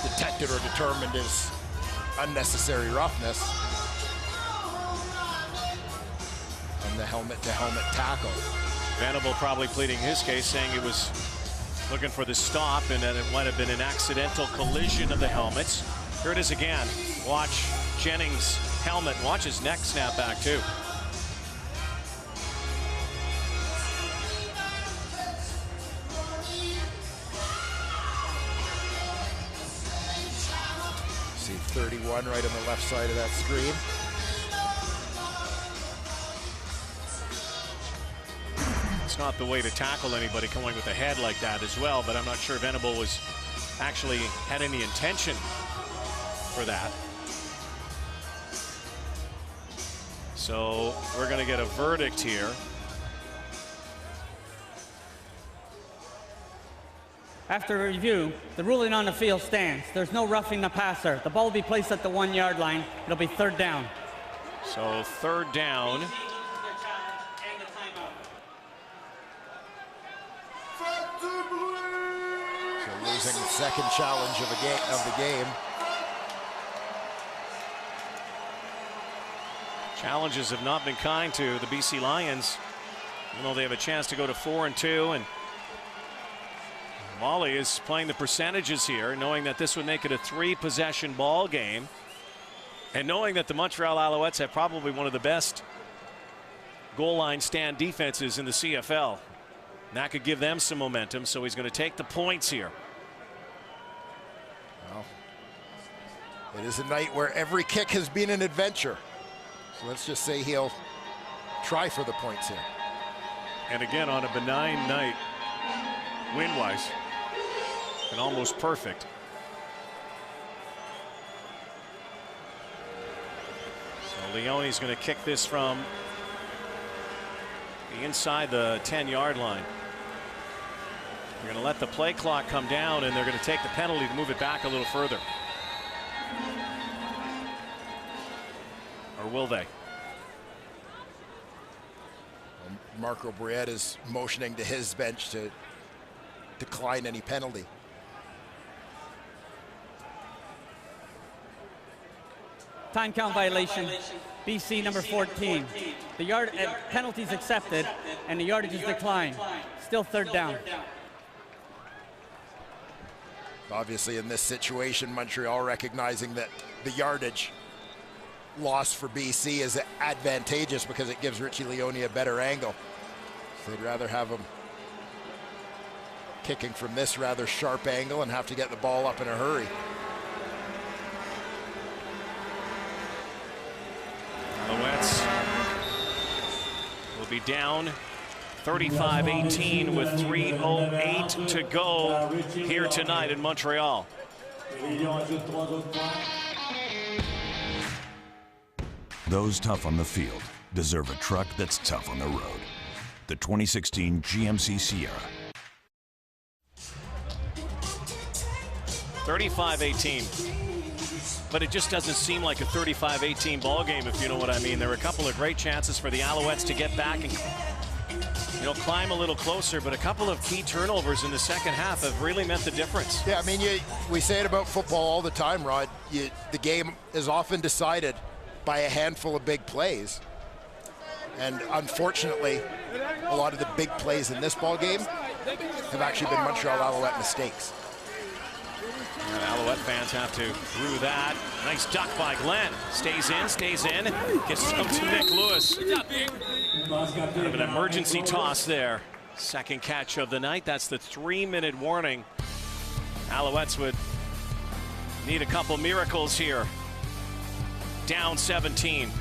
[SPEAKER 3] detected or determined is unnecessary roughness and the helmet-to-helmet tackle.
[SPEAKER 1] Venable probably pleading his case, saying he was looking for the stop and that it might have been an accidental collision of the helmets. Here it is again. Watch Jennings' helmet. Watch his neck snap back too.
[SPEAKER 3] See 31 right on the left side of that screen.
[SPEAKER 1] It's not the way to tackle anybody coming with a head like that as well, but I'm not sure Venable was actually had any intention for that. So we're going to get a verdict here.
[SPEAKER 10] After review, the ruling on the field stands. There's no roughing the passer. The ball will be placed at the 1 yard line. It'll be third down.
[SPEAKER 1] So third down.
[SPEAKER 3] So losing the second challenge of the game.
[SPEAKER 1] Challenges have not been kind to the BC Lions, even though they have a chance to go to 4-2. And Wally is playing the percentages here, knowing that this would make it a 3-possession ball game, and knowing that the Montreal Alouettes have probably one of the best goal line stand defenses in the CFL. And that could give them some momentum, so he's going to take the points here.
[SPEAKER 3] Well, it is a night where every kick has been an adventure. So let's just say he'll try for the points here.
[SPEAKER 1] And again, on a benign night, wind-wise, and almost perfect. So Leone's going to kick this from the inside the 10-yard line. They're going to let the play clock come down, and they're going to take the penalty to move it back a little further. Or will they?
[SPEAKER 3] Marco Briette is motioning to his bench to decline any penalty.
[SPEAKER 10] Time count violation. BC number 14. The penalties accepted, and the yardage is declined. Still third down.
[SPEAKER 3] Obviously, in this situation, Montreal recognizing that the yardage loss for BC is advantageous because it gives Richie Leone a better angle. So they'd rather have him kicking from this rather sharp angle and have to get the ball up in a hurry.
[SPEAKER 1] Alouettes will be down 35-18 with 3:08 to go here tonight in Montreal.
[SPEAKER 18] Those tough on the field deserve a truck that's tough on the road. The 2016 GMC Sierra.
[SPEAKER 1] 35-18. But it just doesn't seem like a 35-18 ball game, if you know what I mean. There were a couple of great chances for the Alouettes to get back and climb a little closer, but a couple of key turnovers in the second half have really meant the difference.
[SPEAKER 3] Yeah, I mean, we say it about football all the time, Rod. The game is often decided by a handful of big plays. And unfortunately, a lot of the big plays in this ball game have actually been Montreal Alouette mistakes.
[SPEAKER 1] Alouette fans have to rue that. Nice duck by Glenn. Stays in. Gets out to Nick Lewis. Kind of an emergency toss there. Second catch of the night. That's the 3-minute warning. Alouettes would need a couple miracles here. Down 17.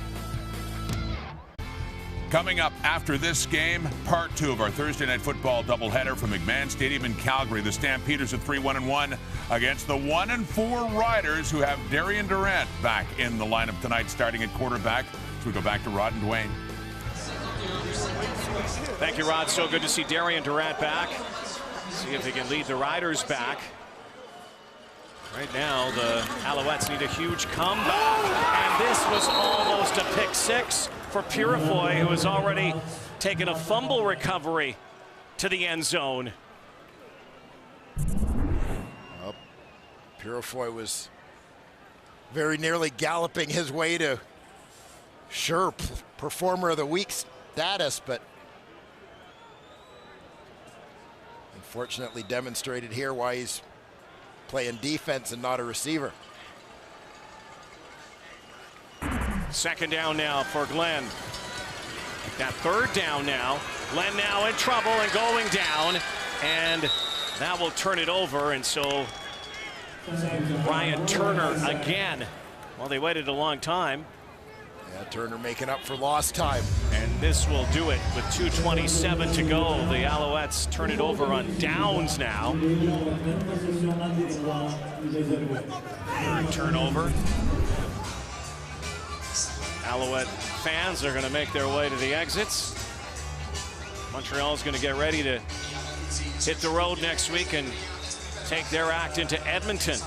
[SPEAKER 4] Coming up after this game, part 2 of our Thursday Night Football doubleheader from McMahon Stadium in Calgary. The Stampeders at 3-1-1 against the 1-4 Riders, who have Darian Durant back in the lineup tonight, starting at quarterback. So we go back to Rod and Dwayne.
[SPEAKER 1] Thank you, Rod. So good to see Darian Durant back. See if he can lead the Riders back. Right now, the Alouettes need a huge comeback. And this was almost a pick six for Purifoy, who has already taken a fumble recovery to the end zone.
[SPEAKER 3] Well, Purifoy was very nearly galloping his way to Performer of the Week status, but unfortunately demonstrated here why he's playing defense and not a receiver.
[SPEAKER 1] Second down now for Glenn. That third down now. Glenn now in trouble and going down, and that will turn it over. And so Brian Turner again. Well, they waited a long time.
[SPEAKER 3] Yeah, Turner making up for lost time.
[SPEAKER 1] And this will do it with 2:27 to go. The Alouettes turn it over on downs now. Third turnover. Alouette fans are going to make their way to the exits. Montreal is going to get ready to hit the road next week and take their act into Edmonton.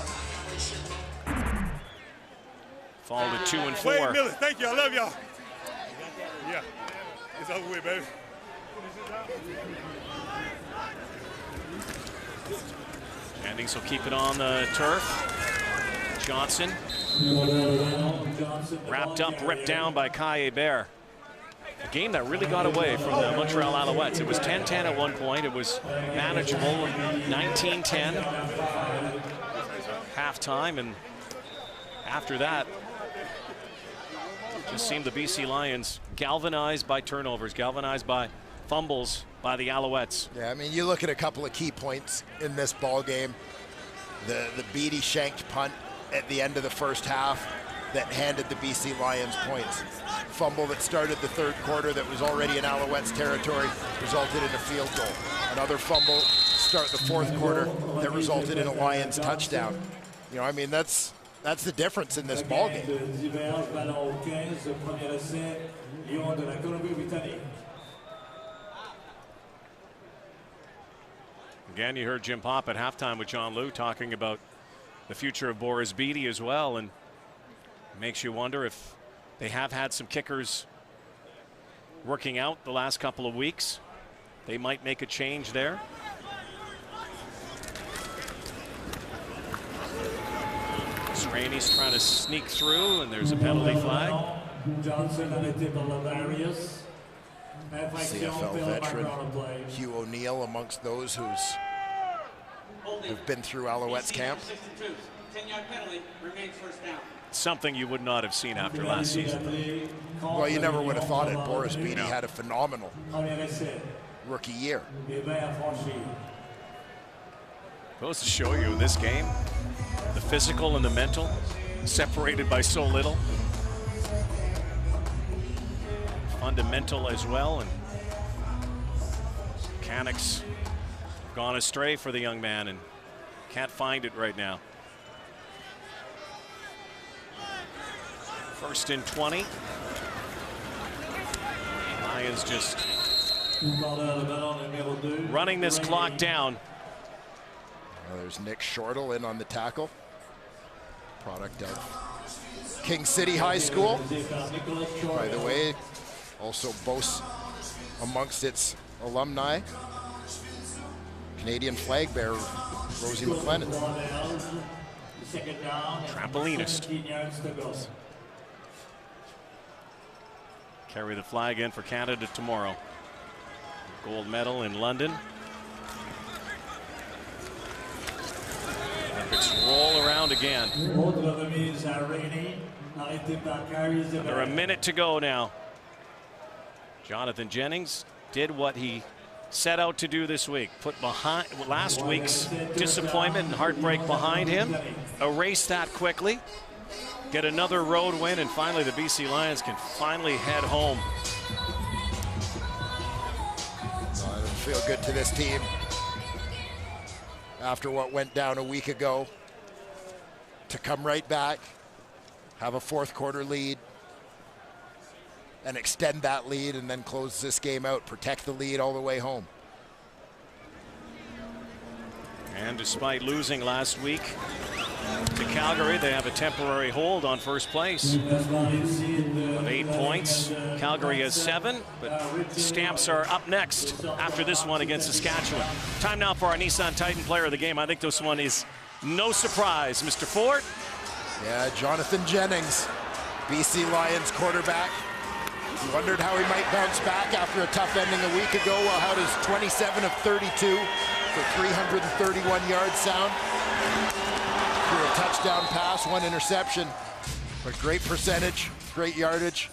[SPEAKER 1] Fall to 2-4.
[SPEAKER 17] Wade Miller, thank you. I love y'all. Yeah, it's over with, baby.
[SPEAKER 1] Jennings will keep it on the turf. Johnson. Wrapped up, ripped down by Kai Bear. A game that really got away from the Montreal Alouettes. It was 10-10 at one point. It was manageable, 19-10 halftime, and after that, just seemed the BC Lions galvanized by turnovers, galvanized by fumbles by the Alouettes.
[SPEAKER 3] Yeah, I mean, you look at a couple of key points in this ball game. The Beatty shanked punt at the end of the first half that handed the BC Lions points. Fumble that started the third quarter that was already in Alouettes territory resulted in a field goal. Another fumble start the fourth quarter that resulted in a Lions touchdown. You know, I mean, that's the difference in this ball game.
[SPEAKER 1] Again, you heard Jim Popp at halftime with John Liu talking about the future of Boris Beatty as well, and it makes you wonder if they have had some kickers working out the last couple of weeks. They might make a change there. Rainey's trying to sneak through, and there's a penalty flag.
[SPEAKER 3] CFL veteran Hugh O'Neill amongst those who've been through Alouettes camp.
[SPEAKER 10] 10-yard penalty, remains first down.
[SPEAKER 1] Something you would not have seen after last season.
[SPEAKER 3] Well, you never would have thought it. Boris Beatty had a phenomenal rookie year.
[SPEAKER 1] Goes to show you in this game, the physical and the mental separated by so little. Fundamental as well, and mechanics gone astray for the young man and can't find it right now. First and 20. Lions just running this clock down.
[SPEAKER 3] Well, there's Nick Shortle in on the tackle. Product of King City High School. By the way, also boasts amongst its alumni Canadian flag bearer Rosie McLennan.
[SPEAKER 1] Trampolinist. Carry the flag in for Canada tomorrow. Gold medal in London. Rockets roll around again. Under a minute to go now. Jonathan Jennings did what he set out to do this week. Put behind last week's disappointment and heartbreak behind him. Erase that quickly. Get another road win, and finally the BC Lions can finally head home.
[SPEAKER 3] Well, it'll feel good to this team after what went down a week ago to come right back, have a fourth quarter lead, and extend that lead, and then close this game out, protect the lead all the way home.
[SPEAKER 1] And despite losing last week to Calgary, they have a temporary hold on first place of 8 points. Calgary has 7, but Stamps are up next after this one against Saskatchewan. Time now for our Nissan Titan Player of the Game. I think this one is no surprise. Mr. Ford?
[SPEAKER 3] Yeah, Jonathan Jennings, BC Lions quarterback. You wondered how he might bounce back after a tough ending a week ago. Well, how does 27 of 32 for 331 yards sound? Through a touchdown pass, 1 interception, but great percentage, great yardage,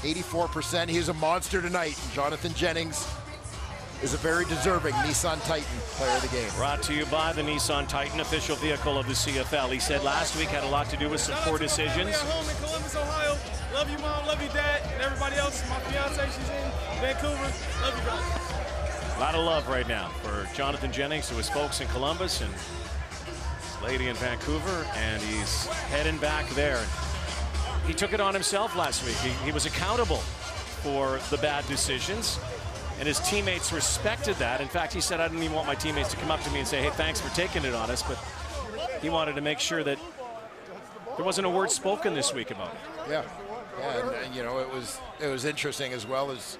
[SPEAKER 3] 84%. He is a monster tonight. Jonathan Jennings is a very deserving Nissan Titan Player of the Game.
[SPEAKER 1] Brought to you by the Nissan Titan, official vehicle of the CFL. He said last week had a lot to do with some poor decisions.
[SPEAKER 19] Home in Columbus, Ohio. Love you, Mom. Love you, Dad, and everybody else. My fiance, she's in Vancouver. Love you guys.
[SPEAKER 1] A lot of love right now for Jonathan Jennings to his folks in Columbus and his lady in Vancouver, and he's heading back there. He took it on himself last week. He was accountable for the bad decisions, and his teammates respected that. In fact, he said, I didn't even want my teammates to come up to me and say, hey, thanks for taking it on us, but he wanted to make sure that there wasn't a word spoken this week about it.
[SPEAKER 3] Yeah, and you know, it was interesting as well as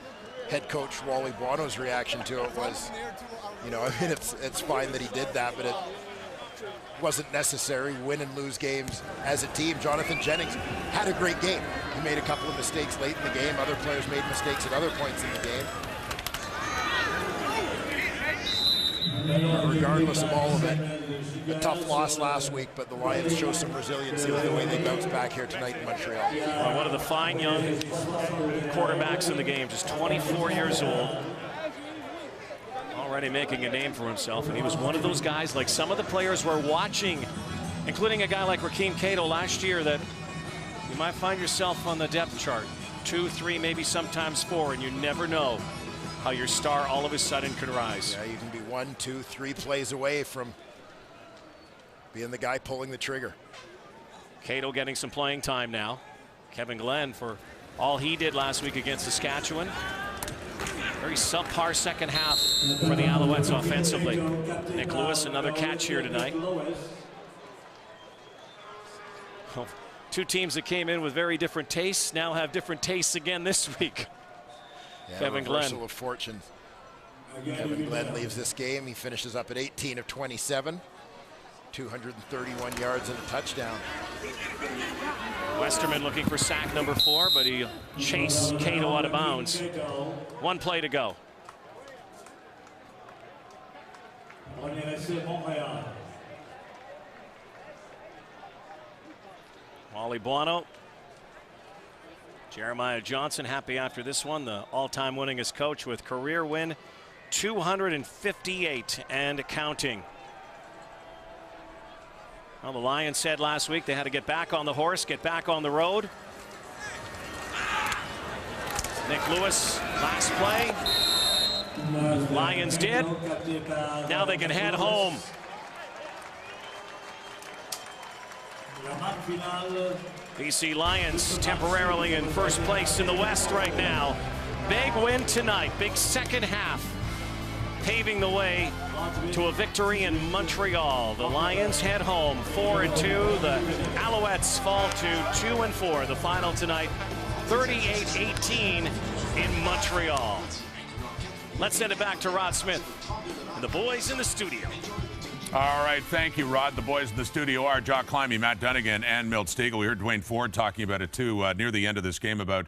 [SPEAKER 3] head coach Wally Buono's reaction to it was, you know, I mean, it's fine that he did that, but it wasn't necessary. Win and lose games as a team. Jonathan Jennings had a great game. He made a couple of mistakes late in the game. Other players made mistakes at other points in the game. Regardless of all of it, a tough loss last week, but the Lions show some resiliency with the way they bounce back here tonight in Montreal.
[SPEAKER 1] One of the fine young quarterbacks in the game, just 24 years old, already making a name for himself, and he was one of those guys, like some of the players we're watching, including a guy like Rakeem Cato last year, that you might find yourself on the depth chart, 2, 3, maybe sometimes 4, and you never know how your star all of a sudden can rise.
[SPEAKER 3] Yeah, you can be 1, 2, 3 plays away from being the guy pulling the trigger.
[SPEAKER 1] Cato getting some playing time now. Kevin Glenn, for all he did last week against Saskatchewan. Very subpar second half for the Alouettes offensively. Nick Lewis, another catch here tonight. Well, 2 teams that came in with very different tastes now have different tastes again this week.
[SPEAKER 3] Yeah,
[SPEAKER 1] Kevin Glenn.
[SPEAKER 3] Reversal of fortune. Kevin Glenn leaves this game. He finishes up at 18 of 27. 231 yards and a touchdown.
[SPEAKER 1] Westerman looking for sack number 4, but he'll chase Cato out of bounds. 1 play to go. Wally Buono. Jeremiah Johnson happy after this one, the all-time winningest coach with career win 258 and counting. Well, the Lions said last week they had to get back on the horse, get back on the road. Nick Lewis, last play. Lions did. Now they can head home. BC Lions temporarily in first place in the West right now. Big win tonight, big second half, paving the way to a victory in Montreal. The Lions head home 4-2. The Alouettes fall to 2-4. The final tonight, 38-18 in Montreal. Let's send it back to Rod Smith and the boys in the studio.
[SPEAKER 4] All right, thank you, Rod. The boys in the studio are Jock Climby, Matt Dunnigan, and Milt Stegall. We heard Dwayne Ford talking about it, too, near the end of this game about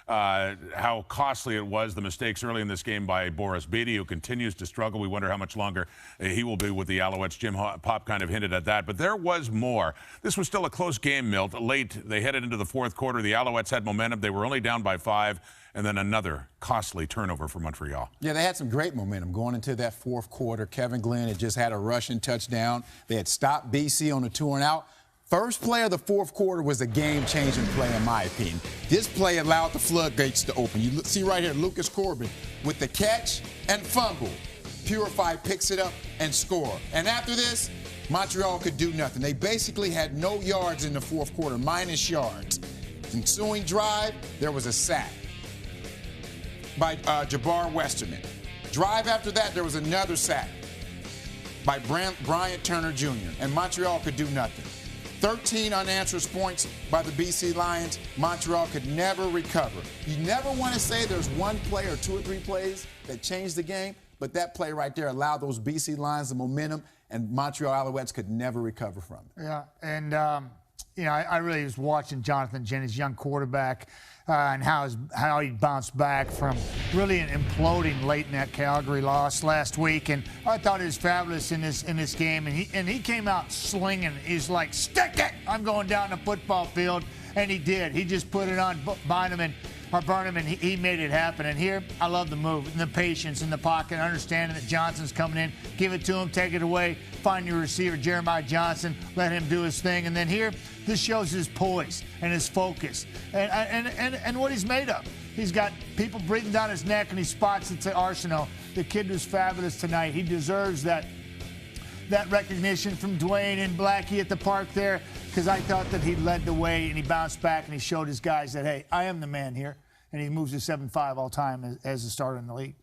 [SPEAKER 4] how costly it was, the mistakes early in this game by Boris Bede, who continues to struggle. We wonder how much longer he will be with the Alouettes. Jim Pop kind of hinted at that, but there was more. This was still a close game, Milt. Late, they headed into the fourth quarter. The Alouettes had momentum. They were only down by 5, and then another costly turnover for Montreal.
[SPEAKER 8] Yeah, they had some great momentum going into that fourth quarter. Kevin Glenn had just had a rushing touchdown. They had stopped BC on the 2-and-out. First play of the fourth quarter was a game-changing play, in my opinion. This play allowed the floodgates to open. You see right here, Lucas Corbin with the catch and fumble. Purify picks it up and score. And after this, Montreal could do nothing. They basically had no yards in the fourth quarter, minus yards. Ensuing drive, there was a sack by Jabbar Westerman. Drive after that, there was another sack by Bryant Turner Jr., and Montreal could do nothing. 13 unanswered points by the BC Lions. Montreal could never recover. You never want to say there's one play or 2 or 3 plays that changed the game, but that play right there allowed those BC Lions the momentum, and Montreal Alouettes could never recover from it.
[SPEAKER 7] Yeah, and, I really was watching Jonathan Jennings, young quarterback, and how he bounced back from really imploding late in that Calgary loss last week. And I thought he was fabulous in this game. And he came out slinging. He's like, stick it! I'm going down the football field. And he did. He just put it on Bynum or Burnham, and he made it happen. And here, I love the move and the patience in the pocket, understanding that Johnson's coming in. Give it to him, take it away, find your receiver, Jeremiah Johnson, let him do his thing. And then here, this shows his poise and his focus and what he's made of. He's got people breathing down his neck, and he spots it to Arsenault. The kid was fabulous tonight. He deserves that recognition from Dwayne and Blackie at the park there, because I thought that he led the way, and he bounced back, and he showed his guys that, hey, I am the man here. And he moves to 7-5 all time as a starter in the league.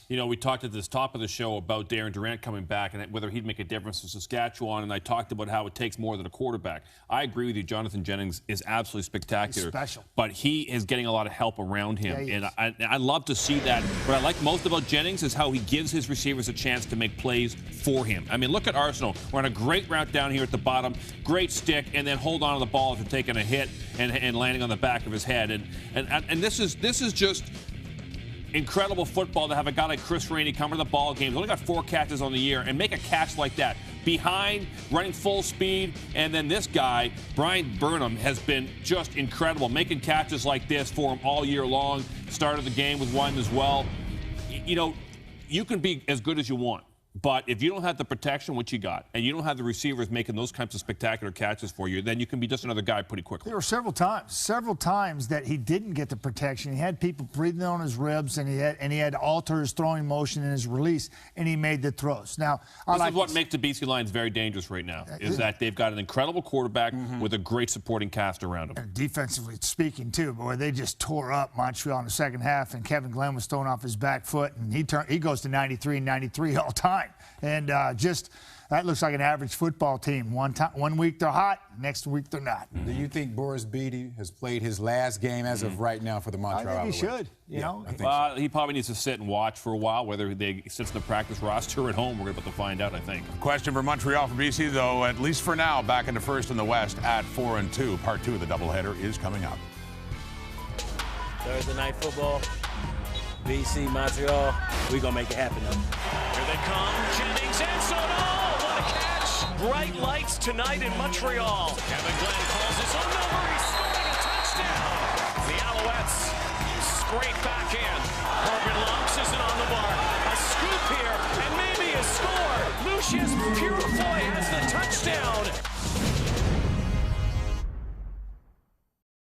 [SPEAKER 6] You know, we talked at the top of the show about Darren Durant coming back and whether he'd make a difference for Saskatchewan, and I talked about how it takes more than a quarterback. I agree with you. Jonathan Jennings is absolutely spectacular.
[SPEAKER 7] He's special.
[SPEAKER 6] But he is getting a lot of help around him.
[SPEAKER 7] Yeah,
[SPEAKER 6] and I love to see that. What I like most about Jennings is how he gives his receivers a chance to make plays for him. I mean, look at Arsenault. We're on a great route down here at the bottom. Great stick, and then hold on to the ball after taking a hit and landing on the back of his head. And this is just incredible football to have a guy like Chris Rainey come to the ball game. He's only got 4 catches on the year and make a catch like that. Behind, running full speed, and then this guy, Brian Burnham, has been just incredible, making catches like this for him all year long. Started the game with one as well. You know, you can be as good as you want, but if you don't have the protection, which you got, and you don't have the receivers making those kinds of spectacular catches for you, then you can be just another guy pretty quickly.
[SPEAKER 7] There were several times that he didn't get the protection. He had people breathing on his ribs, and he had to alter his throwing motion and his release, and he made the throws. Now,
[SPEAKER 6] this is what makes the BC Lions very dangerous right now, is that they've got an incredible quarterback with a great supporting cast around him.
[SPEAKER 7] And defensively speaking, too, boy, they just tore up Montreal in the second half, and Kevin Glenn was throwing off his back foot, and he goes to 93 all time. And that looks like an average football team. One week they're hot, next week they're not.
[SPEAKER 8] Do you think Boris Bede has played his last game as of right now for the Montreal Alouettes?
[SPEAKER 7] I think he should. You know,
[SPEAKER 8] I think so.
[SPEAKER 6] He probably needs to sit and watch for a while. Whether he sits in the practice roster at home, we're about to find out, I think.
[SPEAKER 4] Question for Montreal for BC, though, at least for now, back into first in the West at 4-2. Part 2 of the doubleheader is coming up.
[SPEAKER 9] Thursday night football. BC, Montreal, we're going to make it happen, though.
[SPEAKER 1] Here they come, Jennings and Soto, what a catch! Bright lights tonight in Montreal. Kevin Glenn calls his own number, he's scoring a touchdown. The Alouettes scrape back in. Corbin Lumps isn't on the bar. A scoop here, and maybe a score. Lucius Purifoy has the touchdown.